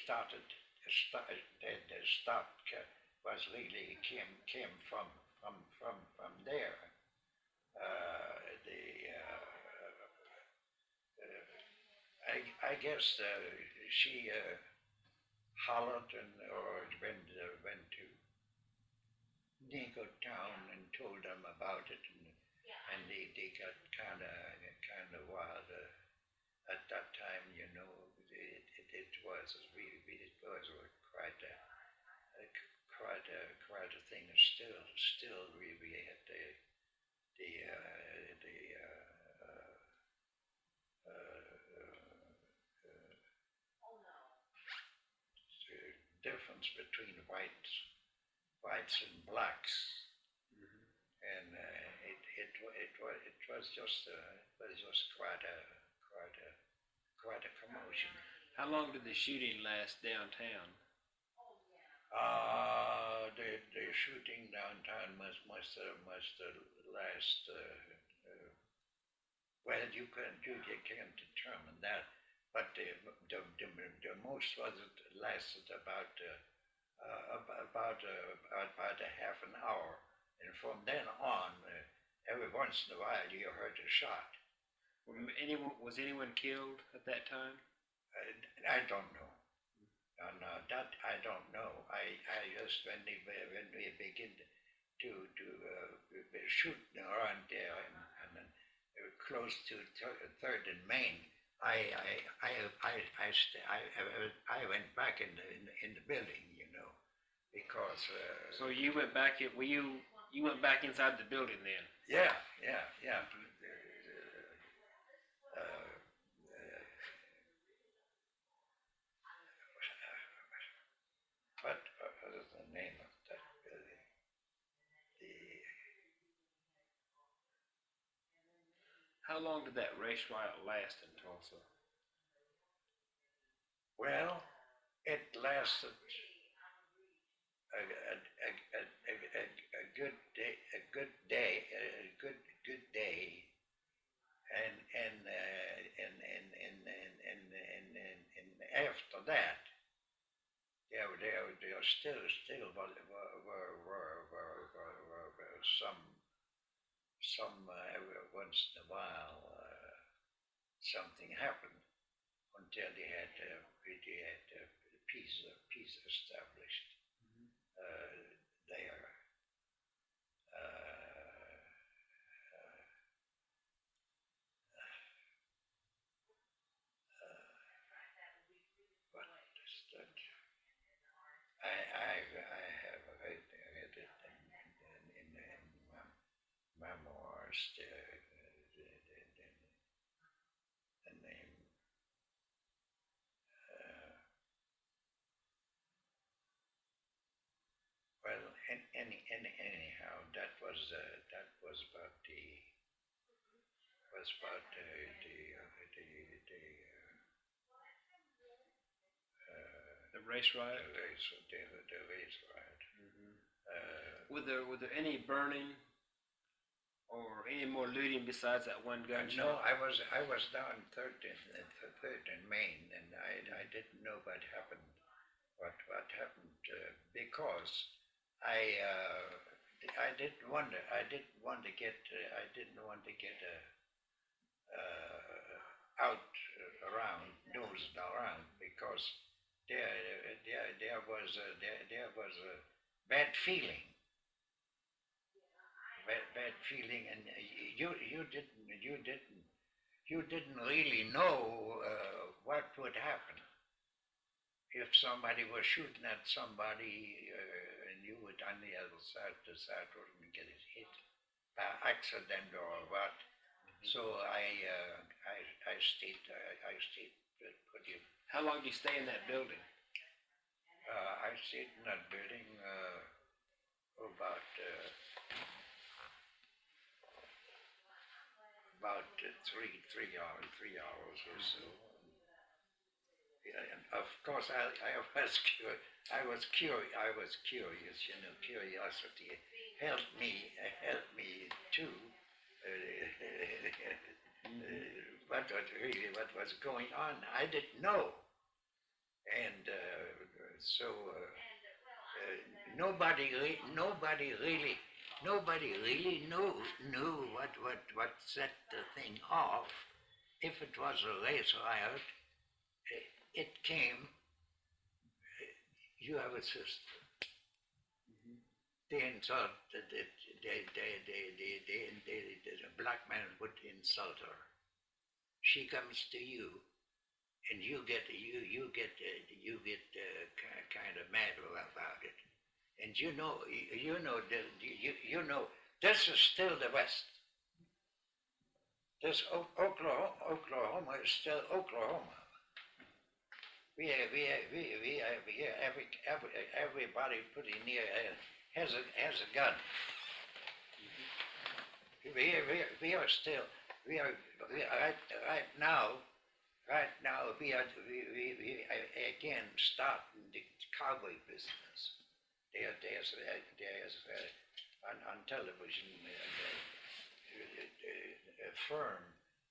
started. The start was really came from there. I guess she hollered or went to Negro Town and told them about it, and they got kind of wild at that time. You know, it was really quite a thing. Still we had the difference between whites and blacks, and it was just quite a commotion. How long did the shooting last downtown? The shooting downtown must last. Well, you can't determine that, but the most was it lasted about a half an hour, and from then on, every once in a while you heard a shot. Was anyone killed at that time? I don't know. No, that I don't know. I just when we begin to be shooting around there and close to Third and Main, I went back in the building, you know, because. So you went back. You went back inside the building then? Yeah. What was the name of that building? How long did that race riot last in Tulsa? Well, it lasted a good day, and after that, there still were some every once in a while something happened until they had peace established there. What is that? I have read it in memoirs. The name. Well, anyhow, that was about the race riot. The race riot. Was there any burning or any more looting besides that one gunshot? No, I was down 13th Main, and I didn't know what happened. What happened because I didn't want to get out around nosed around because there was a bad feeling. Bad feeling, and you didn't really know what would happen if somebody was shooting at somebody, and you would on the other side of the road and get it hit by accident or what. So I stayed pretty. How long did you stay in that building? I stayed in that building about 3 hours or so. And of course, I was curious. You know, curiosity helped me too. What was going on? I didn't know, and so nobody really knew what set the thing off. If it was a race riot, it came. You have a sister. They insult the black man would insult her. She comes to you, and you get kind of mad about it. And you know this is still the West. This Oklahoma is still Oklahoma. We everybody pretty near has a gun. We are still right now we again starting the cowboy business. There's on television a firm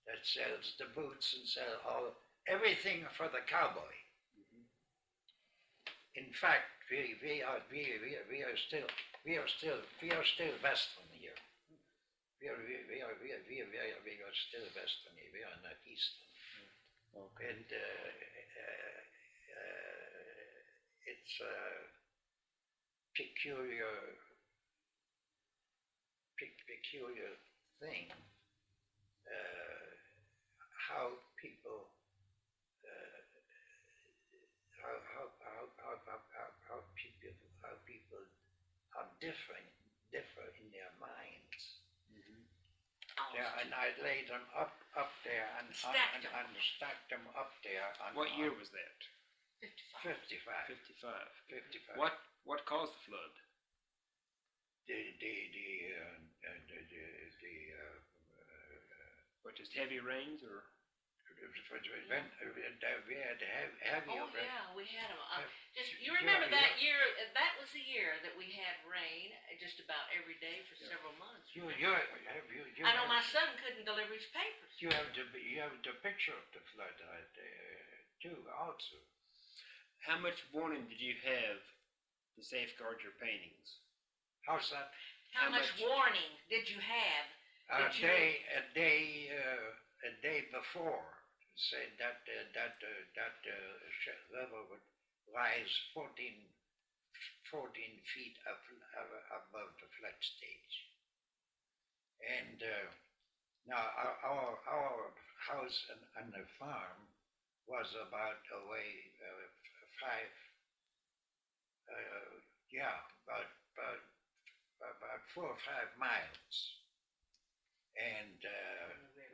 that sells the boots and sells everything for the cowboy. In fact, we are still Western here. We are still Western here. We are not Eastern. Okay. And it's a peculiar thing how people how people are differ in their minds. Yeah, and I laid them up there and stacked them up there. What year was that? 55. 55. What caused the flood? What, just heavy rains or? We had heavy. Oh yeah, we had them. You remember that year? That was the year that we had rain just about every day for several months. I know my son couldn't deliver his papers. You have the picture of the flood right there too, also. How much warning did you have to safeguard your paintings? How's that? How much warning did you have? A day before, said that river would rise 14 feet above the flood stage. And now our house and the farm was about away about 4 or 5 miles. And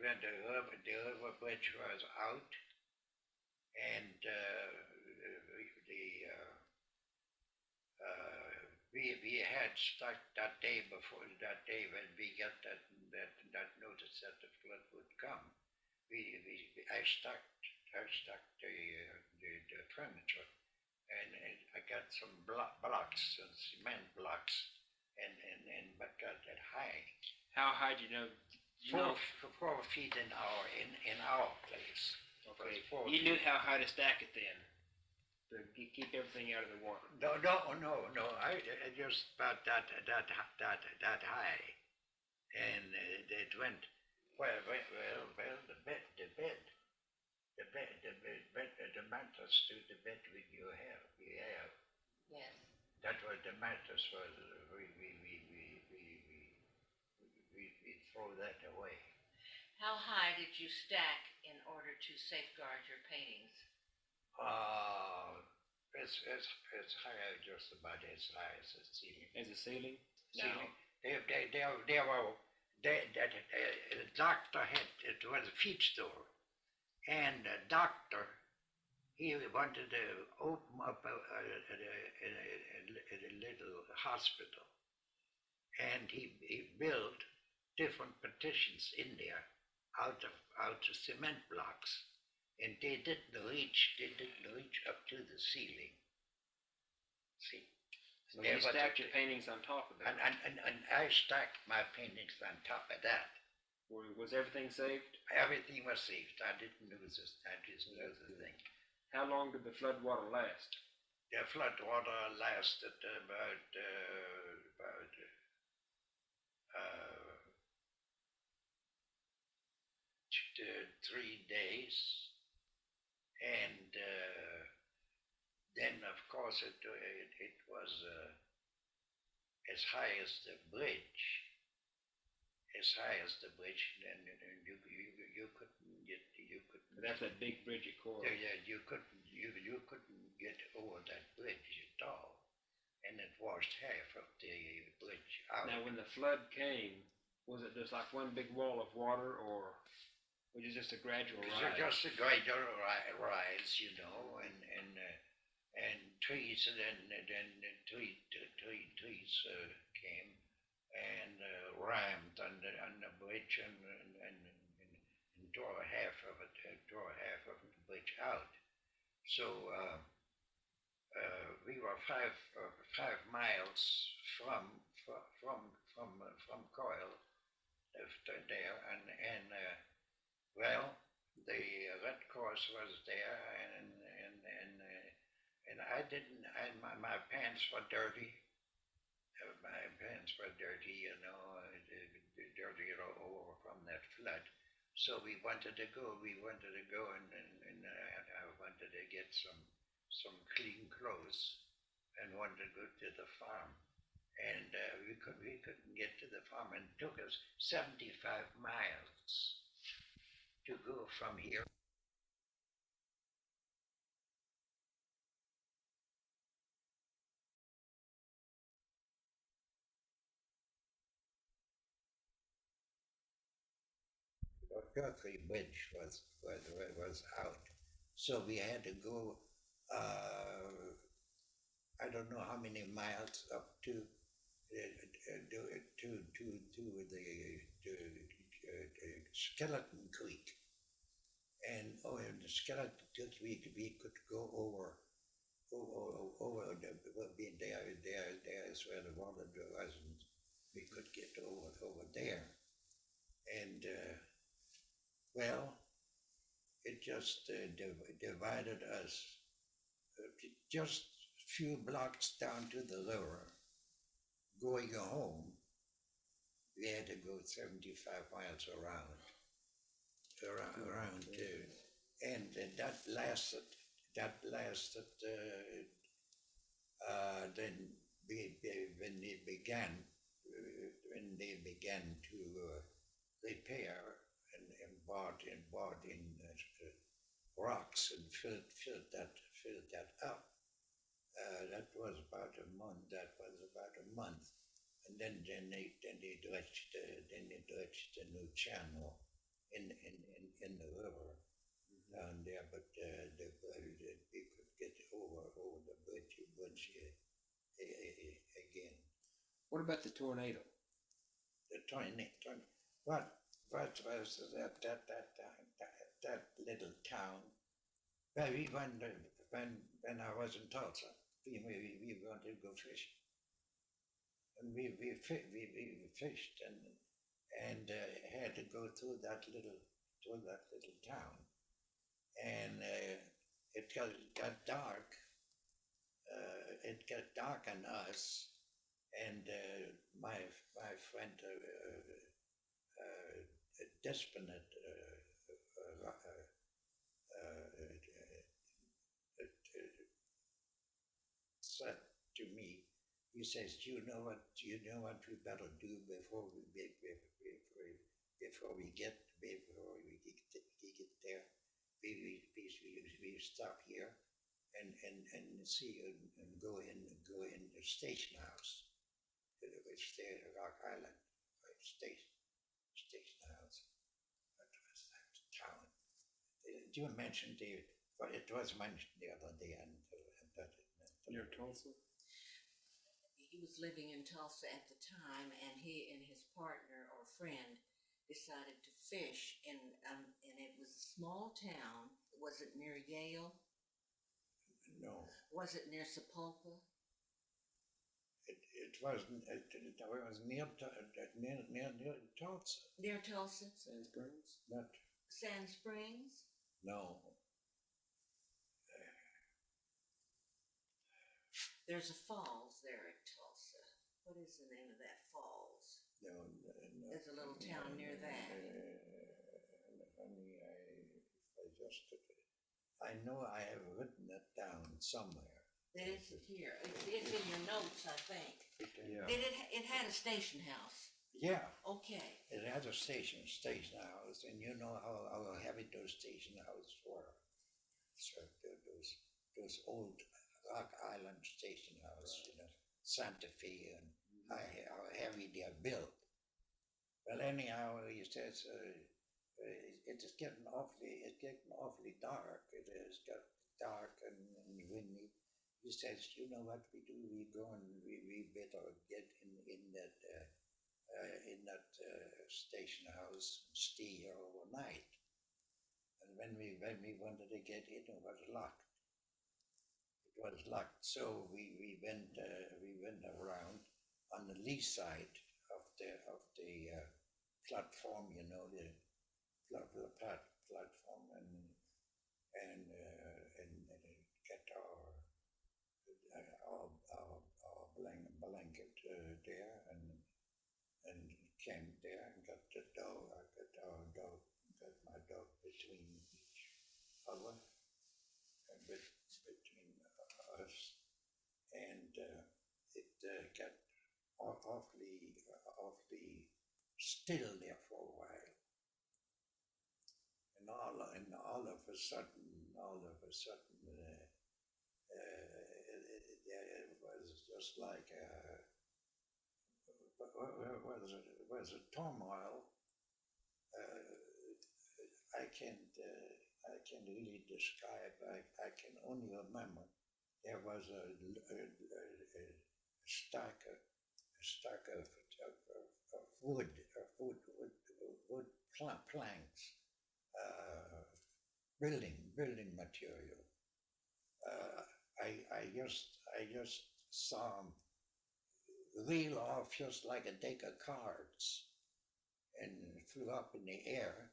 when the river bridge was out, and we had stuck that day before that day when we got that notice that the flood would come. I stuck the furniture and I got some blocks, some cement blocks, and but got that high. How high do you know? Four, 4 feet in our place. Okay. Four You knew feet. how high to stack it then, to keep everything out of the water. No. I just about that high, and it went well. The mattress to the bed we have. Yes. That was the mattress was we throw that away. How high did you stack in order to safeguard your paintings? It's higher, just about as high as the ceiling. As a ceiling? Ceiling. They were. The doctor had, it was a feed store, and the doctor, he wanted to open up a little hospital, and he built different partitions in there out of cement blocks, and they didn't reach up to the ceiling. See. So you stacked your paintings on top of that. And I stacked my paintings on top of that. Was everything saved? Everything was saved. I didn't lose this. I just lose the thing. How long did the flood water last? The flood water lasted about 3 days, and then of course it was as high as the bridge. As high as the bridge, and you couldn't get That's that big bridge at Coral. Yeah, you couldn't get over that bridge at all, and it washed half of the bridge out. Now, when the flood came, was it just like one big wall of water, or was it just a gradual rise? Just a gradual rise, you know, and trees, and then trees came and rammed on the bridge and tore half of the bridge out. So we were 5 miles from Coyle there, and well, the Red Cross was there, and I didn't. My pants were dirty. My pants were dirty, you know, dirty over from that flood. So we wanted to go. And I wanted to get some clean clothes, and wanted to go to the farm. And we couldn't get to the farm, and it took us 75 miles to go from here. The Guthrie Bridge was out, so we had to go. I don't know how many miles up to Skeleton Creek, and in the Skeleton Creek we could go over there is where the water was, and we could get over there, and well, it just divided us just a few blocks down to the river. Going home, we had to go 75 miles around, and that lasted. Then when they began to repair and brought in rocks and filled that up. That was about a month. And then they dredged a new channel in the river down there, but we could get over the bridge again. What about the tornado? The tornado. What was that little town? Well, we went when I was in Tulsa, we wanted to go fishing, and we fished and had to go through that little town, and it got dark. It got dark on us, and my friend Despinette said to me, he says, "Do you know what we better do before we get there? We stop here and see and go in the station house, which there Rock Island, right, station house. That was that town. You mentioned but it was mentioned the other day Near Tulsa? He was living in Tulsa at the time, and he and his partner or friend decided to fish, and it was a small town. Was it near Yale? No, Was it near Sepulpa? it wasn't. It was near Tulsa. Near Tulsa? Sand Springs? Not Sand Springs? no. There's a falls there at Tulsa. What is the name of that falls? No. There's a little town near that. Honey, I know I have written it down somewhere. It isn't here. It's in your notes, I think. Yeah. It had a station house. Yeah, Okay. it had a station house, and you know how heavy those station houses were. So those old Rock Island station houses, you know, Santa Fe, and how heavy they are built. Well, anyhow, he says it is getting awfully dark. It has got dark and windy. He says, you know what we do? We go and we better get in that station house and stay here overnight. And when we wanted to get in, it was locked. It was locked. So we went around on the lee side of the platform, you know, the platform, and get our blanket there, and came there and got the dog. I got my dog between each other, and between us, and it got awfully still there for a while, and all of a sudden, it was just like was a turmoil. I can't really describe. I can only remember there was a stack of wood planks, building material. I just saw them reel off just like a deck of cards and flew up in the air,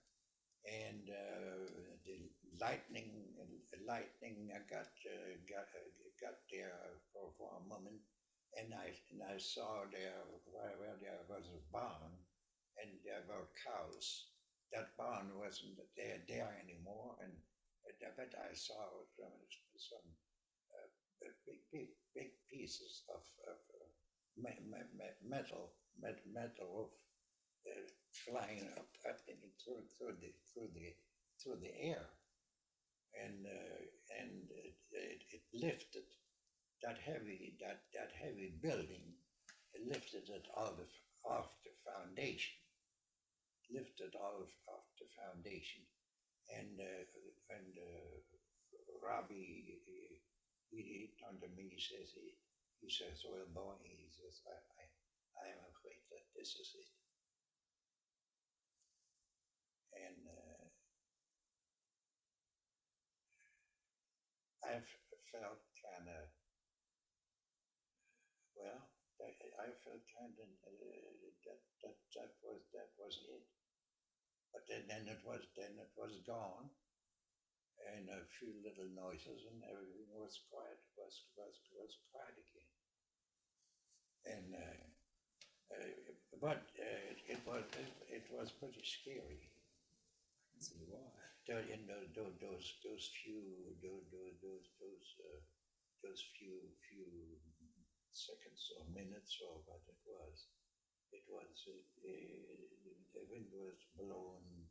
and the lightning got there for a moment, and I saw there where there was a barn and there were cows. That barn wasn't there anymore, and but I saw some big pieces of metal flying up through the air, and it lifted that heavy building. It lifted it off the foundation. And Robbie, he turned to me. He says, "Well, boy," he says, I am afraid that this is it." And felt kind of, well, I felt kind of that was it. But then it was gone, and a few little noises, and everything was quiet. Was quiet again. And but it was pretty scary. See why? In those few seconds or minutes or what it was. The wind was blowing,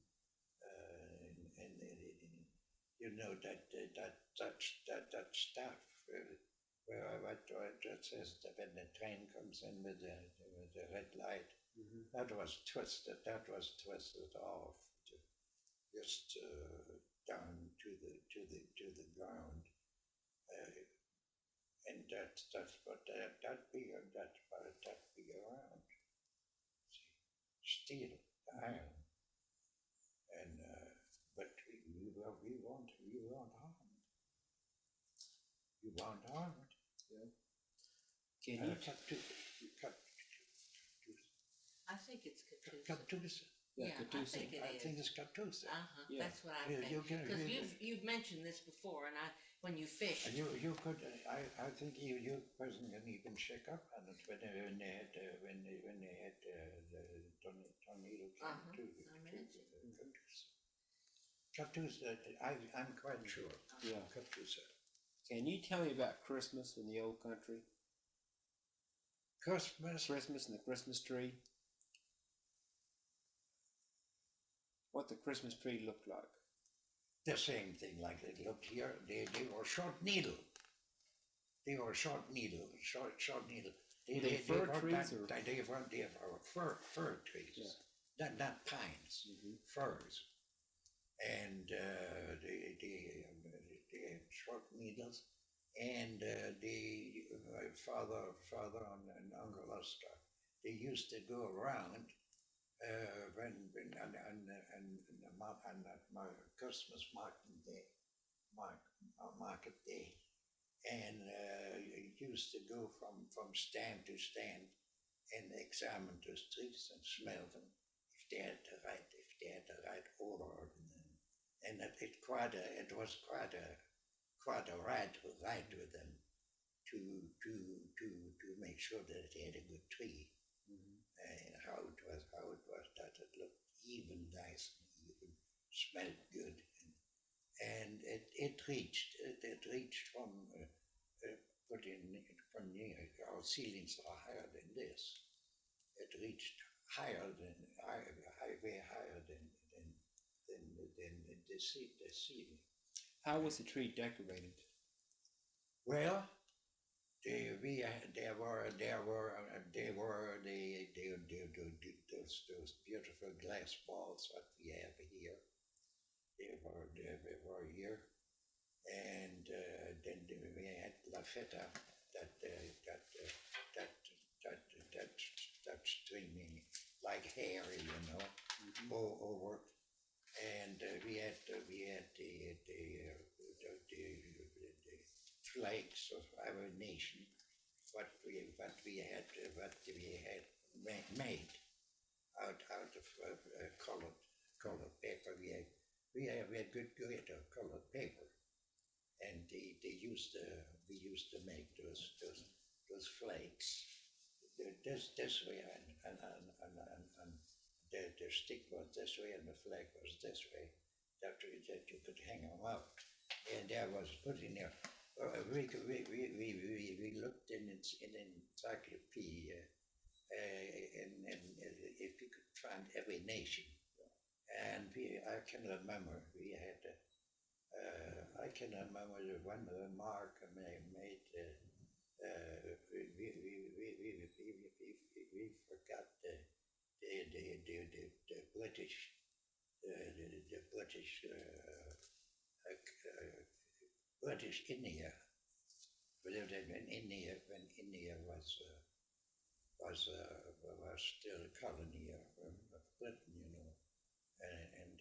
and you know that stuff where that says that when the train comes in with the red light, that was twisted. That was twisted off, just down to the ground. And that's what that be around. See, steel, iron, and but we weren't harmed. We weren't harmed. Yeah. Can you? I think it's Catoosa. Catoosa. Yeah, I Catoosa. think it I is. think it's Catoosa. Yeah. That's what I Yeah, think. you can- Because you- you've mentioned this before, and when you fish. And you could I think you person can even check up on it when they had the tornado came to I imagine. Catoosa. I'm quite sure. Yeah. Catoosa. Can you tell me about Christmas in the old country? Christmas. Christmas and the Christmas tree. What the Christmas tree looked like. The same thing like it looked here. They were short needle. They were short needle. Short needle. Were they fir trees or? They were fir trees. Yeah. Not pines. Firs. And they had short needles, and my father and Uncle Oscar, they used to go around when on my Christmas market day, and used to go from stand to stand and examine the streets and smell them if they had the right odor. And it was quite a ride with them to make sure that they had a good tree, and how it was that it looked even nice and even smelled good, and it reached from our ceilings are higher than this. It reached way higher than the ceiling. How was the tree decorated? Well, those beautiful glass balls that we have here. They were here, and then we had Lafetta that streaming like hair, over. And we had the flakes of our nation, what we had made out of colored paper. We had good of colored paper, and we used to make those flakes this way, and the stick was this way and the flag was this way, that you could hang them up. And there was put in there. We looked in encyclopedia, and if you could find every nation, and I can remember we had. I can remember the one remark made. We forgot the British, British India. When India was still a colony of Britain, and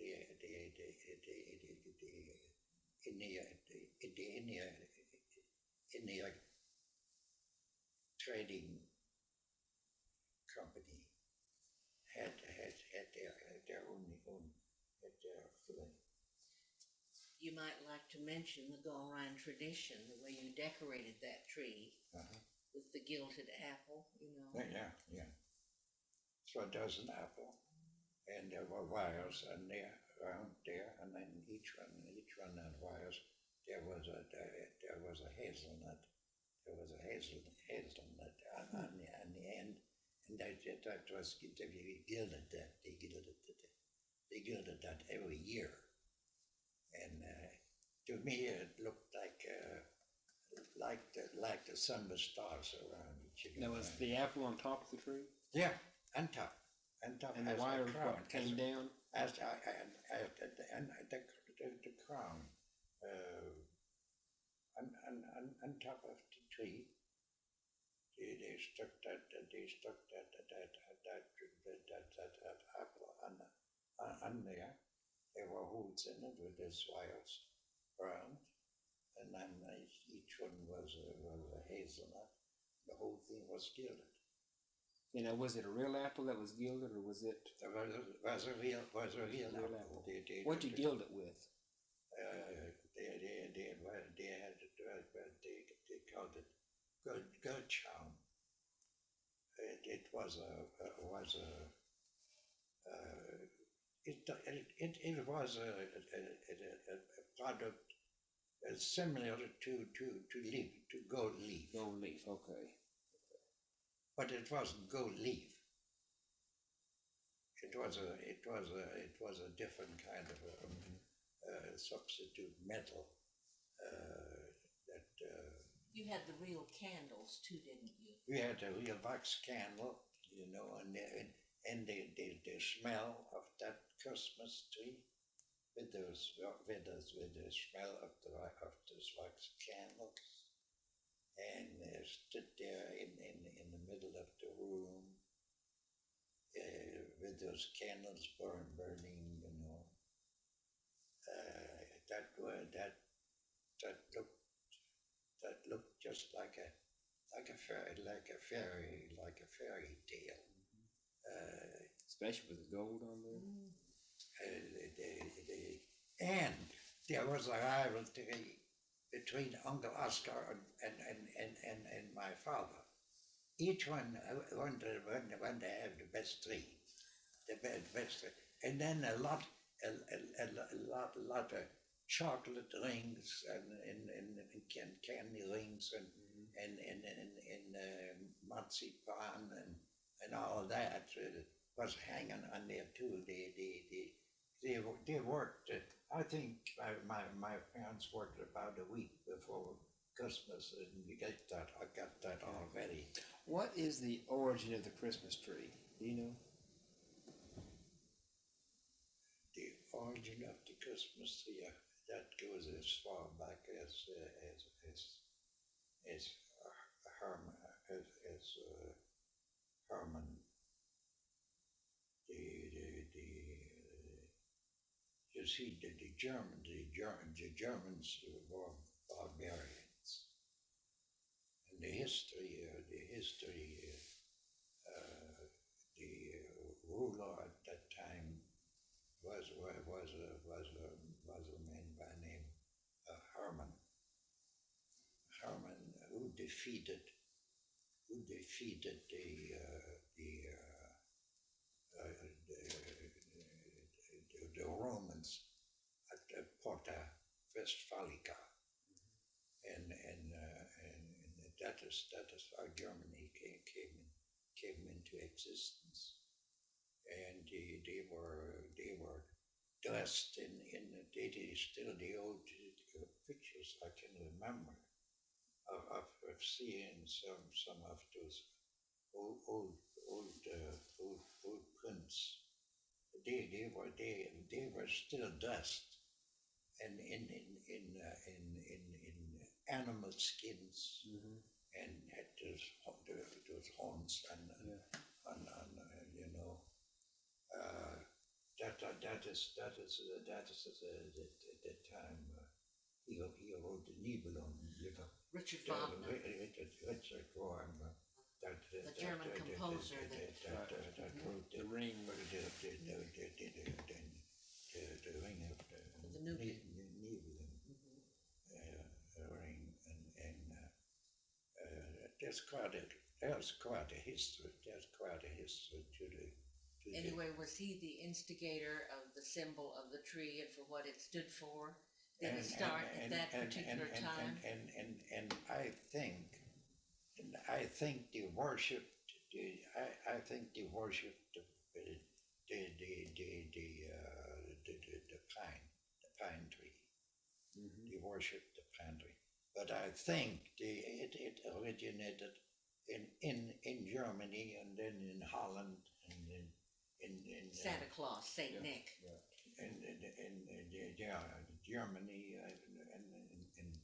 You might like to mention the Galrein tradition, the way you decorated that tree with the gilded apple, you know. Yeah. So it does an apple, and there were wires and there around there, and then each one had wires. There was a hazelnut. There was a hazelnut on the end, and that was they gilded that. They gilded that every year, and to me it looked like the sun with stars around it. Now, was the apple on top of the tree? Yeah, on top. And the wires what, came down? And the crown on top of the tree. They stuck that apple on there. There were holes in it with these wires around, and then each one was a hazelnut. The whole thing was gilded. You know, was it a real apple that was gilded, or was it? It was a real apple. What'd you gild it with? They called it gold charm. It was a product similar to gold leaf. Gold leaf, okay. But it wasn't gold leaf. It was a different kind of a substitute metal that. You had the real candles too, didn't you? We had a real wax candle, you know, and the smell of that Christmas tree with the smell of those wax candles, and stood there in the middle of the room with those candles burning, you know. That looked just like a fairy tale. Especially with the gold on there. And there was a rivalry between Uncle Oscar and my father. Each one wanted to have the best tree, and then a lot of chocolate rings and candy rings and marzipan and all that was hanging on there too. They worked. I think my parents worked about a week before Christmas, and I got that all ready. What is the origin of the Christmas tree? Do you know? The origin of the Christmas tree, that goes as far back as Herman. You see, the Germans were barbarians, and the ruler at that time was a man by the name of Herman. Herman, who defeated the Romans at Porta Westfalica, and that is how Germany came into existence. And they were dressed in still the old pictures I can remember of seeing some of those old prints. They were still dressed and in animal skins, and had those horns and you know. That is the time he wrote the Nibelung, you know. Richard Wagner, Richard Wagner. the German composer that wrote the ring. ring of The new ring, ring, and there's quite a history. There's quite a history to the. Anyway, was he the instigator of the symbol of the tree and for what it stood for? Did it start at that particular time? And I think they worshipped. I think they worshipped the pine tree. Mm-hmm. They worshipped the pine tree. But I think it originated in Germany and then in Holland and then in Santa Claus, Saint Nick. in Germany and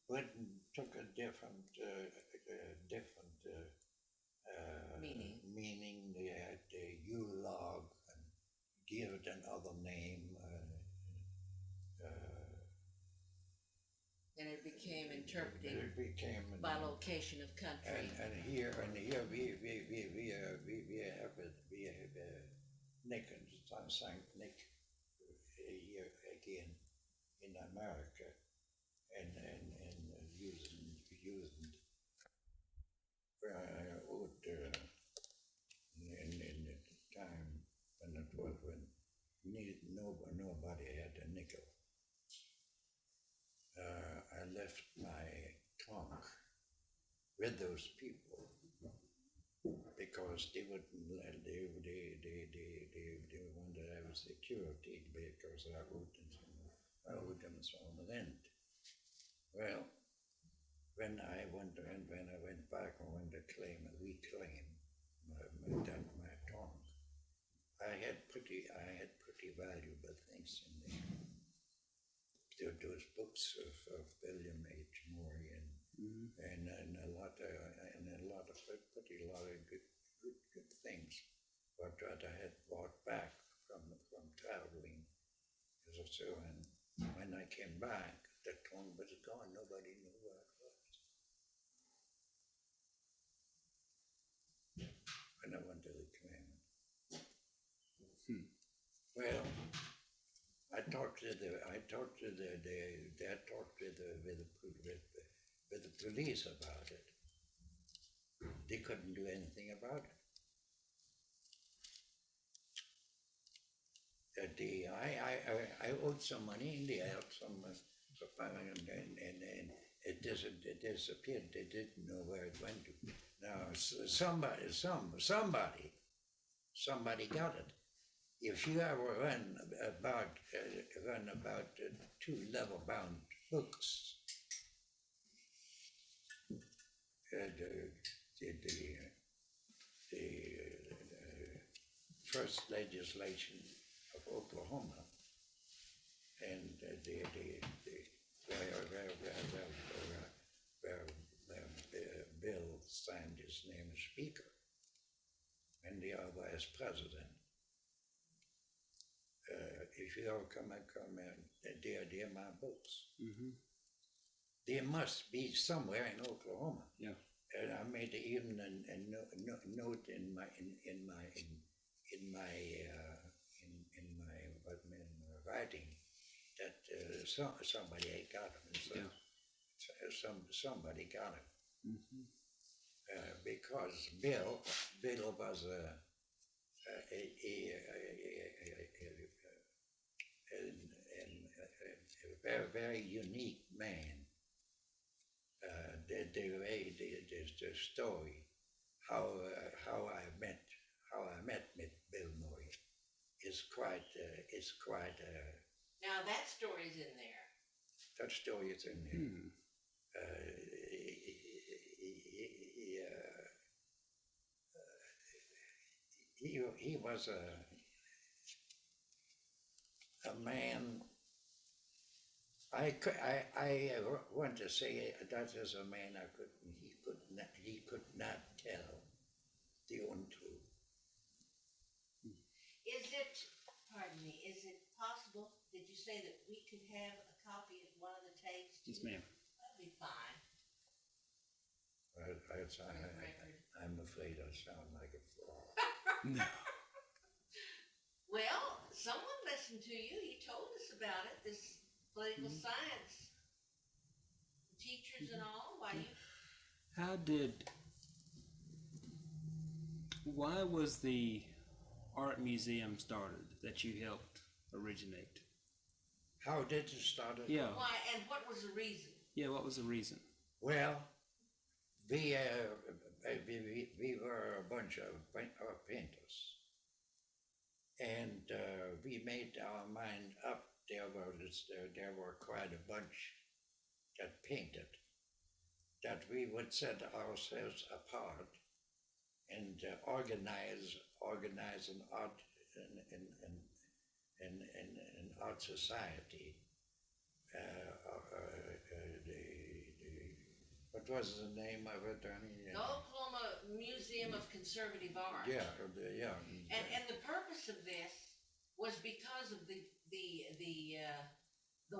Britain took a different meaning. They had the Yule log and give it another name. And it became interpreted It became by location of country. and here we have Nick and Saint Nick here again in America and using old in the time when nobody had a nickel. I left my trunk with those people because they wouldn't let they wanted to have security because I owed them some rent. Well, when I went back, I went to reclaim my trunk. I had pretty valuable things in there. Those books of William H. Morey and a lot of good things, but that I had brought back from traveling. So when I came back, the trunk was gone. Nobody knew where it was. And I went to reclaim it. Well, I talked with the police about it. They couldn't do anything about it. I owed some money and they had some and it disappeared. They didn't know where it went to. Now somebody got it. If you ever run about 2 level-bound books, the first legislation of Oklahoma, and where Bill signed his name as Speaker, and the other as President. If you ever come in, they're my books. Mm-hmm. They must be somewhere in Oklahoma. Yeah. And I made even a note in my writing that somebody had got them. So somebody got it. Mm-hmm. Because Bill was a very, very unique man. The story how I met Bill Murray is quite Now that story's in there. that story is in there. He was a man. I want to say that is a man he could not tell the untruth. Is it possible, did you say that we could have a copy of one of the tapes? Yes, ma'am. That'd be fine. I'm afraid I sound like a fraud. No. Well, someone listened to you. You told us about it, this political science teachers and all. Why was the art museum started that you helped originate? How did it start? Yeah. Why, and what was the reason? Yeah, what was the reason? Well, we were a bunch of painters, and we made our mind up. There were quite a bunch that painted, that we would set ourselves apart and organize an art an art society. What was the name of it, Danny? The Oklahoma Museum of Conservative Art. Yeah. And the purpose of this was because of the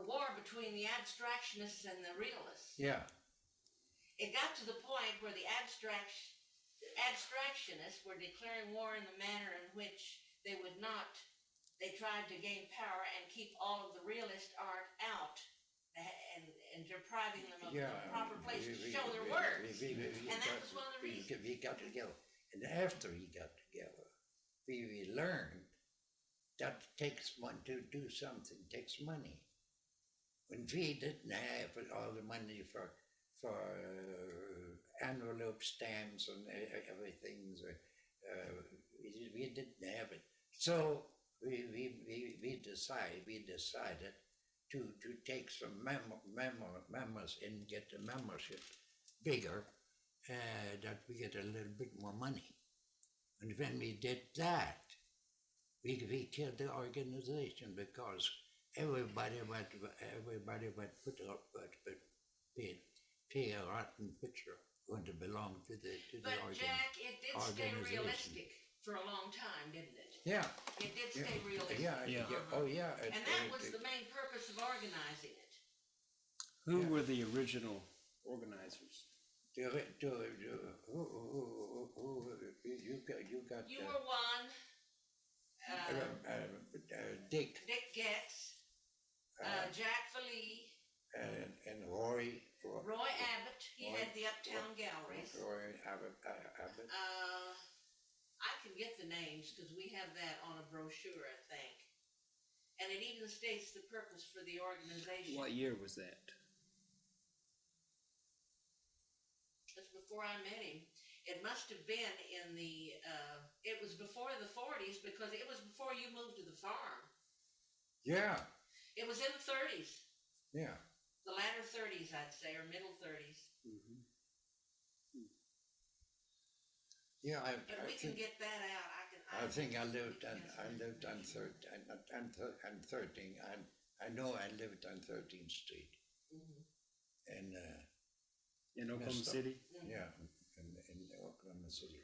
war between the abstractionists and the realists. Yeah. It got to the point where the abstractionists were declaring war in the manner in which they tried to gain power and keep all of the realist art out and depriving them of the proper place to show their works. And that was one of the reasons. We got together. And after we got together, we learned that takes money to do something, takes money. When we didn't have all the money for envelope stamps and everything, we didn't have it. So we decided to take some members and get the membership bigger, that we get a little bit more money. And when we did that, we killed the organization, because everybody would pay a rotten picture going to belong to the But Jack, it did stay realistic for a long time, didn't it? Yeah. It did stay realistic. Yeah. Oh yeah. And that was the main purpose of organizing it. Who were the original organizers? You got. You were one. Dick. Dick Getz. Jack Valee. And Roy Abbott. He had the Uptown Galleries. Roy Abbott. I can get the names because we have that on a brochure, I think. And it even states the purpose for the organization. What year was that? That's before I met him. It must have been in the, it was before the 40s, because it was before you moved to the farm. Yeah. It was in the 30s. Yeah. The latter 30s, I'd say, or middle 30s. Mm-hmm. Yeah, But we can get that out. I think I lived on 13. I know I lived on 13th Street. Mm-hmm. And In Oklahoma City? yeah, in Oklahoma City.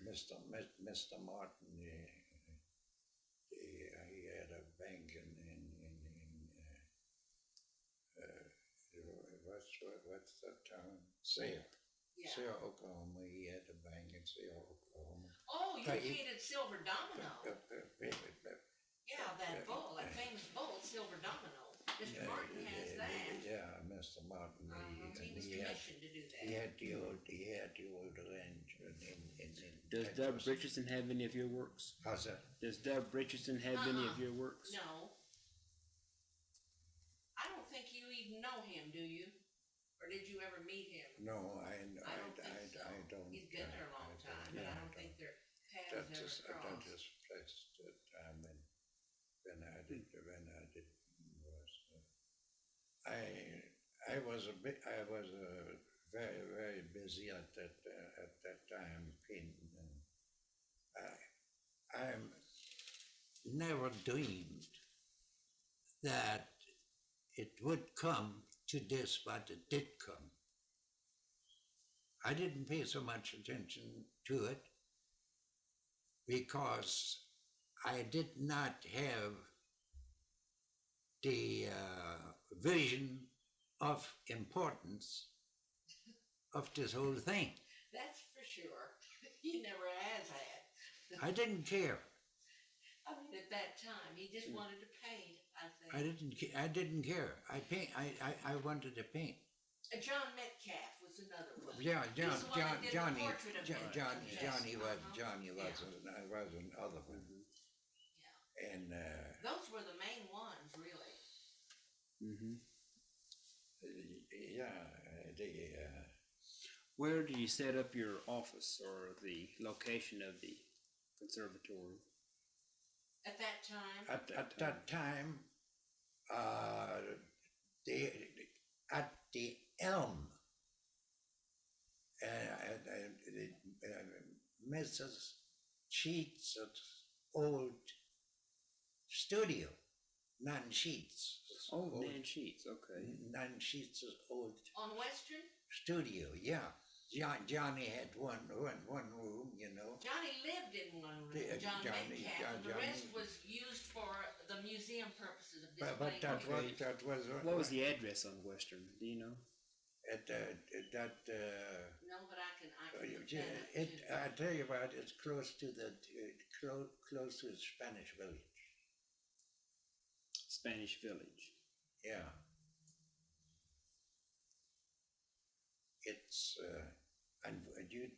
Mr. Martin, he had a bank in what's that town? Sayre. Yeah. Sayre, Oklahoma. He had a bank in Sayre, Oklahoma. Oh, you painted Silver Domino. Yeah, that bull, that famous bull, Silver Domino. Mr. Martin has that. Yeah, Mr. Martin. He was commissioned to do that. He had the old ranch in Does Dub Richardson have any of your works? How's that? Does Dub Richardson have any of your works? No. I don't think you even know him, do you? Or did you ever meet him? No, I don't. He's been there a long time, but I don't think their paths ever crossed. That just placed the time when I did I was very, very busy at that time painting, and I never dreamed that it would come to this, but it did come. I didn't pay so much attention to it because I did not have the vision of importance of this whole thing. That's for sure. He never has had. I didn't care. I mean, at that time, he just wanted to paint, I think. I didn't care. I wanted to paint. John Metcalf was another one. Yeah, He's the one that did the Johnny, portrait of Metcalf. Yes, Johnny Yeah. was another one. Yeah. And, Those were the main ones, really. Where did you set up your office or the location of the conservatory? At that time, at that time, at the Elm, Mrs. Sheets' old studio, Nan Sheets. Oh, Nan Sheets, okay. Nan Sheets' old on Western, studio, yeah. Johnny had one room, you know. Johnny lived in one room, John Metcalf, and the rest was used for the museum purposes of displaying. But that was What was the address on Western? Do you know? at that. No, but I can look that up, too. I tell you what, it's close to the Spanish Village. Spanish Village. Yeah. It's and you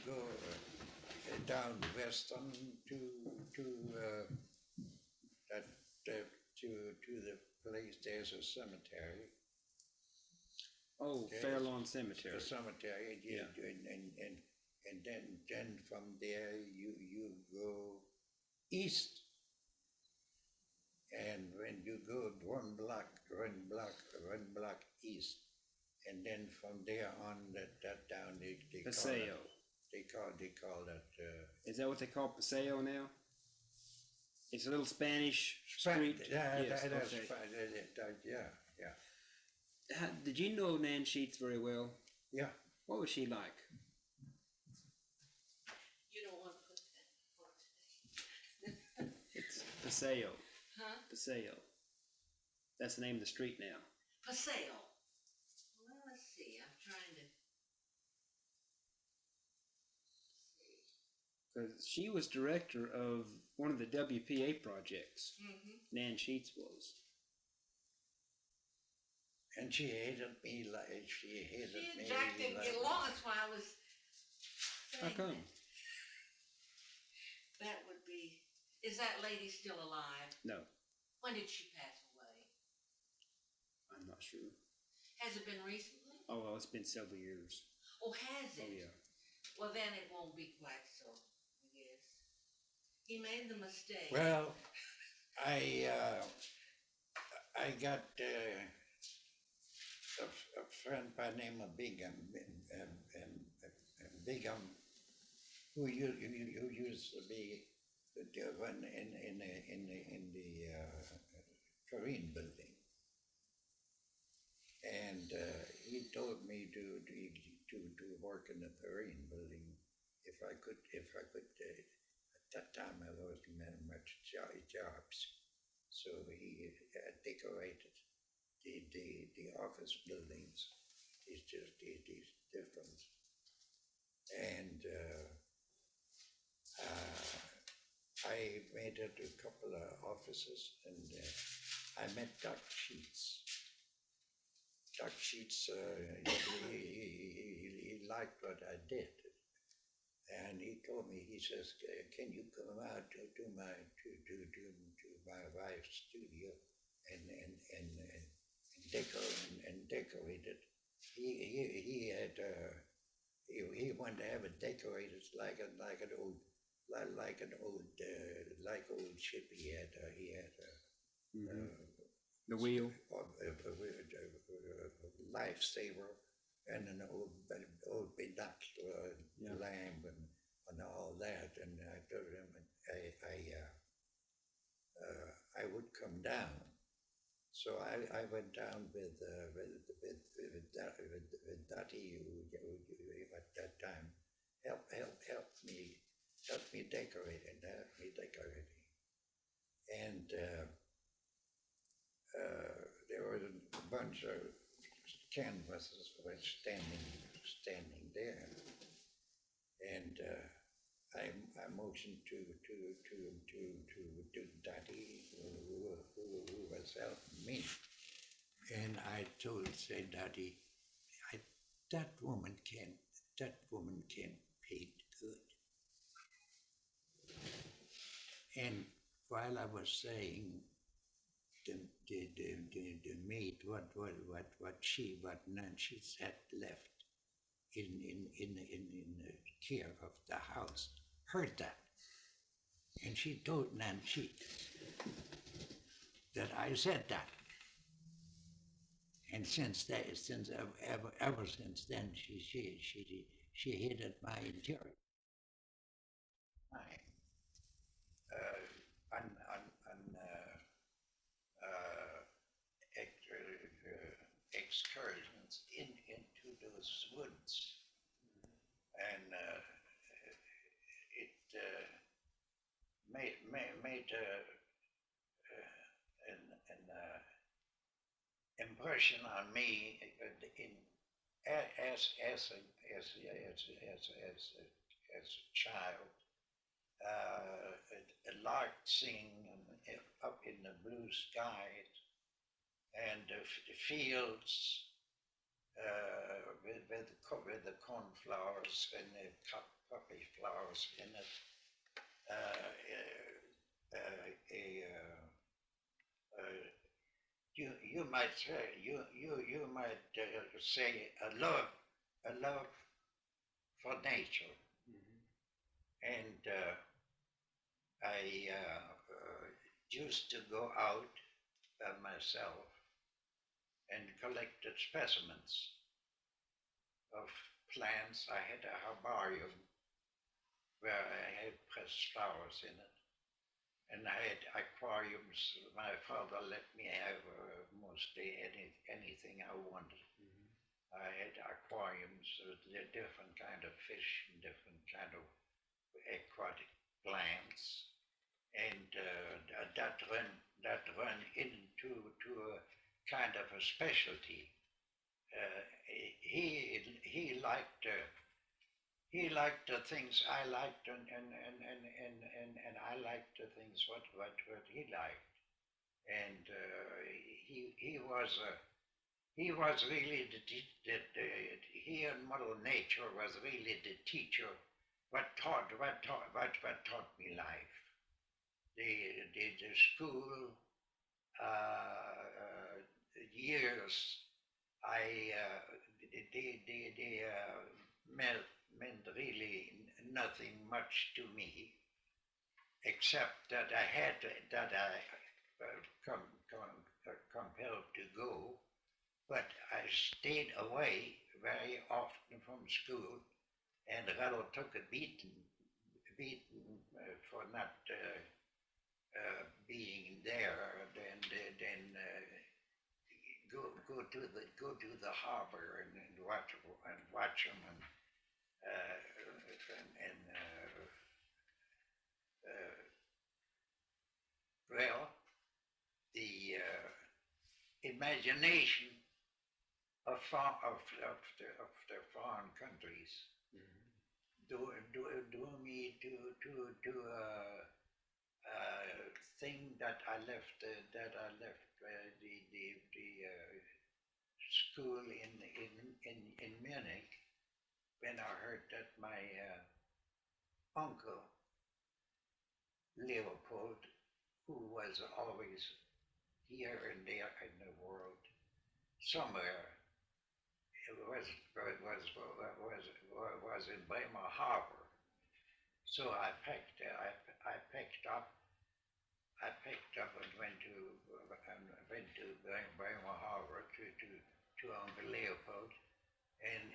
go down Western to that to the place. There's a cemetery. Oh, Okay. Fairlawn Cemetery. The cemetery, Yeah. and then from there you go east. And when you go one block east, and then from there on that down they Paseo. call that Is that what they call Paseo now? It's a little Spanish street. Yes, that's okay. fine. Yeah. Did you know Nan Sheets very well? Yeah. What was she like? You don't want to put that on today. It's Paseo. Huh? Paseo. That's the name of the street now. Paseo. Well, let's see. I'm trying to see. Because she was director of one of the WPA projects. Nan Sheets was. And she hated me like she hated She me. and Jack didn't get along. That's why I was How saying come? that would be. Is that lady still alive? No, When did she pass away? I'm not sure. Has it been recently? Oh, well, it's been several years. Oh, has it? Oh, yeah. Well, then it won't be quite so, I guess. He made the mistake. Well, I got a friend by the name of Bigham, who used to be the one in the Korean building, and he told me to work in the Korean building if I could. At that time, I wasn't getting much jobs, so he decorated the office buildings. These different, and I made it a couple of offices, and I met Doc Sheets. Doc Sheets, he liked what I did, and he told me, he says, "Can you come out to my wife's studio and decorate it?" He wanted to have it decorated like old ship. He had The wheel. a lifesaver and an old binocular lamp and all that. And I told him I would come down. So I went down with Dottie, who at that time helped me decorate it, and there was a bunch of canvases were standing there, and I motioned to Daddy who was helping me. And I said, Daddy, that woman can paint good. And while I was saying the maid what Nancy sat left in the care of the house heard that, and she told Nancy that I said that. And ever since then, she hated my interior. Excursions into those woods, and it made an impression on me as a child. A lark sing up in the blue skies, and the fields with the cornflowers and the poppy flowers in it. You might say a love for nature. And I used to go out by myself and collected specimens of plants. I had a herbarium where I had pressed flowers in it. And I had aquariums. My father let me have mostly anything I wanted. I had aquariums with different kind of fish and different kind of aquatic plants. And that run into a kind of a specialty. He liked the things I liked, and I liked the things what he liked. And he was really he and Mother Nature was really the teacher. What taught me life. The school years, they meant really nothing much to me, except that compelled to go, but I stayed away very often from school, and rather took a beating for not being there, then go to the harbor and watch them well, the imagination of the foreign countries do me to thing that I left the school in Munich when I heard that my uncle Leopold, who was always here and there in the world, somewhere, was in Bremer Harbor. So I packed up and went to Bremer Harbor to Uncle Leopold, and